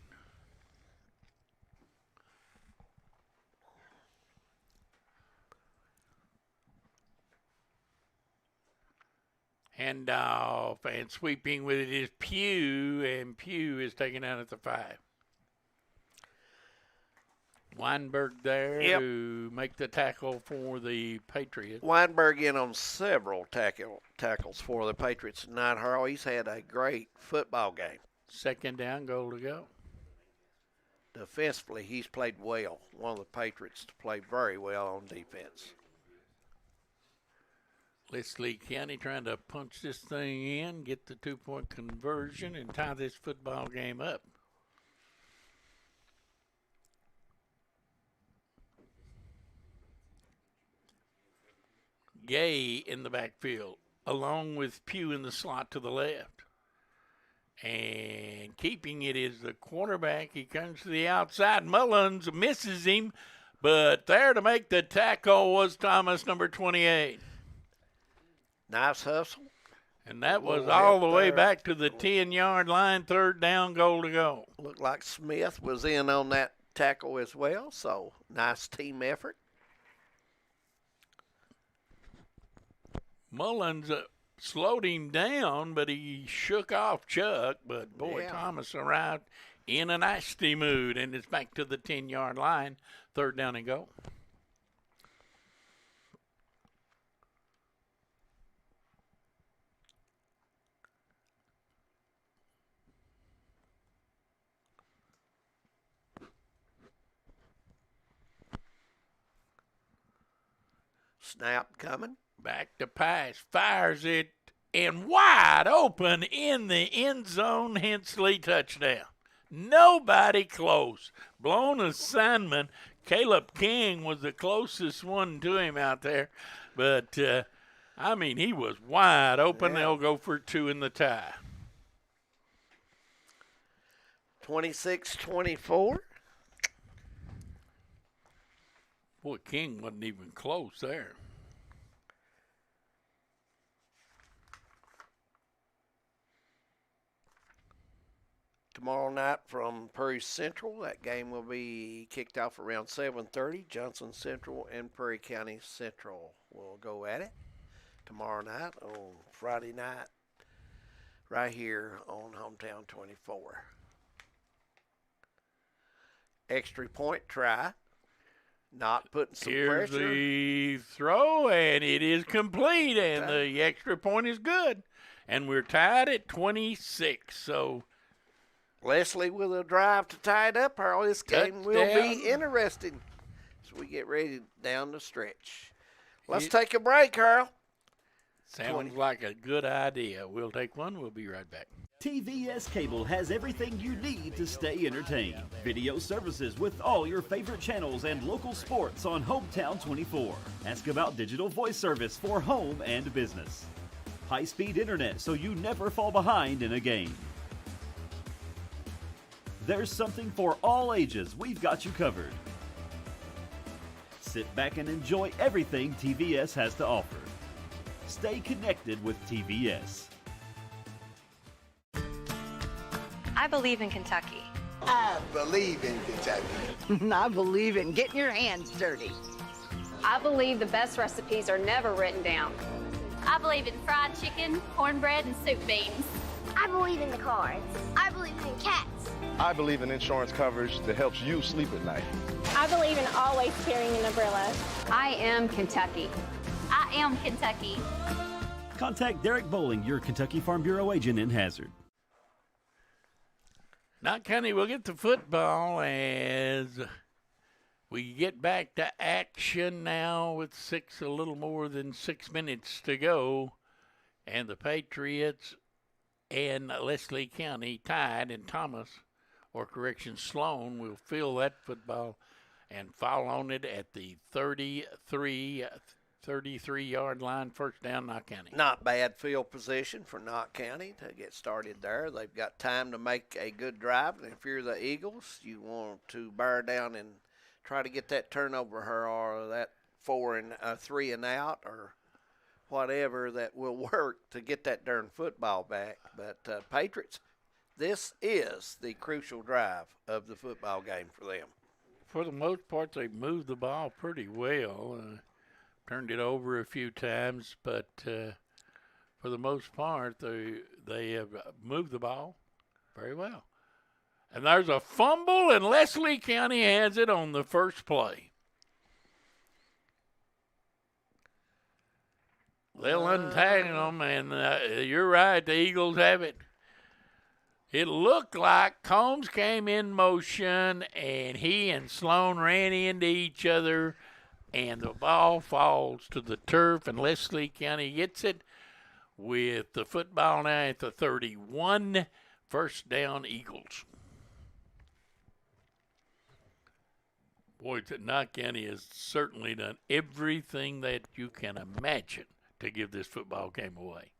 Handoff, and sweeping with it is Pugh, and Pugh is taken out at the 5. Weinberg there Yep. to make the tackle for the Patriots. Weinberg in on several tackles for the Patriots tonight, Harold. He's had a great football game. Second down, goal to go. Defensively, he's played well. One of the Patriots to play very well on defense. Leslie County trying to punch this thing in, get the 2-point conversion, and tie this football game up. Gay in the backfield, along with Pugh in the slot to the left. And keeping it is the quarterback. He comes to the outside. Mullins misses him, but there to make the tackle was Thomas, number 28. Nice hustle. And that was all the way back to the 10-yard line, third down, goal to go. Looked like Smith was in on that tackle as well, so nice team effort. Mullins slowed him down, but he shook off Chuck. But, boy, Yeah. Thomas arrived in a nasty mood, and it's back to the 10-yard line, third down and go. Snap coming. Back to pass, fires it, and wide open in the end zone, Hensley touchdown. Nobody close. Blown assignment. Caleb King was the closest one to him out there. But, he was wide open. Yeah. They'll go for 2 in the tie. 26-24. Boy, King wasn't even close there. Tomorrow night from Prairie Central, that game will be kicked off around 7:30. Johnson Central and Prairie County Central will go at it tomorrow night on Friday night, right here on Hometown 24. Extra point try. Not putting some Here's pressure. the throw, and it is complete, and the extra point is good. And we're tied at 26, so Leslie with a drive to tie it up. Harold, this game will be Touchdown. interesting as we get ready down the stretch. Let's take a break, Harold. sounds like a good idea. We'll take one. We'll be right back. TVS Cable has everything you need to stay entertained. Video services with all your favorite channels and local sports on Hometown 24. Ask about digital voice service for home and business. High-speed internet so you never fall behind in a game. There's something for all ages. We've got you covered. Sit back and enjoy everything TVS has to offer. Stay connected with TVS. I believe in Kentucky. I believe in Kentucky. I believe in getting your hands dirty. I believe the best recipes are never written down. I believe in fried chicken, cornbread, and soup beans. I believe in the cards. I believe in cats. I believe in insurance coverage that helps you sleep at night. I believe in always carrying an umbrella. I am Kentucky. I am Kentucky. Contact Derek Bowling, your Kentucky Farm Bureau agent in Hazard. Knott County will get to football as we get back to action now with a little more than 6 minutes to go. And the Patriots and Leslie County tied, and Sloan will fill that football and foul on it at the 33-yard line, first down, Knott County. Not bad field position for Knott County to get started there. They've got time to make a good drive, and if you're the Eagles, you want to bear down and try to get that turnover or that 3 and out or whatever that will work to get that darn football back. But Patriots, this is the crucial drive of the football game for them. For the most part, they've moved the ball pretty well. Turned it over a few times, but for the most part, they have moved the ball very well. And there's a fumble, and Leslie County has it on the first play. They'll untag them, and you're right, the Eagles have it. It looked like Combs came in motion, and he and Sloan ran into each other, and the ball falls to the turf, and Leslie County gets it with the football now at the 31. First down, Eagles. Boy, Knott County has certainly done everything that you can imagine to give this football game away.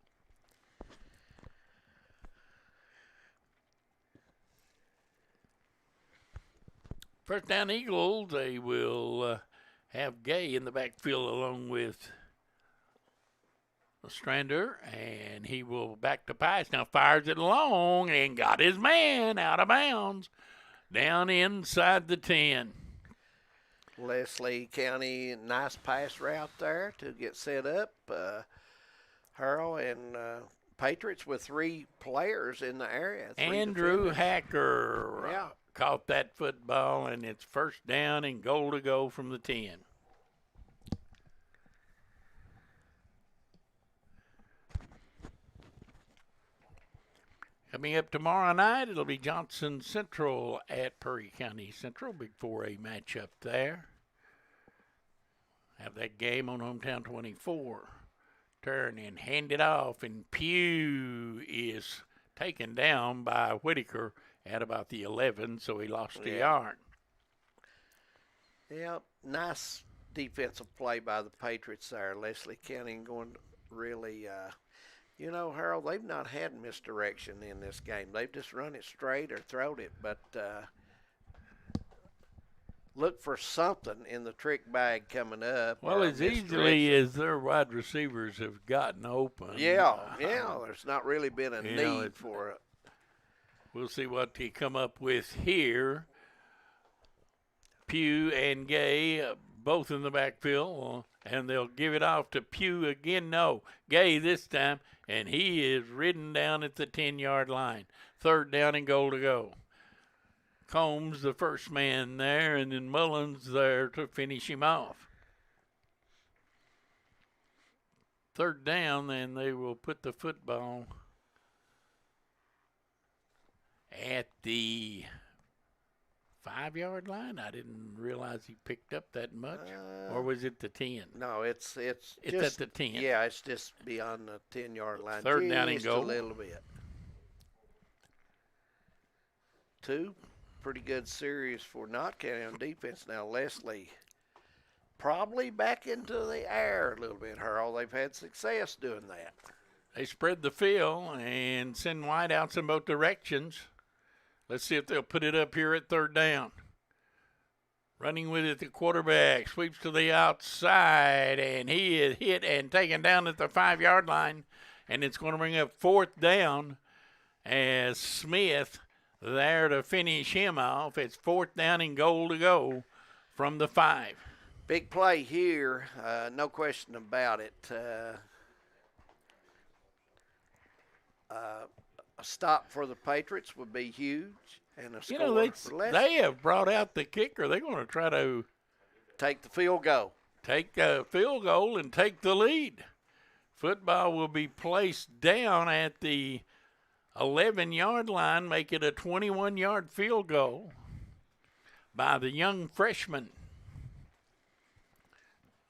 First down, Eagles. They will have Gay in the backfield along with Strander, and he will back to pass. Now fires it long and got his man out of bounds down inside the 10. Leslie County, nice pass route there to get set up. Hurl and Patriots with 3 players in the area. Andrew Hacker caught that football, and it's first down and goal to go from the 10. Coming up tomorrow night, it'll be Johnson Central at Perry County Central. Big 4A matchup there. Have that game on Hometown 24. Turn and hand it off, and Pugh is taken down by Whitaker at about the 11, so he lost a yard. Yeah, nice defensive play by the Patriots there. Leslie County going really, Harold, they've not had misdirection in this game. They've just run it straight or thrown it, but look for something in the trick bag coming up. Well, as easily as their wide receivers have gotten open. There's not really been a need for it. We'll see what they come up with here. Pugh and Gay both in the backfield, and they'll give it off to Pugh again. No, Gay this time, and he is ridden down at the 10-yard line. Third down and goal to go. Combs, the first man there, and then Mullins there to finish him off. Third down, and they will put the football at the 5-yard line. I didn't realize he picked up that much. Or was it the 10? No, it's just at the 10. Yeah, it's just beyond the 10-yard line. Third down and goal. Just a little bit. 2 pretty good series for Knott County on defense. Now Leslie probably back into the air a little bit, Harold. They've had success doing that. They spread the field and send wideouts in both directions. Let's see if they'll put it up here at third down. Running with it, the quarterback sweeps to the outside, and he is hit and taken down at the 5-yard line. And it's going to bring up fourth down as Smith there to finish him off. It's fourth down and goal to go from the 5. Big play here, no question about it. A stop for the Patriots would be huge, and a score for Leslie. They have brought out the kicker. They're going to try to take the field goal. Take a field goal and take the lead. Football will be placed down at the 11-yard line, make it a 21-yard field goal by the young freshman.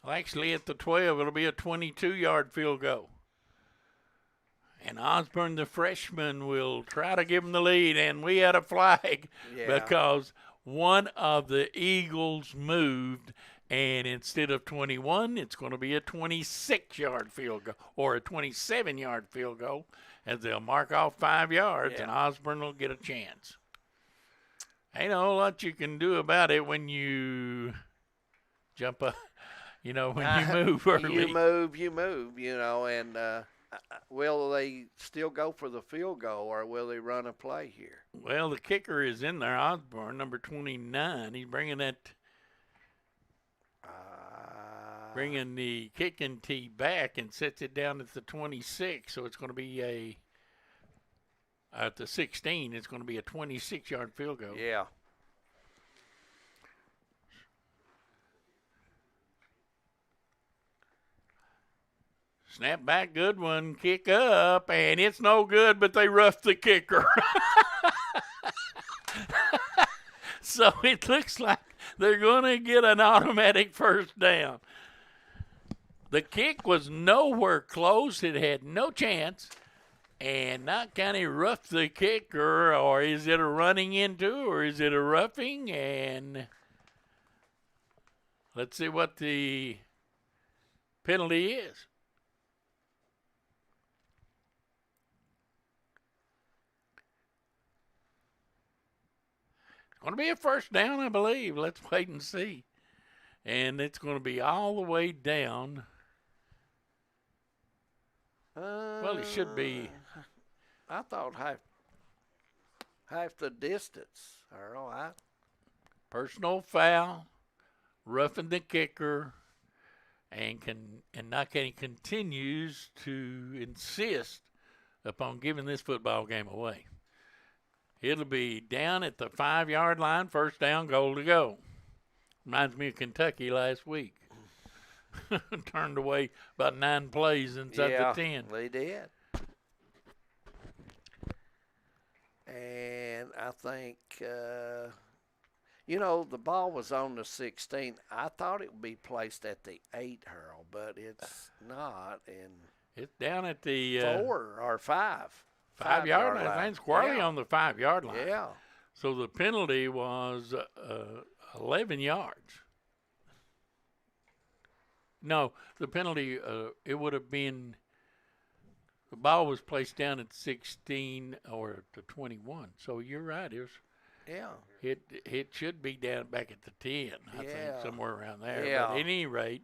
Well, actually, at the 12, it'll be a 22-yard field goal. And Osborne, the freshman, will try to give him the lead. And we had a flag because one of the Eagles moved. And instead of 21, it's going to be a 26-yard field goal or a 27-yard field goal as they'll mark off 5 yards, and Osborne will get a chance. Ain't a whole lot you can do about it when you jump up, when you move early. You move, and will they still go for the field goal or will they run a play here? Well, the kicker is in there, Osborne, number 29. He's bringing the kicking tee back and sets it down at the 26, so it's going to be at the 16, it's going to be a 26-yard field goal. Yeah. Snap back, good one, kick up, and it's no good, but they roughed the kicker. So it looks like they're going to get an automatic first down. The kick was nowhere close. It had no chance. And Knott County roughed the kicker, or is it a running into, or is it a roughing? And let's see what the penalty is. It's going to be a first down, I believe. Let's wait and see. And it's going to be all the way down. Well, it should be. I thought half the distance, Earl. Personal foul, roughing the kicker, and Knott County continues to insist upon giving this football game away. It'll be down at the 5-yard line, first down, goal to go. Reminds me of Kentucky last week. Turned away about 9 plays inside the 10. They did. And I think, the ball was on the 16. I thought it would be placed at the 8, Harold, but it's not. And it's down at the 4 or 5. 5-yard line. I think squarely on the 5-yard line. Yeah. So the penalty was 11 yards. No, the penalty, it would have been, the ball was placed down at 16 or the 21. So you're right. It should be down back at the 10, I think, somewhere around there. Yeah. But at any rate,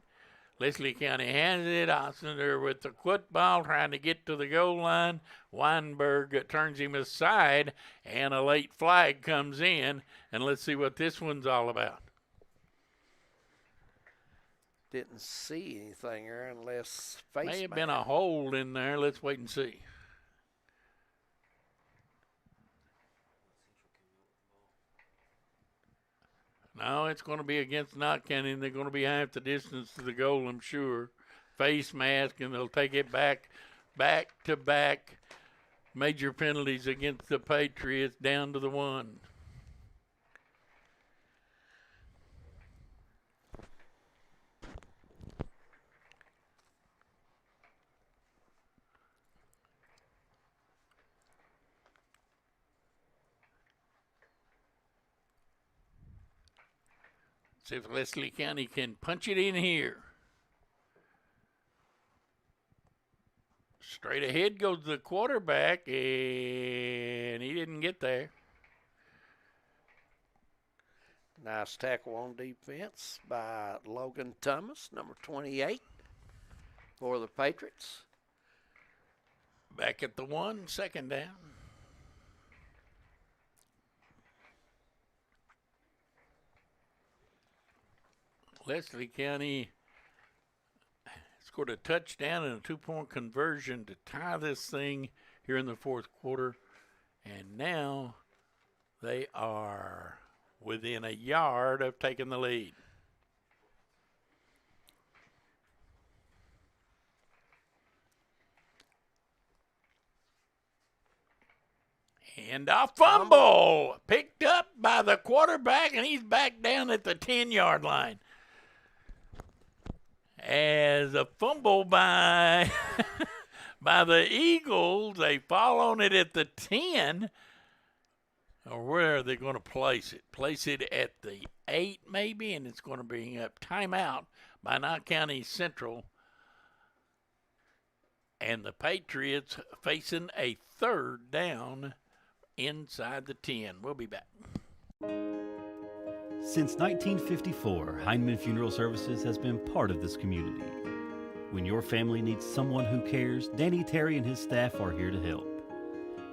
Leslie County hands it. Ossender with the football trying to get to the goal line. Weinberg turns him aside, and a late flag comes in. And let's see what this one's all about. Didn't see anything there unless face May have been a hold in there. Let's wait and see. No, it's going to be against Knott County, and they're going to be half the distance to the goal, I'm sure. Face mask, and they'll take it back to back. Major penalties against the Patriots down to the 1. See if Leslie County can punch it in here. Straight ahead goes the quarterback, and he didn't get there. Nice tackle on defense by Logan Thomas, number 28, for the Patriots. Back at the 1, second down. Leslie County scored a touchdown and a 2-point conversion to tie this thing here in the fourth quarter. And now they are within a yard of taking the lead. And a fumble picked up by the quarterback, and he's back down at the 10-yard line. As a fumble by by the Eagles, they fall on it at the 10. Or where are they going to place it? Place it at the 8 maybe, and it's going to bring up timeout by Knott County Central. And the Patriots facing a third down inside the 10. We'll be back. Since 1954, Heinemann Funeral Services has been part of this community. When your family needs someone who cares, Danny Terry and his staff are here to help.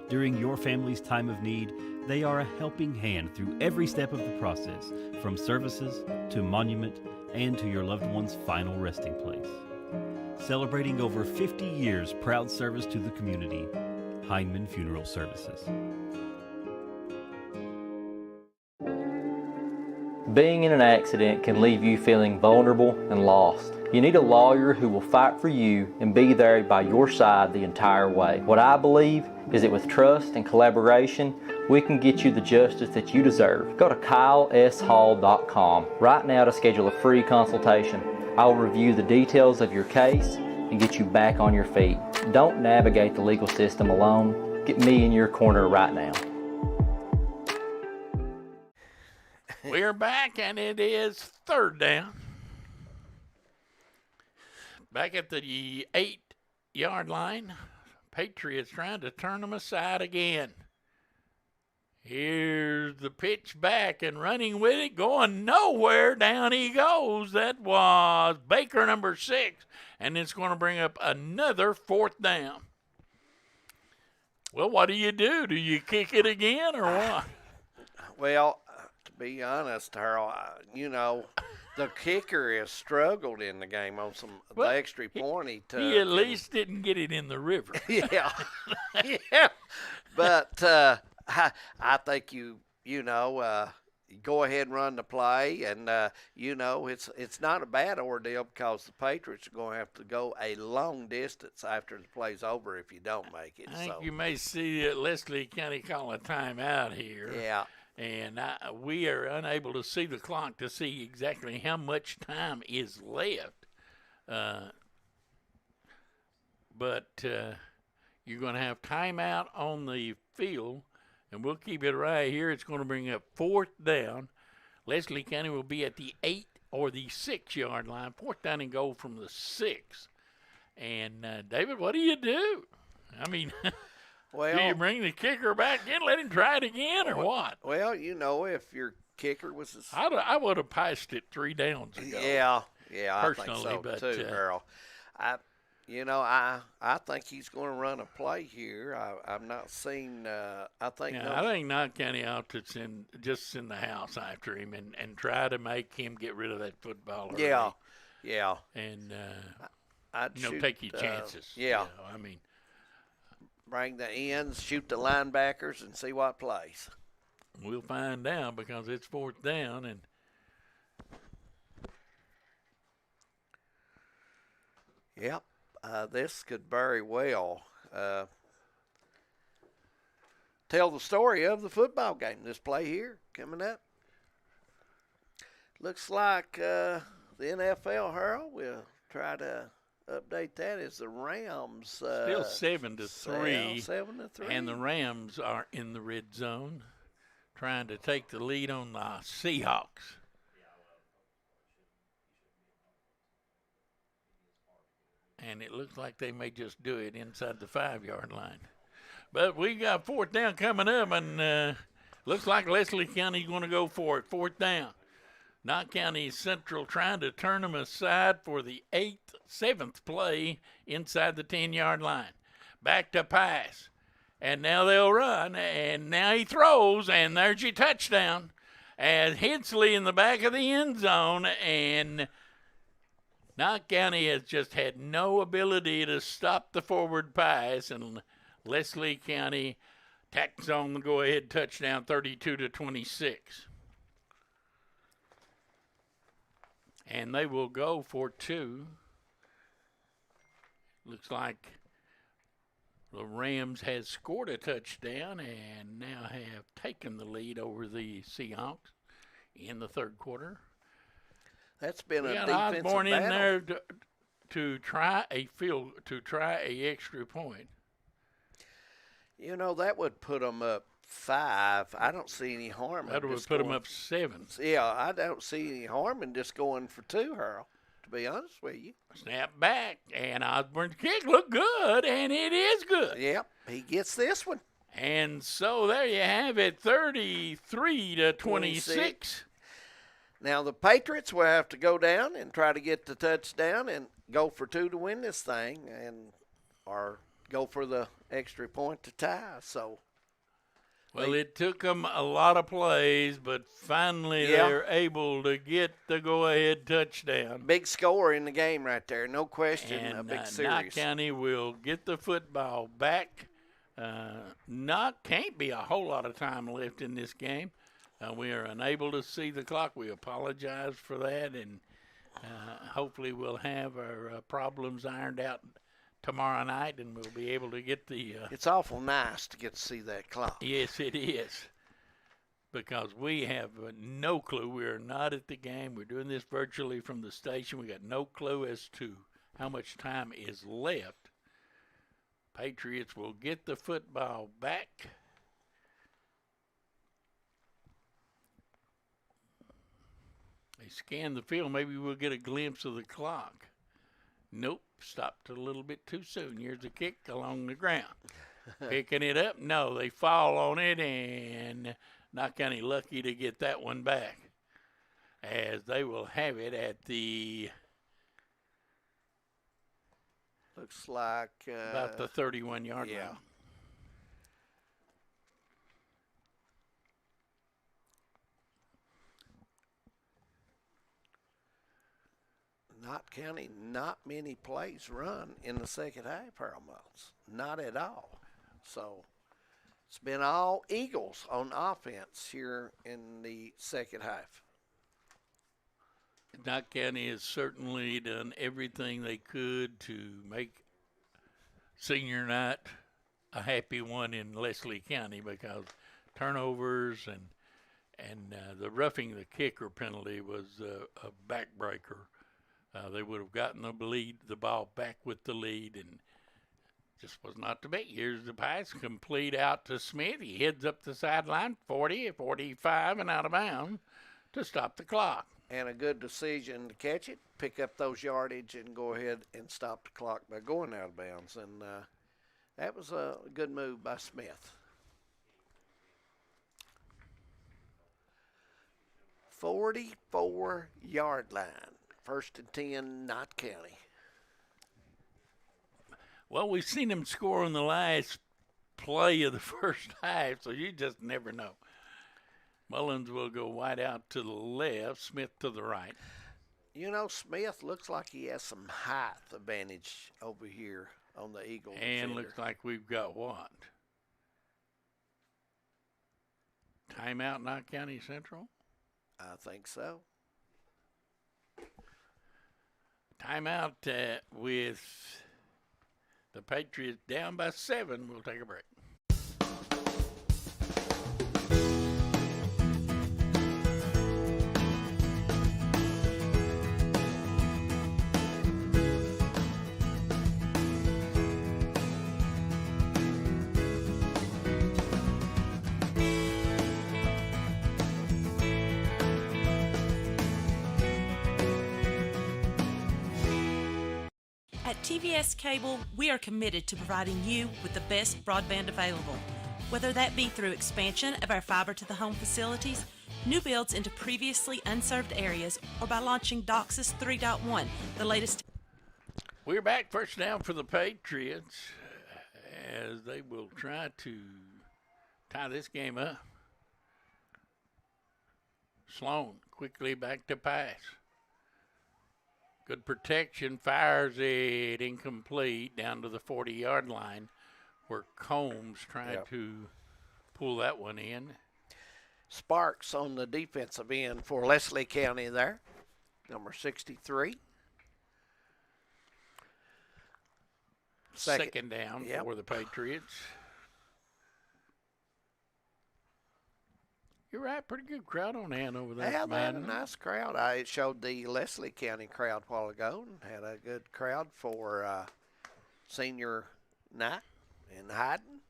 During your family's time of need, they are a helping hand through every step of the process, from services to monument and to your loved one's final resting place. Celebrating over 50 years proud service to the community, Heinemann Funeral Services. Being in an accident can leave you feeling vulnerable and lost. You need a lawyer who will fight for you and be there by your side the entire way. What I believe is that with trust and collaboration, we can get you the justice that you deserve. Go to kyleshall.com right now to schedule a free consultation. I will review the details of your case and get you back on your feet. Don't navigate the legal system alone. Get me in your corner right now. We're back, and it is third down. Back at the 8-yard line. Patriots trying to turn them aside again. Here's the pitch back and running with it, going nowhere. Down he goes. That was Baker, number 6, and it's going to bring up another fourth down. Well, what do? Do you kick it again or what? Well, to be honest, Harold, the kicker has struggled in the game on the extra point he took. He at least didn't get it in the river. Yeah. Yeah. But I think you go ahead and run the play, and it's not a bad ordeal because the Patriots are going to have to go a long distance after the play's over if you don't make it. I think you may see Leslie County call a timeout here. Yeah. And we are unable to see the clock to see exactly how much time is left. But you're going to have timeout on the field, and we'll keep it right here. It's going to bring up fourth down. Leslie County will be at the 8 or the 6-yard line. Fourth down and goal from the 6. And, David, what do? I mean, well, do you bring the kicker back in, let him try it again, or what? Well, if your kicker was I would have passed it 3 downs ago. Yeah, personally, I think so but, too, Harold. I think he's going to run a play here. I've not seen. I think Knott County ought to send the house after him and try to make him get rid of that football early. Yeah. And I'd take your chances. Yeah. I mean, bring the ends, shoot the linebackers, and see what plays. We'll find out because it's fourth down and. Yep. This could very well tell the story of the football game. This play here coming up. Looks like the NFL, Harold, will try to update that as the Rams. Still 7-3. 7-3. And the Rams are in the red zone trying to take the lead on the Seahawks. And it looks like they may just do it inside the 5-yard line. But we got fourth down coming up, and looks like Leslie County's going to go for it. Fourth down. Knott County Central trying to turn them aside for the 7th play inside the 10-yard line. Back to pass. And now they'll run, and now he throws, and there's your touchdown. And Hensley in the back of the end zone, and Knott County has just had no ability to stop the forward pass, and Leslie County tacks on the go-ahead touchdown, 32-26. And they will go for 2. Looks like the Rams has scored a touchdown and now have taken the lead over the Seahawks in the third quarter. That's been a defensive Osborne battle. in there to try a extra point. That would put them up 5. I don't see any harm in that would put them up 7. Yeah, I don't see any harm in just going for 2, Harold, to be honest with you. Snap back, and Osborne's kick looked good, and it is good. Yep, he gets this one. And so there you have it, 33-26. Now the Patriots will have to go down and try to get the touchdown and go for 2 to win this thing, or go for the extra point to tie. So, well, it took them a lot of plays, but finally they're able to get the go-ahead touchdown. Big score in the game right there, no question. And a big series. Knott County will get the football back Not can't be a whole lot of time left in this game. We are unable to see the clock. We apologize for that, and hopefully we'll have our problems ironed out tomorrow night, and we'll be able to get the. It's awful nice to get to see that clock. Yes, it is, because we have no clue. We are not at the game. We're doing this virtually from the station. We got no clue as to how much time is left. Patriots will get the football back. They scan the field. Maybe we'll get a glimpse of the clock. Nope, stopped a little bit too soon. Here's the kick along the ground. Picking it up. No, they fall on it, and not County lucky to get that one back, as they will have it at the looks like about the 31-yard line. Knott County, not many plays run in the second half, Harold Miles. Not at all. So it's been all Eagles on offense here in the second half. Knott County has certainly done everything they could to make senior night a happy one in Leslie County, because turnovers and the roughing the kicker penalty was a backbreaker. They would have gotten the ball back with the lead, and just was not to be. Here's the pass, complete out to Smith. He heads up the sideline, 40, 45, and out of bounds to stop the clock. And a good decision to catch it, pick up those yardage, and go ahead and stop the clock by going out of bounds. And that was a good move by Smith. 44-yard line. 1st and 10, Knott County. Well, we've seen him score on the last play of the first half, so you just never know. Mullins will go wide out to the left, Smith to the right. You know, Smith looks like he has some height advantage over here on the Eagles. And looks like we've got what? Timeout, Knott County Central? I think so. Timeout with the Patriots down by 7. We'll take a break. At TVS Cable, we are committed to providing you with the best broadband available, whether that be through expansion of our fiber-to-the-home facilities, new builds into previously unserved areas, or by launching DOCSIS 3.1, the latest. We're back, first down for the Patriots, as they will try to tie this game up. Sloan quickly back to pass. Good protection, fires it incomplete down to the 40-yard line, where Combs tried to pull that one in. Sparks on the defensive end for Leslie County there, number 63. Second down for the Patriots. You're right, pretty good crowd on hand over there. Yeah, they had a nice crowd. I showed the Leslie County crowd a while ago and had a good crowd for senior night in Hyden.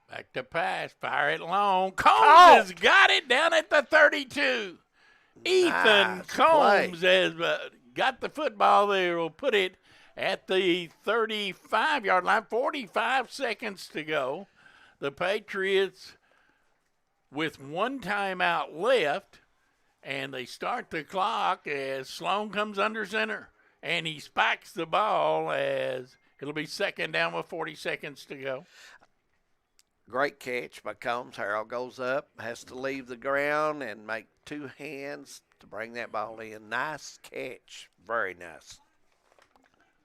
Back to pass, fire it long. Combs has got it down at the 32. Ethan Combs has got the football there. Will put it at the 35-yard line. 45 seconds to go. The Patriots with one timeout left, and they start the clock as Sloan comes under center, and he spikes the ball as it'll be second down with 40 seconds to go. Great catch by Combs. Harold goes up, has to leave the ground and make two hands to bring that ball in. Nice catch. Very nice.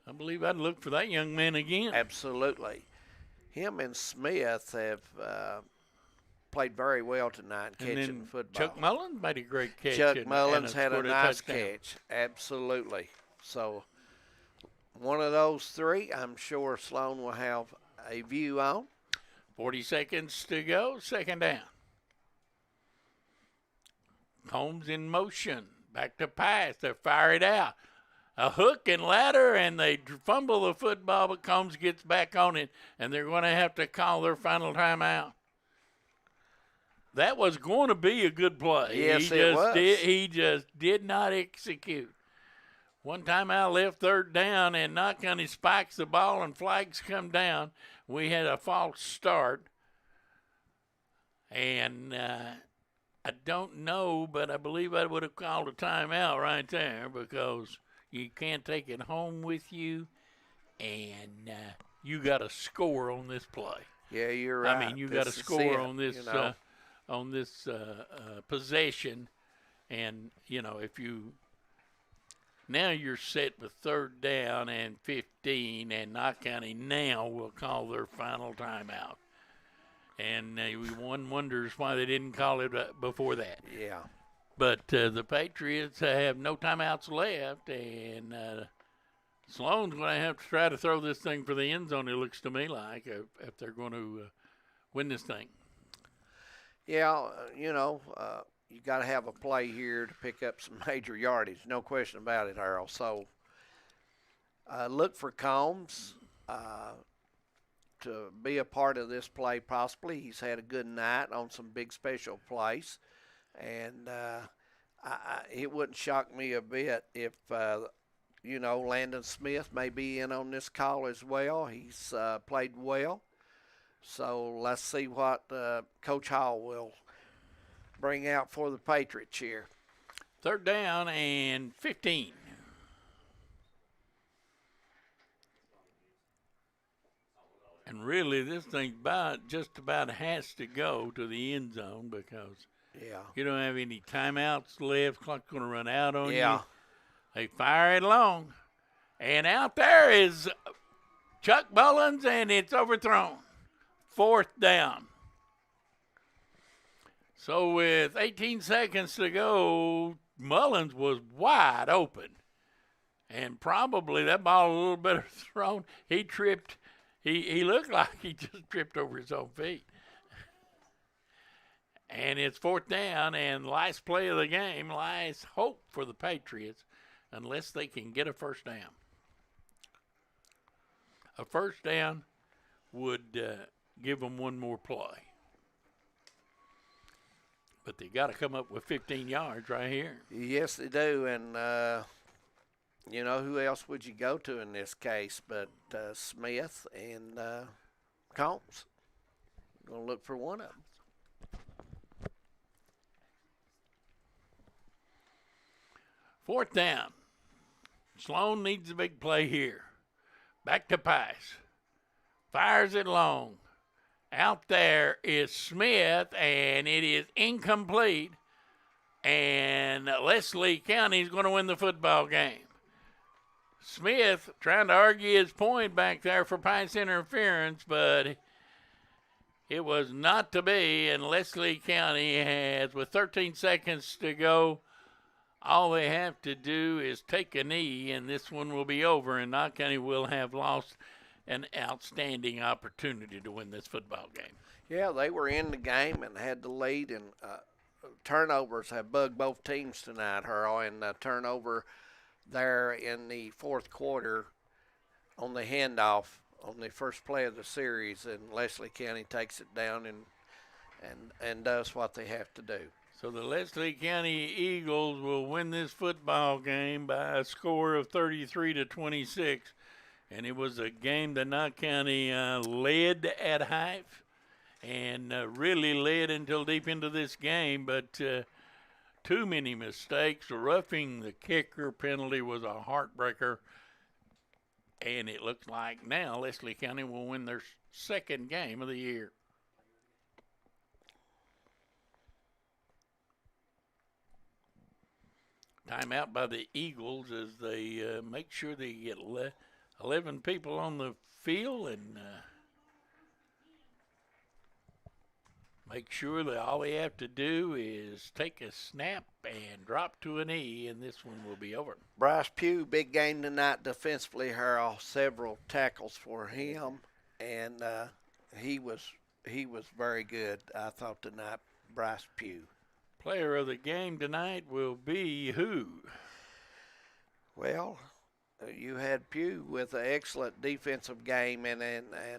I believe I'd look for that young man again. Absolutely. Him and Smith have played very well tonight catching the football. Chuck Mullins made a great catch. Chuck Mullins had a nice catch. Absolutely. So one of those three, I'm sure Sloan will have a view on. 40 seconds to go, second down. Combs in motion, back to pass, they fire it out. A hook and ladder, and they fumble the football, but Combs gets back on it, and they're going to have to call their final timeout. That was going to be a good play. Yes, it was. He just did not execute. One timeout left, third down, and Knott County spikes the ball, and flags come down. We had a false start, and I don't know, but I believe I would have called a timeout right there because you can't take it home with you, and you got to score on this play. Yeah, you're right. I mean, you got to score on this possession, and if you. Now you're set with third down and 15, and Knott County now will call their final timeout. And one wonders why they didn't call it before that. Yeah. But the Patriots have no timeouts left, and Sloan's going to have to try to throw this thing for the end zone, it looks to me like, if they're going to win this thing. Yeah, you got to have a play here to pick up some major yardage. No question about it, Harold. So look for Combs to be a part of this play possibly. He's had a good night on some big special plays. And it wouldn't shock me a bit if, Landon Smith may be in on this call as well. He's played well. So let's see what Coach Hall will bring out for the Patriots here. Third down and 15. And really, this thing just about has to go to the end zone because you don't have any timeouts left. Clock's going to run out on you. They fire it long. And out there is Chuck Mullins, and it's overthrown. Fourth down. So with 18 seconds to go, Mullins was wide open. And probably that ball a little better thrown. He tripped. He looked like he just tripped over his own feet. And it's fourth down, and last play of the game, last hope for the Patriots, unless they can get a first down. A first down would give them one more play. But they got to come up with 15 yards right here. Yes, they do. And, who else would you go to in this case but Smith and Combs? Going to look for one of them. Fourth down. Sloan needs a big play here. Back to pass. Fires it long. Out there is Smith, and it is incomplete. And Leslie County is going to win the football game. Smith trying to argue his point back there for pass interference, but it was not to be. And Leslie County has, with 13 seconds to go, all they have to do is take a knee, and this one will be over, and Knott County will have lost an outstanding opportunity to win this football game. Yeah, they were in the game and had the lead, and turnovers have bugged both teams tonight, Harold, and turnover there in the fourth quarter on the handoff on the first play of the series, and Leslie County takes it down and does what they have to do. So the Leslie County Eagles will win this football game by a score of 33-26. And it was a game that Knott County led at half and really led until deep into this game. But too many mistakes. Roughing the kicker penalty was a heartbreaker. And it looks like now Leslie County will win their second game of the year. Timeout by the Eagles as they make sure they get 11 people on the field and make sure that all they have to do is take a snap and drop to a knee, and this one will be over. Bryce Pugh, big game tonight defensively, Harold. Several tackles for him, and he was very good, I thought, tonight, Bryce Pugh. Player of the game tonight will be who? Well, you had Pugh with an excellent defensive game and a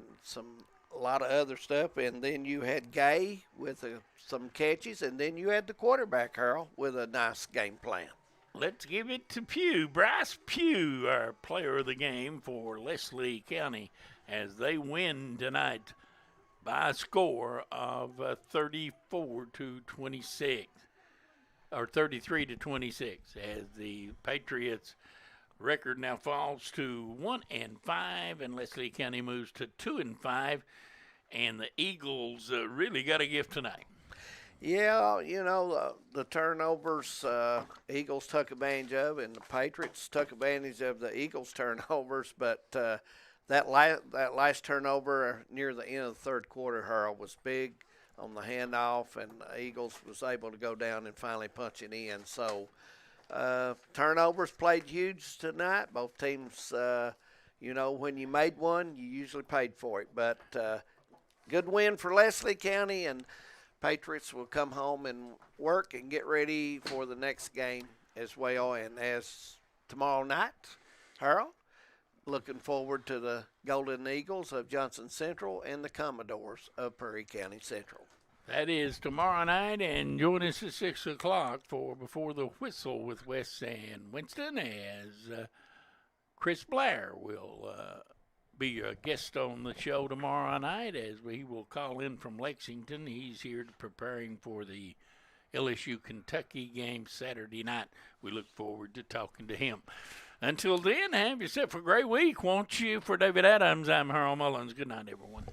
lot of other stuff, and then you had Gay with some catches, and then you had the quarterback, Harold, with a nice game plan. Let's give it to Pugh. Bryce Pugh, our player of the game for Leslie County, as they win tonight by a score of 34-26, or 33-26, as the Patriots record now falls to 1-5, and Leslie County moves to 2-5, and the Eagles really got a gift tonight. Yeah, the turnovers Eagles took advantage of, and the Patriots took advantage of the Eagles' turnovers, but that last turnover near the end of the third quarter, Harold, was big on the handoff, and the Eagles was able to go down and finally punch it in. So turnovers played huge tonight. Both teams, when you made one, you usually paid for it. But good win for Leslie County, and Patriots will come home and work and get ready for the next game as well. And as tomorrow night, Harold, looking forward to the Golden Eagles of Johnson Central and the Commodores of Prairie County Central. That is tomorrow night, and join us at 6 o'clock for Before the Whistle with Wes and Winston, as Chris Blair will be a guest on the show tomorrow night, as he will call in from Lexington. He's here preparing for the LSU Kentucky game Saturday night. We look forward to talking to him. Until then, have yourself a great week, won't you? For David Adams, I'm Harold Mullins. Good night, everyone.